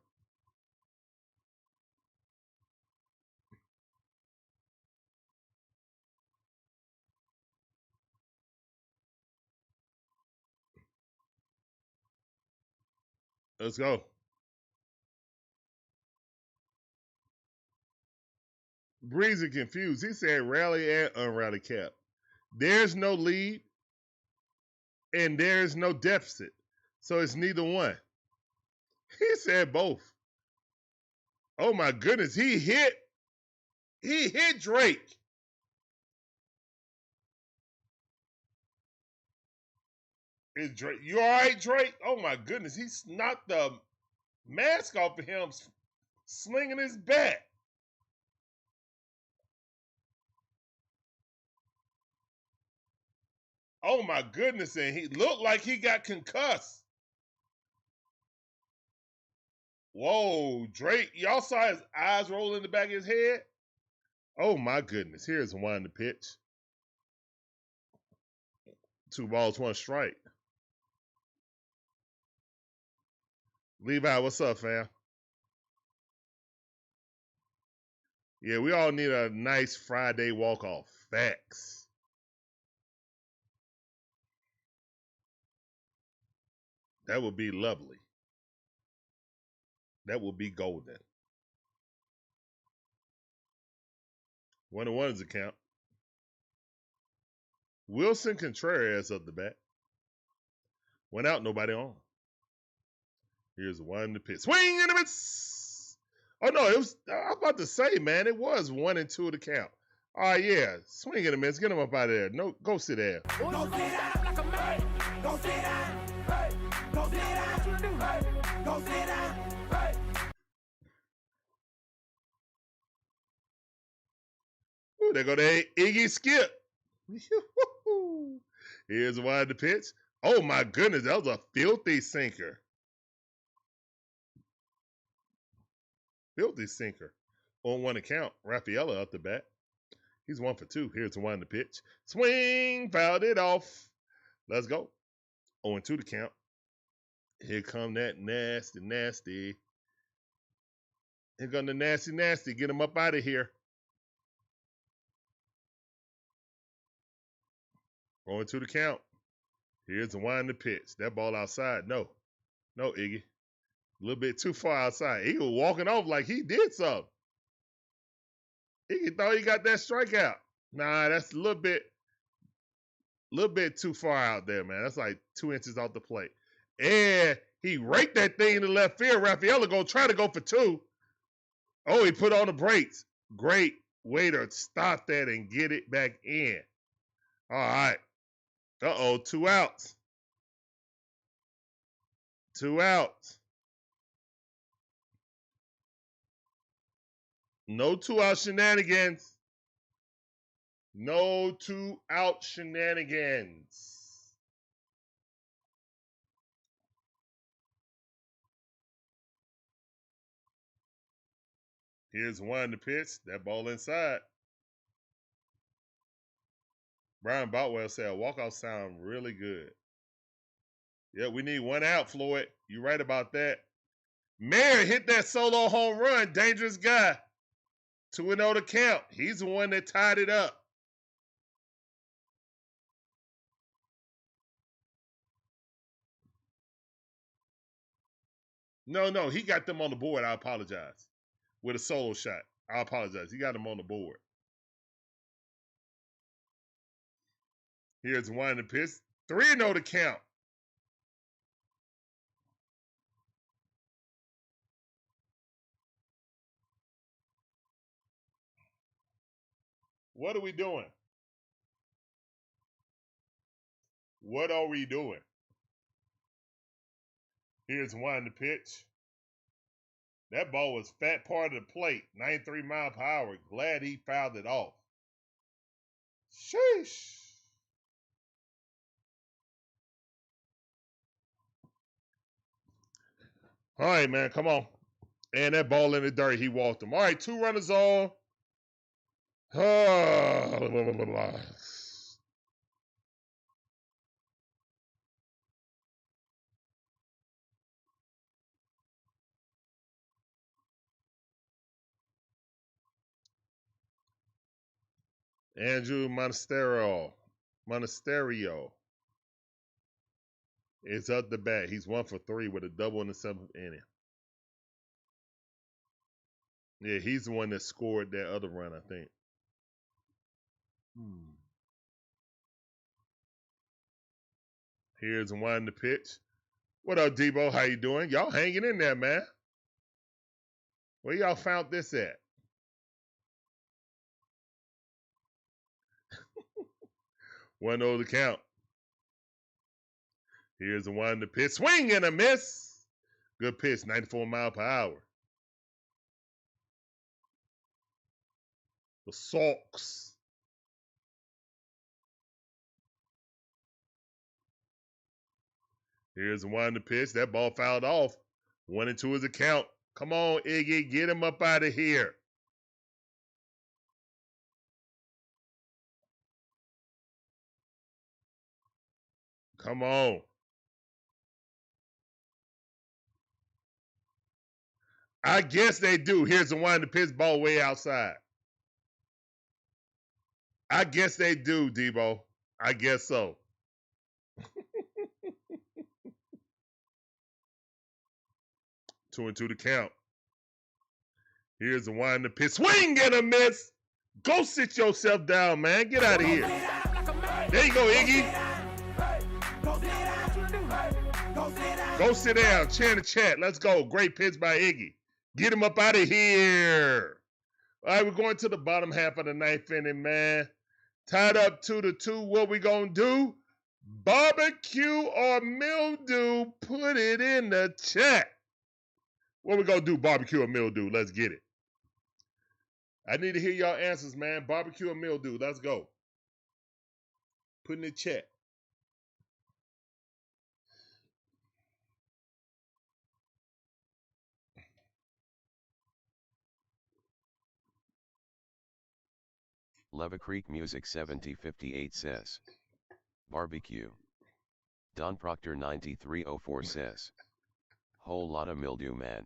Let's go. Breezy confused. He said rally and unrally cap. There's no lead and there's no deficit. So it's neither one. He said both. Oh my goodness. He hit Drake. Is Drake, you all right, Drake? Oh my goodness. He knocked the mask off of him slinging his bat. Oh my goodness, and he looked like he got concussed. Whoa, Drake, y'all saw his eyes roll in the back of his head? Oh my goodness, here's one to pitch. 2 balls, 1 strike. Levi, what's up, fam? Yeah, we all need a nice Friday walk-off. Facts. That would be lovely. That would be golden. 1-1 is the count. Wilson Contreras up the bat. Went out, nobody on. Here's one to pitch. Swing and a miss. Oh no, it was. I was about to say, man, it was 1-2 to count. All right, yeah, swing and a miss. Get him up out of there. No, go sit there. Go sit down like a man. Go sit down. Hey. Go sit down. Hey. Go sit down. Hey. Ooh, there go the Iggy Skip. Here's one to pitch. Oh my goodness, that was a filthy sinker. Filthy sinker. 0-1 account. Rafaela up the bat. He's 1 for 2. Here's the 1 to pitch. Swing, fouled it off. Let's go. 0-2 to count. Here come that nasty. Here come the nasty. Get him up out of here. 0-2 to count. Here's the 1 to pitch. That ball outside. No, Iggy. A little bit too far outside. Iggy was walking off like he did something. Iggy thought he got that strikeout. Nah, that's a little bit too far out there, man. That's like 2 inches off the plate. And he raked that thing in the left field. Rafaela gonna try to go for 2. Oh, he put on the brakes. Great way to stop that and get it back in. All right. 2 outs. 2 outs. No 2-out shenanigans. No 2-out shenanigans. Here's 1 to pitch. That ball inside. Brian Boutwell said a walkout sound really good. Yeah, we need 1 out, Floyd. You right about that. Mayer hit that solo home run. Dangerous guy. 2-0 to count. He's the one that tied it up. No, he got them on the board. I apologize. With a solo shot. I apologize. He got them on the board. Here's 1 to pitch. 3-0 to count. What are we doing? What are we doing? Here's 1 to pitch. That ball was fat part of the plate. 93 mile per hour. Glad he fouled it off. Sheesh. All right, man. Come on. And that ball in the dirt. He walked him. All right, 2 runners on. Andrew Monasterio is up the bat. He's 1 for 3 with a double in the 7th inning. Yeah, he's the one that scored that other run, I think. Here's 1 to pitch. What up, Debo? How you doing? Y'all hanging in there, man. Where y'all found this at? One over the count. Here's the 1 to pitch. Swing and a miss. Good pitch, 94 mile per hour. The Sox. Here's the 1 to pitch. That ball fouled off. 1-2 is a count. Come on, Iggy. Get him up out of here. Come on. I guess they do. Here's the 1 to pitch, ball way outside. I guess they do, Debo. I guess so. Two and two to count. Here's the 1 to pitch. Swing and a miss. Go sit yourself down, man. Get out of here. There you go, Iggy. Go sit down. Chant a chat. Let's go. Great pitch by Iggy. Get him up out of here. All right, we're going to the bottom half of the 9th inning, man. Tied up 2-2. What we going to do? Barbecue or mildew? Put it in the chat. What we going to do, barbecue or mildew? Let's get it. I need to hear y'all answers, man. Barbecue or mildew? Let's go. Put in the chat. Leva Creek Music 7058 says. Barbecue. Don Proctor 9304 says. Whole lotta mildew man.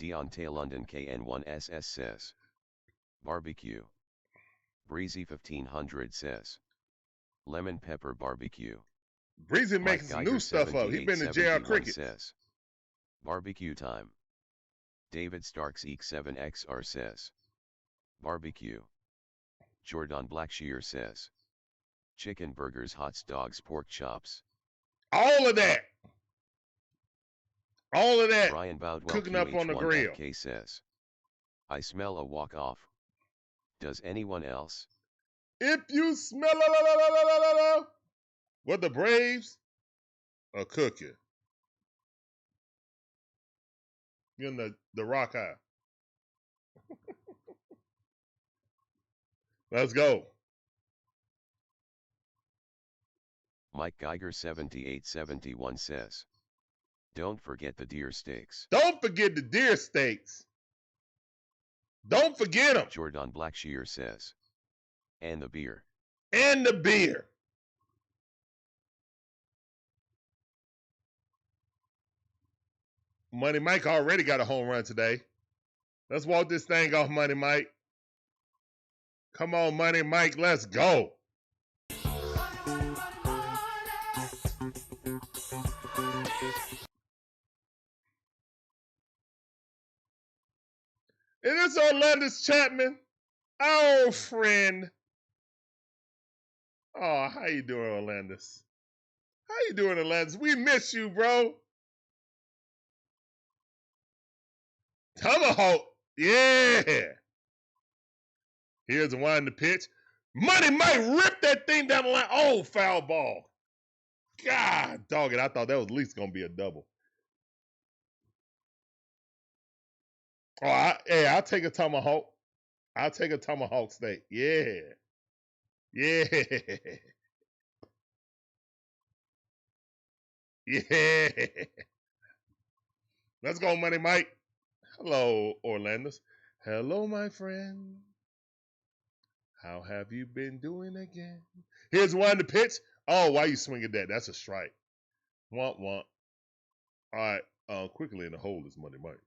Deontay London KN1SS says. Barbecue. Breezy 1500 says. Lemon pepper barbecue. Breezy making some new stuff up. He been to JR Cricket. Says. Barbecue time. David Starks Eek 7XR says. Barbecue. Jordan Blackshear says. Chicken burgers, hot dogs, pork chops. All of that. All of that. Brian Boudwell cooking up on the grill. K says. I smell a walk-off. Does anyone else? If you smell what the Braves are cooking. In the rock eye. Let's go. Mike Geiger 7871 says. Don't forget the deer steaks. Don't forget the deer steaks. Don't forget them. Jordan Blackshear says. And the beer. And the beer. Money Mike already got a home run today. Let's walk this thing off, Money Mike. Come on, Money Mike, let's go. And it's Orlandis Chapman, our old friend. Oh, how you doing, Orlandis? How you doing, Orlandis? We miss you, bro. Tomahawk, yeah. Here's the one in the pitch. Money Mike ripped that thing down the line. Oh, foul ball. God, dog it. I thought that was at least going to be a double. Oh, I'll take a tomahawk. I'll take a tomahawk steak. Yeah. Yeah. Yeah. Let's go, Money Mike. Hello, Orlandis. Hello, my friend. How have you been doing again? Here's one to pitch. Oh, why you swinging that? That's a strike. Womp womp. All right, quickly in the hole is Money Mike.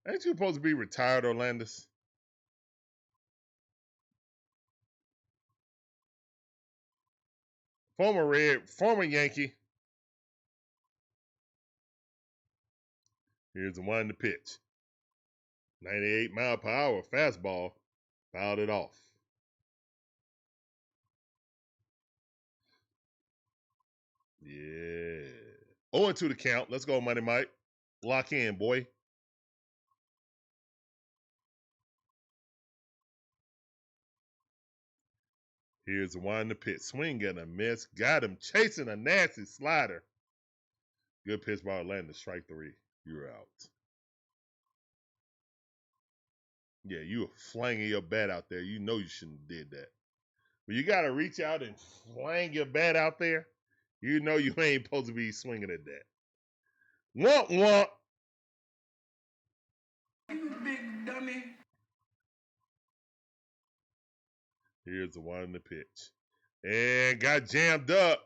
Ain't you supposed to be retired, Orlandis? Former Yankee. Here's the one to pitch. 98 mile per hour fastball. Fouled it off. Yeah. 0-2 the count. Let's go, Money Mike. Lock in, boy. Here's the one to pitch. Swing and a miss. Got him chasing a nasty slider. Good pitch by Orlando. Strike 3. You're out. Yeah, you were flanging your bat out there. You know you shouldn't have did that. But you got to reach out and flang your bat out there. You know you ain't supposed to be swinging at that. Womp womp. You big dummy. Here's the one in the pitch. And got jammed up.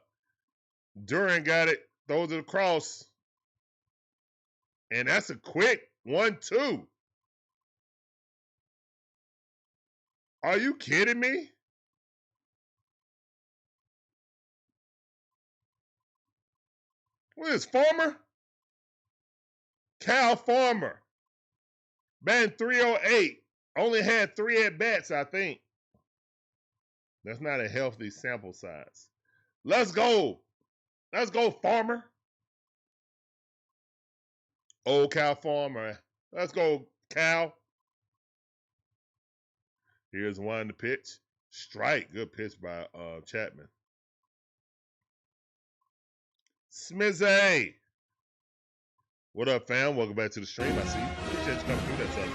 Duran got it. Throws it across. And that's a quick 1-2. Are you kidding me? What is Farmer? Cal Farmer. Batting 308. Only had 3 at-bats, I think. That's not a healthy sample size. Let's go. Let's go, Farmer. Old Cal Farmer. Let's go, Cal. Here's one to pitch. Strike. Good pitch by Chapman. Smizzy. What up, fam? Welcome back to the stream. I see you. Appreciate you coming through. That's up.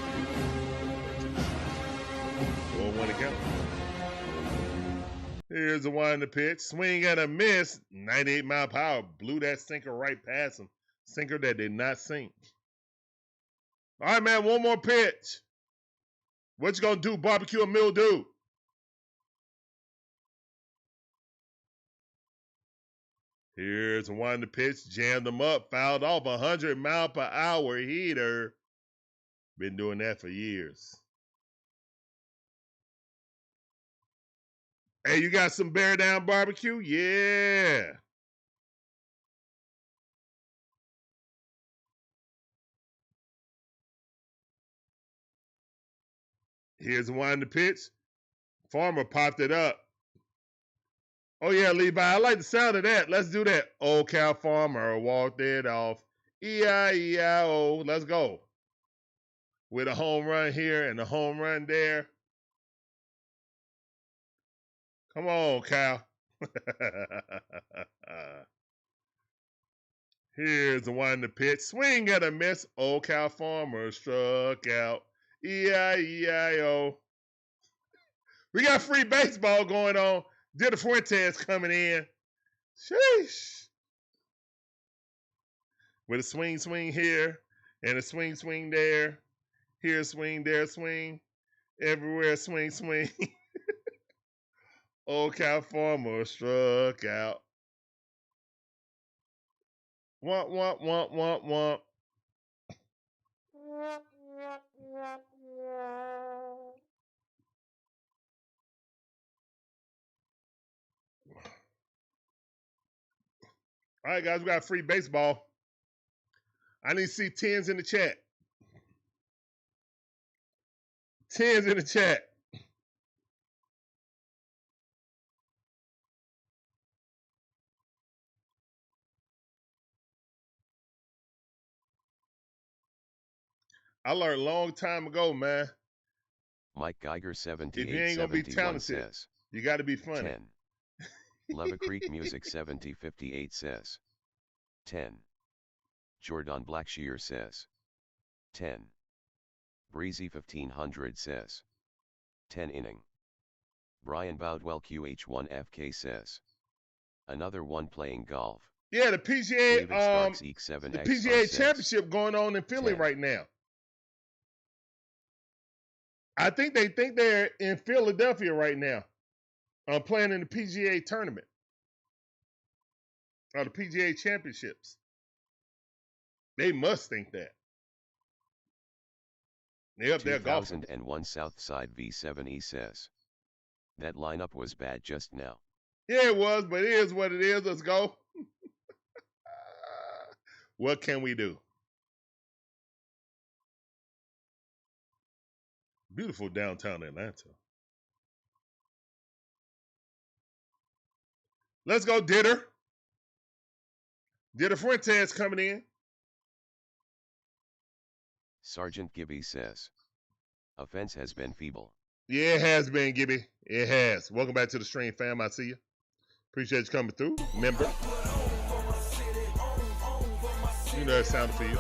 1-1 account. Here's the one in the pitch. Swing and a miss. 98 mile per hour. Blew that sinker right past him. Sinker that did not sink. All right, man. One more pitch. What you gonna do? Barbecue or mildew? Here's the one in the pitch. Jammed him up. Fouled off. 100 mile per hour heater. Been doing that for years. Hey, you got some bear down barbecue? Yeah. Here's the one in the pitch. Farmer popped it up. Oh, yeah, Levi, I like the sound of that. Let's do that. Old cow farmer walked it off. E-I-E-I-O. Let's go. With a home run here and a home run there. Come on, Cal. Here's the one in the pitch. Swing and a miss. Old cow farmer struck out. E-I-E-I-O. We got free baseball going on. Dida Fuentes coming in. Sheesh. With a swing here. And a swing there. Here, swing, there, swing. Everywhere, swing. Old cow farmer struck out. Womp. All right, guys, we got free baseball. I need to see 10s in the chat. 10s in the chat. I learned a long time ago, man. Mike Geiger 78 if you ain't gonna be talented, says, you got to be funny. 10. Lava Creek Music 7058 says, 10. Jordan Blackshear says, 10. Breezy 1500 says, 10 inning. Brian Boudwell QH1FK says, another one playing golf. Yeah, the PGA, the PGA Championship going on in Philly 10. right now. I think they're in Philadelphia right now, playing in the PGA tournament or the PGA Championships. They must think that. They up there golfing. 2001 Southside V7E says, that lineup was bad just now. Yeah, it was, but it is what it is. Let's go. What can we do? Beautiful downtown Atlanta. Let's go, Dida Fuentes coming in. Sergeant Gibby says, offense has been feeble. Yeah, it has been, Gibby. It has. Welcome back to the stream, fam. I see you. Appreciate you coming through. Member. You know that sounded for you.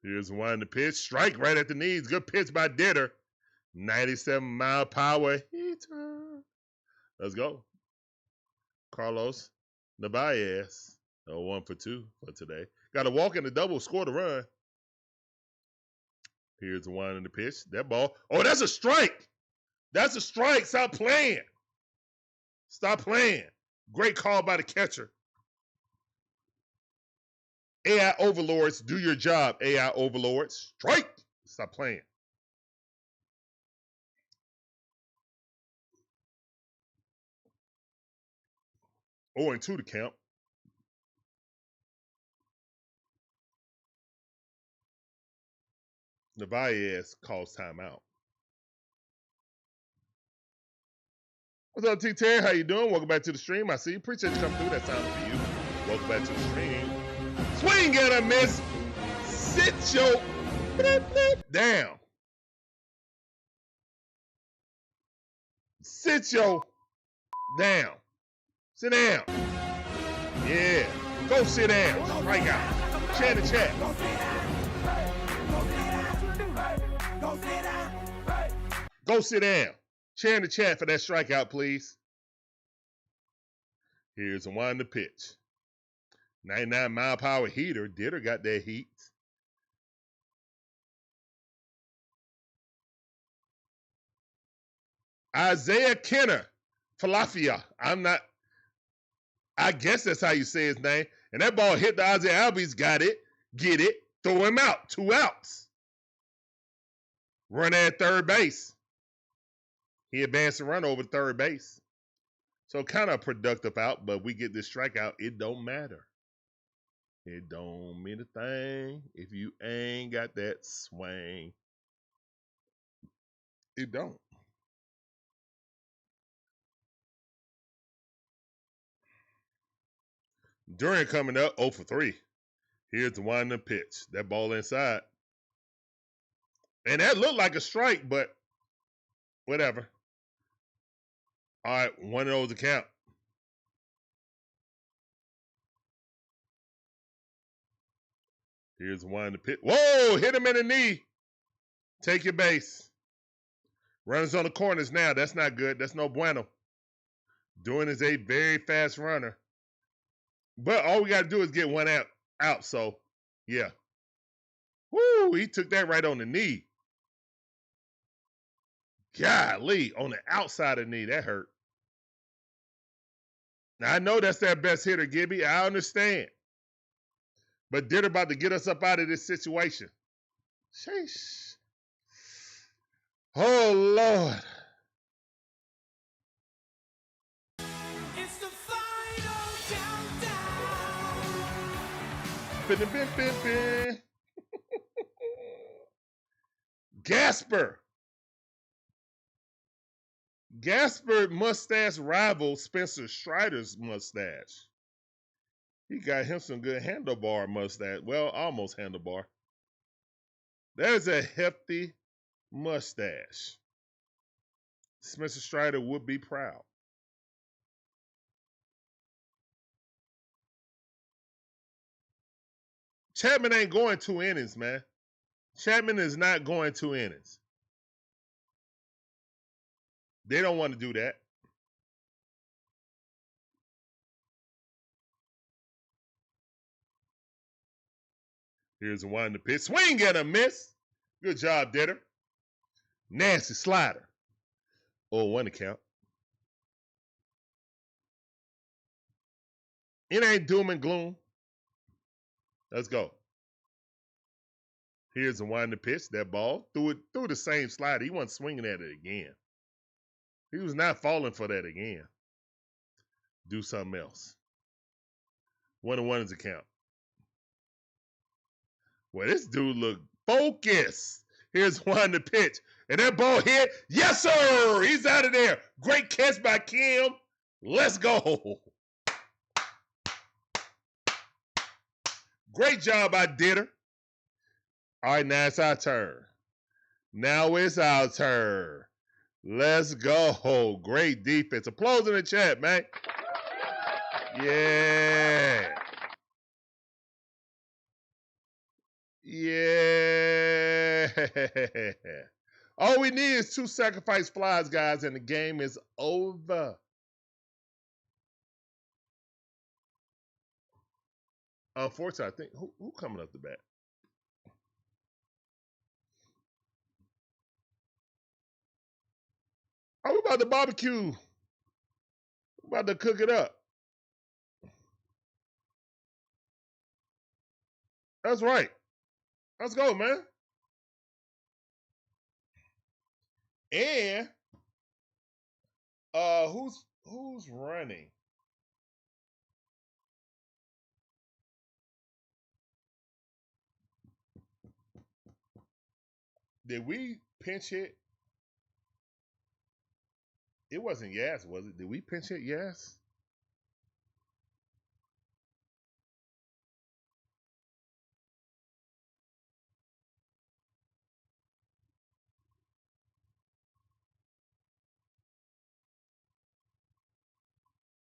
Here's one in the pitch. Strike right at the knees. Good pitch by Dida. 97 mile power heater. Let's go. Carlos Narvaez. 1 for 2 for today. Got a walk and a double. Scored a run. Here's the one in the pitch. That ball. Oh, that's a strike. That's a strike. Stop playing. Stop playing. Great call by the catcher. AI overlords, do your job, AI overlords. Strike! Stop playing. Oh, and 2 to count. Narvaez calls timeout. What's up, T-Terry? How you doing? Welcome back to the stream. I see you. Appreciate you coming through. That sounded for you. Welcome back to the stream. Swing and a miss. Sit your down. Sit your down. Sit down. Yeah. Go sit down. Strike out. Chat to chat. Go sit down. Share in the chat for that strikeout, please. Here's the one to pitch. 99 mile per hour heater. Ditter got that heat. Isaiah Kenner. Falafia. I guess that's how you say his name. And that ball hit the Isaiah Albies. Got it. Get it. Throw him out. 2 outs. Run at third base. He advanced the run over third base. So kind of productive out, but we get this strikeout. It don't matter. It don't mean a thing if you ain't got that swing. It don't. During coming up, 0 for 3. Here's the one to pitch. That ball inside. And that looked like a strike, but whatever. All right, one of those to count. Here's one to pitch. Whoa, hit him in the knee. Take your base. Runners on the corners now. That's not good. That's no bueno. Doing is a very fast runner. But all we got to do is get one out. So, yeah. Woo, he took that right on the knee. Golly, on the outside of the knee. That hurt. Now, I know that's their best hitter, Gibby. I understand. But they're about to get us up out of this situation. Sheesh. Oh, Lord. It's the final countdown. Gasper. Gasper mustache rival Spencer Strider's mustache. He got him some good handlebar mustache. Well, almost handlebar. There's a hefty mustache. Spencer Strider would be proud. Chapman ain't going 2 innings, man. Chapman is not going 2 innings. They don't want to do that. Here's the one to pitch. Swing and a miss. Good job, Ditter. Nasty slider. 0-1 to count. It ain't doom and gloom. Let's go. Here's the one to pitch. That ball. Threw the same slider. He wasn't swinging at it again. He was not falling for that again. Do something else. 1-1 is a count. Well, this dude look focused. Here's one to pitch. And that ball hit. Yes, sir. He's out of there. Great catch by Kim. Let's go. Great job by Ditter. All right, now it's our turn. Now it's our turn. Let's go. Great defense. Applause in the chat, man. Yeah. Yeah. All we need is 2 sacrifice flies, guys, and the game is over. Unfortunately, I think who coming up the bat? Oh, we about to barbecue. We about to cook it up. That's right. Let's go, man. And who's running? Did we pinch hit? It wasn't Yas, was it? Did we pinch hit Yas?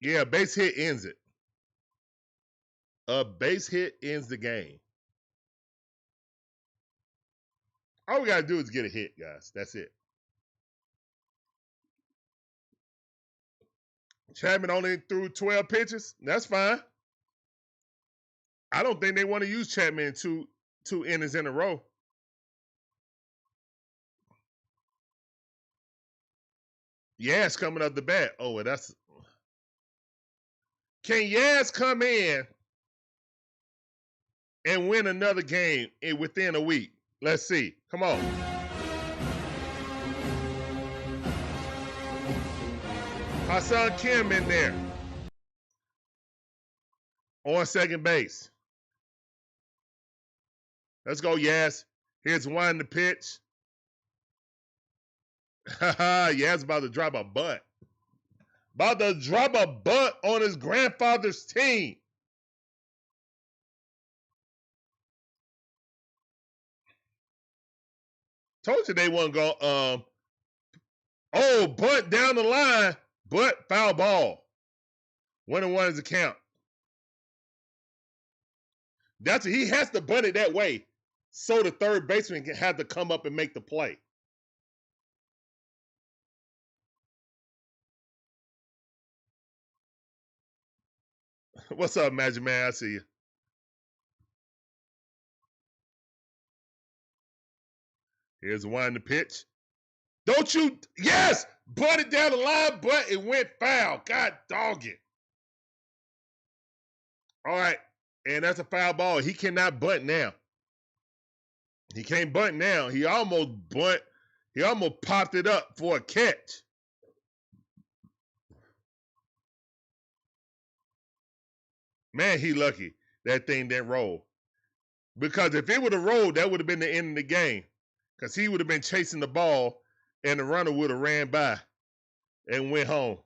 Yeah, a base hit ends it. A base hit ends the game. All we got to do is get a hit, guys. That's it. Chapman only threw 12 pitches. That's fine. I don't think they want to use Chapman two innings in a row. Yaz coming up the bat. Oh, that's... Can Yaz come in and win another game within a week? Let's see. Come on. Hassan Kim in there. On second base. Let's go, Yaz. Here's one to pitch. Yaz about to drop a bunt. About to drop a bunt on his grandfather's team. Told you they wasn't going bunt down the line, but foul ball. 1-1 is the count. He has to bunt it that way so the third baseman can have to come up and make the play. What's up, Magic Man? I see you. Here's one to pitch. Don't you? Yes! Bunt it down the line, but it went foul. God dog it. All right. And that's a foul ball. He cannot bunt now. He can't bunt now. He almost bunt. He almost popped it up for a catch. Man, he lucky that thing didn't roll. Because if it would have rolled, that would have been the end of the game. Because he would have been chasing the ball and the runner would have ran by and went home.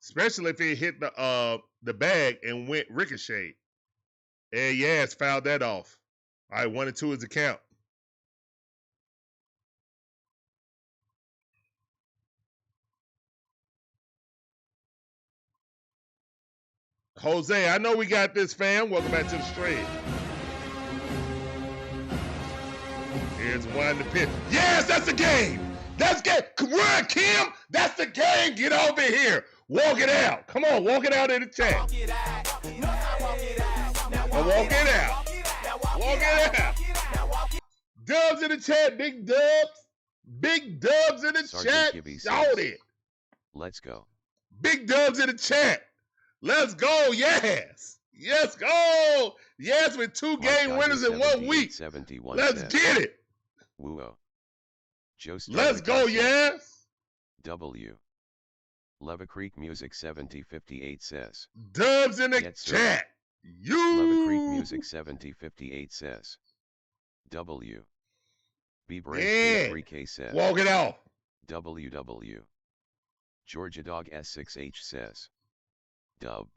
Especially if it hit the bag and went ricochet. And Yaz fouled that off. All right, 1-2 is the count. Jose, I know we got this, fam. Welcome back to the stream. Here's one to pitch. Yes, that's the game. That's game. Run, Kim. That's the game. Get over here. Walk it out. Come on, walk it out in the chat. Walk it out. Walk it out. Dubs in the chat. Big dubs. Big dubs in the chat. Shout it. Let's go. Big dubs in the chat. Let's go. Yes. Yes, go. Yes, with 2 game winners in 1 week. Let's get it. Woo-oh. Let's go, yes. W. Leva Creek Music 7058 says. Dubs in the chat. Leva Creek Music 7058 says. W. Be Brave 3K says. Walk it off. WW. Georgia Dog S6H says. Dub.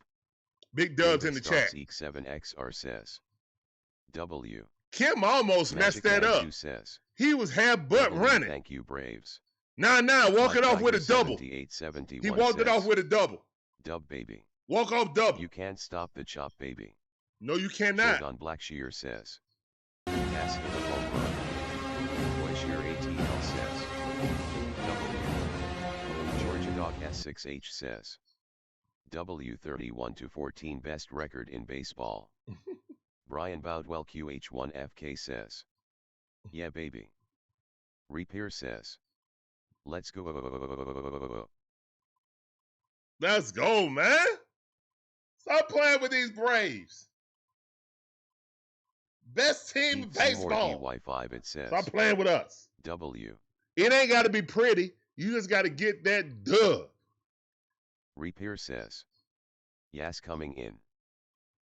Big dubs in the chat. Seek7XR says. W. Kim almost messed that up. Says. He was half butt running. Thank you, Braves. Nah, walk it off with a double. He walked it off with a double. Dub, baby. Walk off double. You can't stop the chop, baby. No, you cannot. Jordan Blackshear says. Pass hit a home run. Blackshear ATL says. W. Georgia Dog S6H says. W 31-14 best record in baseball. Brian Boudwell QH1FK says. Yeah, baby. Repair says. Let's go. Let's go, man. Stop playing with these Braves. Best team in baseball. DY5 it says. Stop playing with us. W. It ain't got to be pretty. You just got to get that dub. Repair says. Yes, coming in.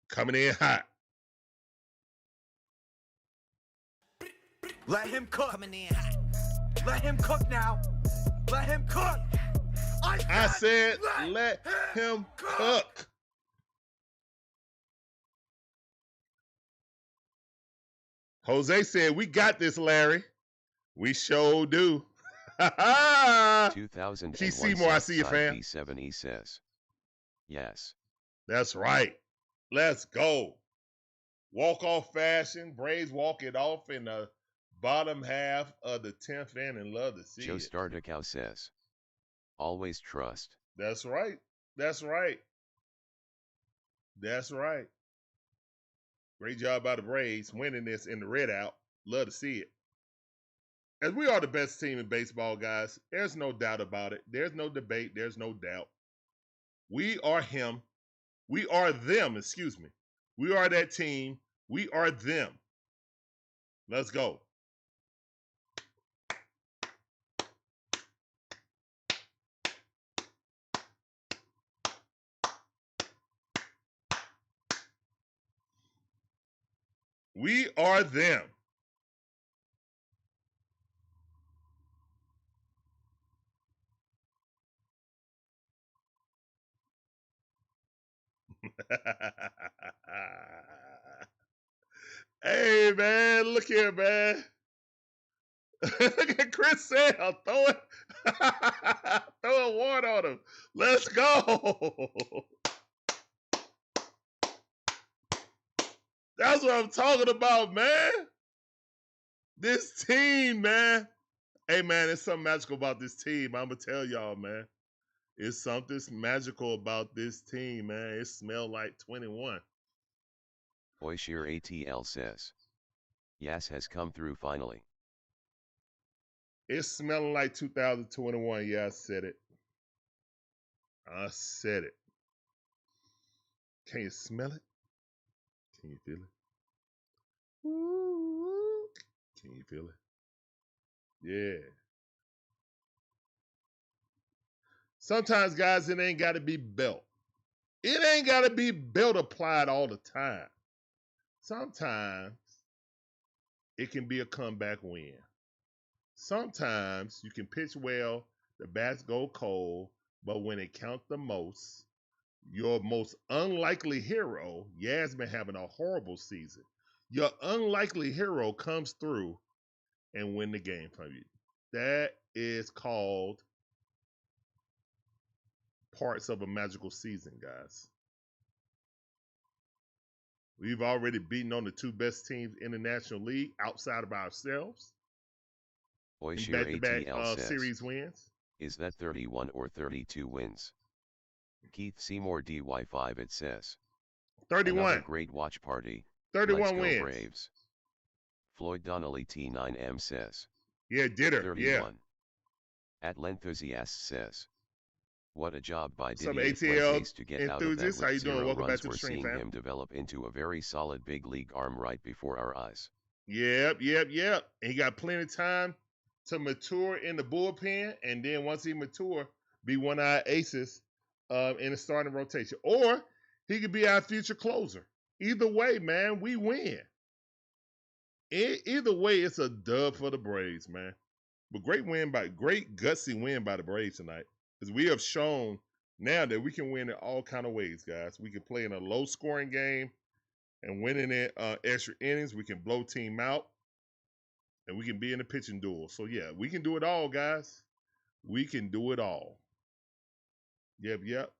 Coming in hot. Let him cook. Coming in hot. Let him cook now. Let him cook. I said let him cook. Jose said, we got this, Larry. We sure do. 2001 Seymour, I see you, Southside fam. V7E says, yes. That's right. Let's go. Walk-off fashion. Braves walk it off in the bottom half of the 10th inning. Love to see Joe it. Stardicow says, always trust. That's right. That's right. That's right. Great job by the Braves winning this in the red out. Love to see it. As we are the best team in baseball, guys, there's no doubt about it. There's no debate. There's no doubt. We are him. We are them, excuse me. We are that team. We are them. Let's go. We are them. Hey, man, look here, man. Look at Chris Sale throwing water on him. Let's go. That's what I'm talking about, man. This team, man. Hey, man, there's something magical about this team. I'm going to tell y'all, man. It's something magical about this team, man. It smells like 21. Oishir ATL says, Yas has come through finally. It's smelling like 2021. Yeah, I said it. I said it. Can you smell it? Can you feel it? Ooh. Can you feel it? Yeah. Sometimes, guys, it ain't got to be belt. It ain't got to be belt applied all the time. Sometimes it can be a comeback win. Sometimes you can pitch well, the bats go cold, but when it counts the most, your most unlikely hero, Yaz been having a horrible season. Your unlikely hero comes through and win the game from you. That is called parts of a magical season, guys. We've already beaten on the two best teams in the National League outside of ourselves. Oishir Back-to-back ATL says, series wins. Is that 31 or 32 wins? Keith Seymour DY5 it says, 31. Another great watch party. 31 Let's go wins. Braves. Floyd Donnelly T9M says, Yeah, did her. 31. Atlenthusiast says, what a job by Some Diddy ATL Fuentes to get out of that enthusiasts. How with you doing? 0 Welcome back runs. to the We're stream, seeing fam. him develop into a very solid big league arm right before our eyes. Yep. And he got plenty of time to mature in the bullpen, and then once he mature, be one of our aces in the starting rotation. Or he could be our future closer. Either way, man, we win. Either way, it's a dub for the Braves, man. But great gutsy win by the Braves tonight. Because we have shown now that we can win in all kind of ways, guys. We can play in a low-scoring game and winning it extra innings. We can blow team out. And we can be in a pitching duel. So, yeah, we can do it all, guys. We can do it all. Yep.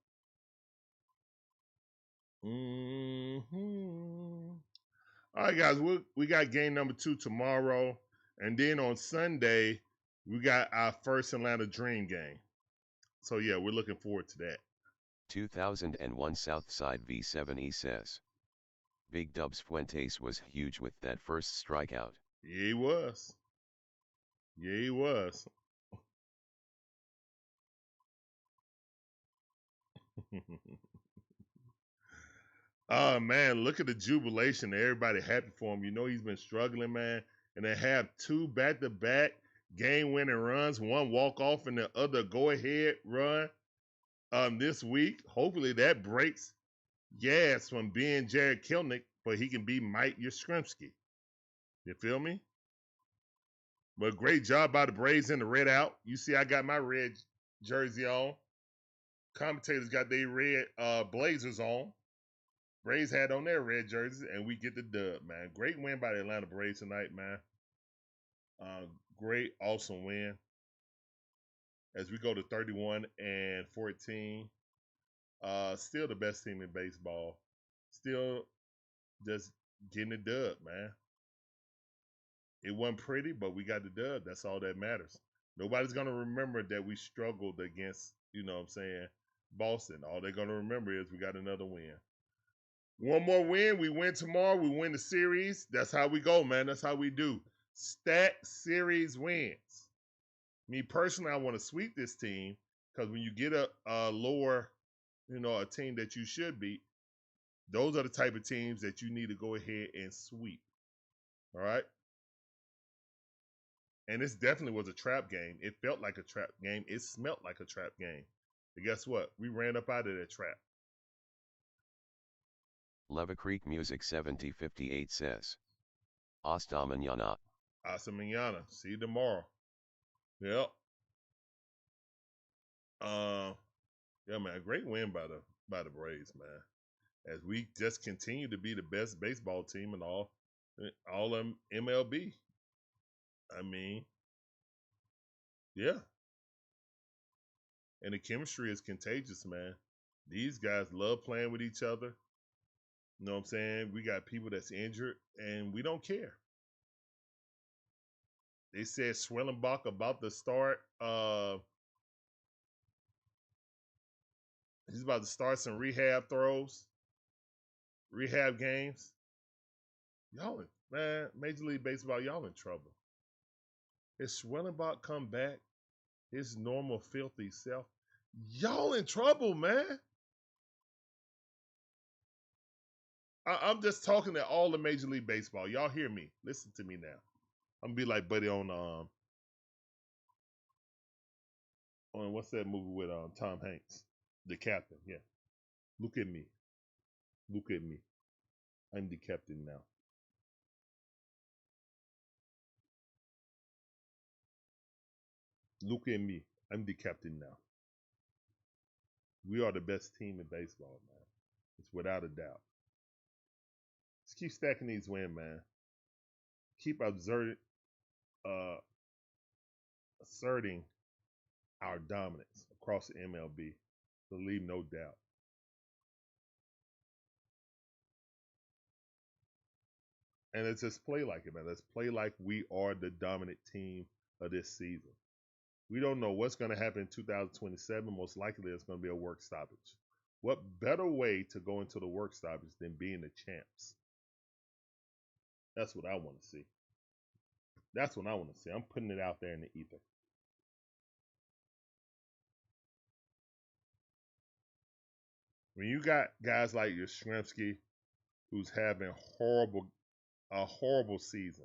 All right, guys, we got game number 2 tomorrow. And then on Sunday, we got our first Atlanta Dream game. So, yeah, we're looking forward to that. 2001 Southside V7E says, Big Dubs Fuentes was huge with that first strikeout. Yeah, he was. Oh, man, look at the jubilation. Everybody happy for him. You know he's been struggling, man. And they have 2 back-to-back game-winning runs, one walk-off and the other go-ahead run this week. Hopefully that breaks Yaz from being Jared Kelnick, but he can be Mike Yastrzemski. You feel me? But great job by the Braves in the red out. You see I got my red jersey on. Commentators got their red Blazers on. Braves had on their red jerseys, and we get the dub, man. Great win by the Atlanta Braves tonight, man. Great, awesome win. as we go to 31-14. Still the best team in baseball. Still just getting the dub, man. It wasn't pretty, but we got the dub. That's all that matters. Nobody's going to remember that we struggled against, you know what I'm saying, Boston. All they're going to remember is we got another win. One more win. We win tomorrow. We win the series. That's how we go, man. That's how we do. Stack series wins. Me personally, I want to sweep this team because when you get a lower, you know, a team that you should beat, those are the type of teams that you need to go ahead and sweep. All right? And this definitely was a trap game. It felt like a trap game. It smelt like a trap game. But guess what? We ran up out of that trap. Leva Creek Music 7058 says, Hasta mañana. Hasta mañana. See you tomorrow. Yep. Yeah, man. Great win by the Braves, man. As we just continue to be the best baseball team in all MLB. I mean, yeah. And the chemistry is contagious, man. These guys love playing with each other. You know what I'm saying? We got people that's injured, and we don't care. They said Schwellenbach about to start. He's about to start some rehab games. Y'all, man, Major League Baseball, y'all in trouble. If Schwellenbach come back, his normal filthy self, y'all in trouble, man. I'm just talking to all the Major League Baseball. Y'all hear me. Listen to me now. I'm gonna be like Buddy on what's that movie with Tom Hanks? The Captain, yeah. Look at me. Look at me. I'm the captain now. Look at me. I'm the captain now. We are the best team in baseball, man. It's without a doubt. Let's keep stacking these wins, man. Keep asserting our dominance across the MLB. So leave no doubt. And let's just play like it, man. Let's play like we are the dominant team of this season. We don't know what's going to happen in 2027. Most likely it's going to be a work stoppage. What better way to go into the work stoppage than being the champs? That's what I want to see. That's what I want to see. I'm putting it out there in the ether. When you got guys like Yastrzemski, who's having a horrible season,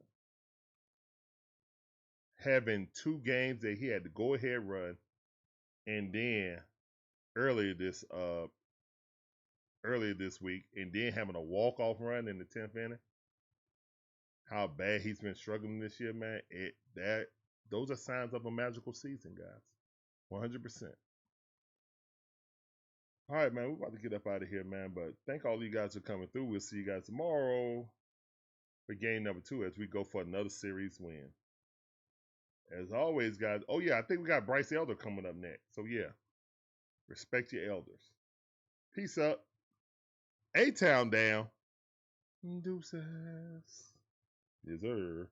having 2 games that he had to go ahead run, and then earlier this week, and then having a walk-off run in the 10th inning, how bad he's been struggling this year, man. Those are signs of a magical season, guys. 100%. All right, man, we're about to get up out of here, man. But thank all you guys for coming through. We'll see you guys tomorrow for game number 2 as we go for another series win. As always, guys. Oh, yeah, I think we got Bryce Elder coming up next. So, yeah, respect your elders. Peace up. A-Town down. Deuces. Yes, sir.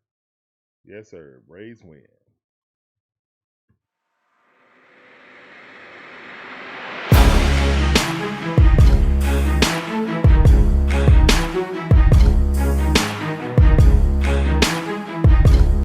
Yes, sir. Braves win.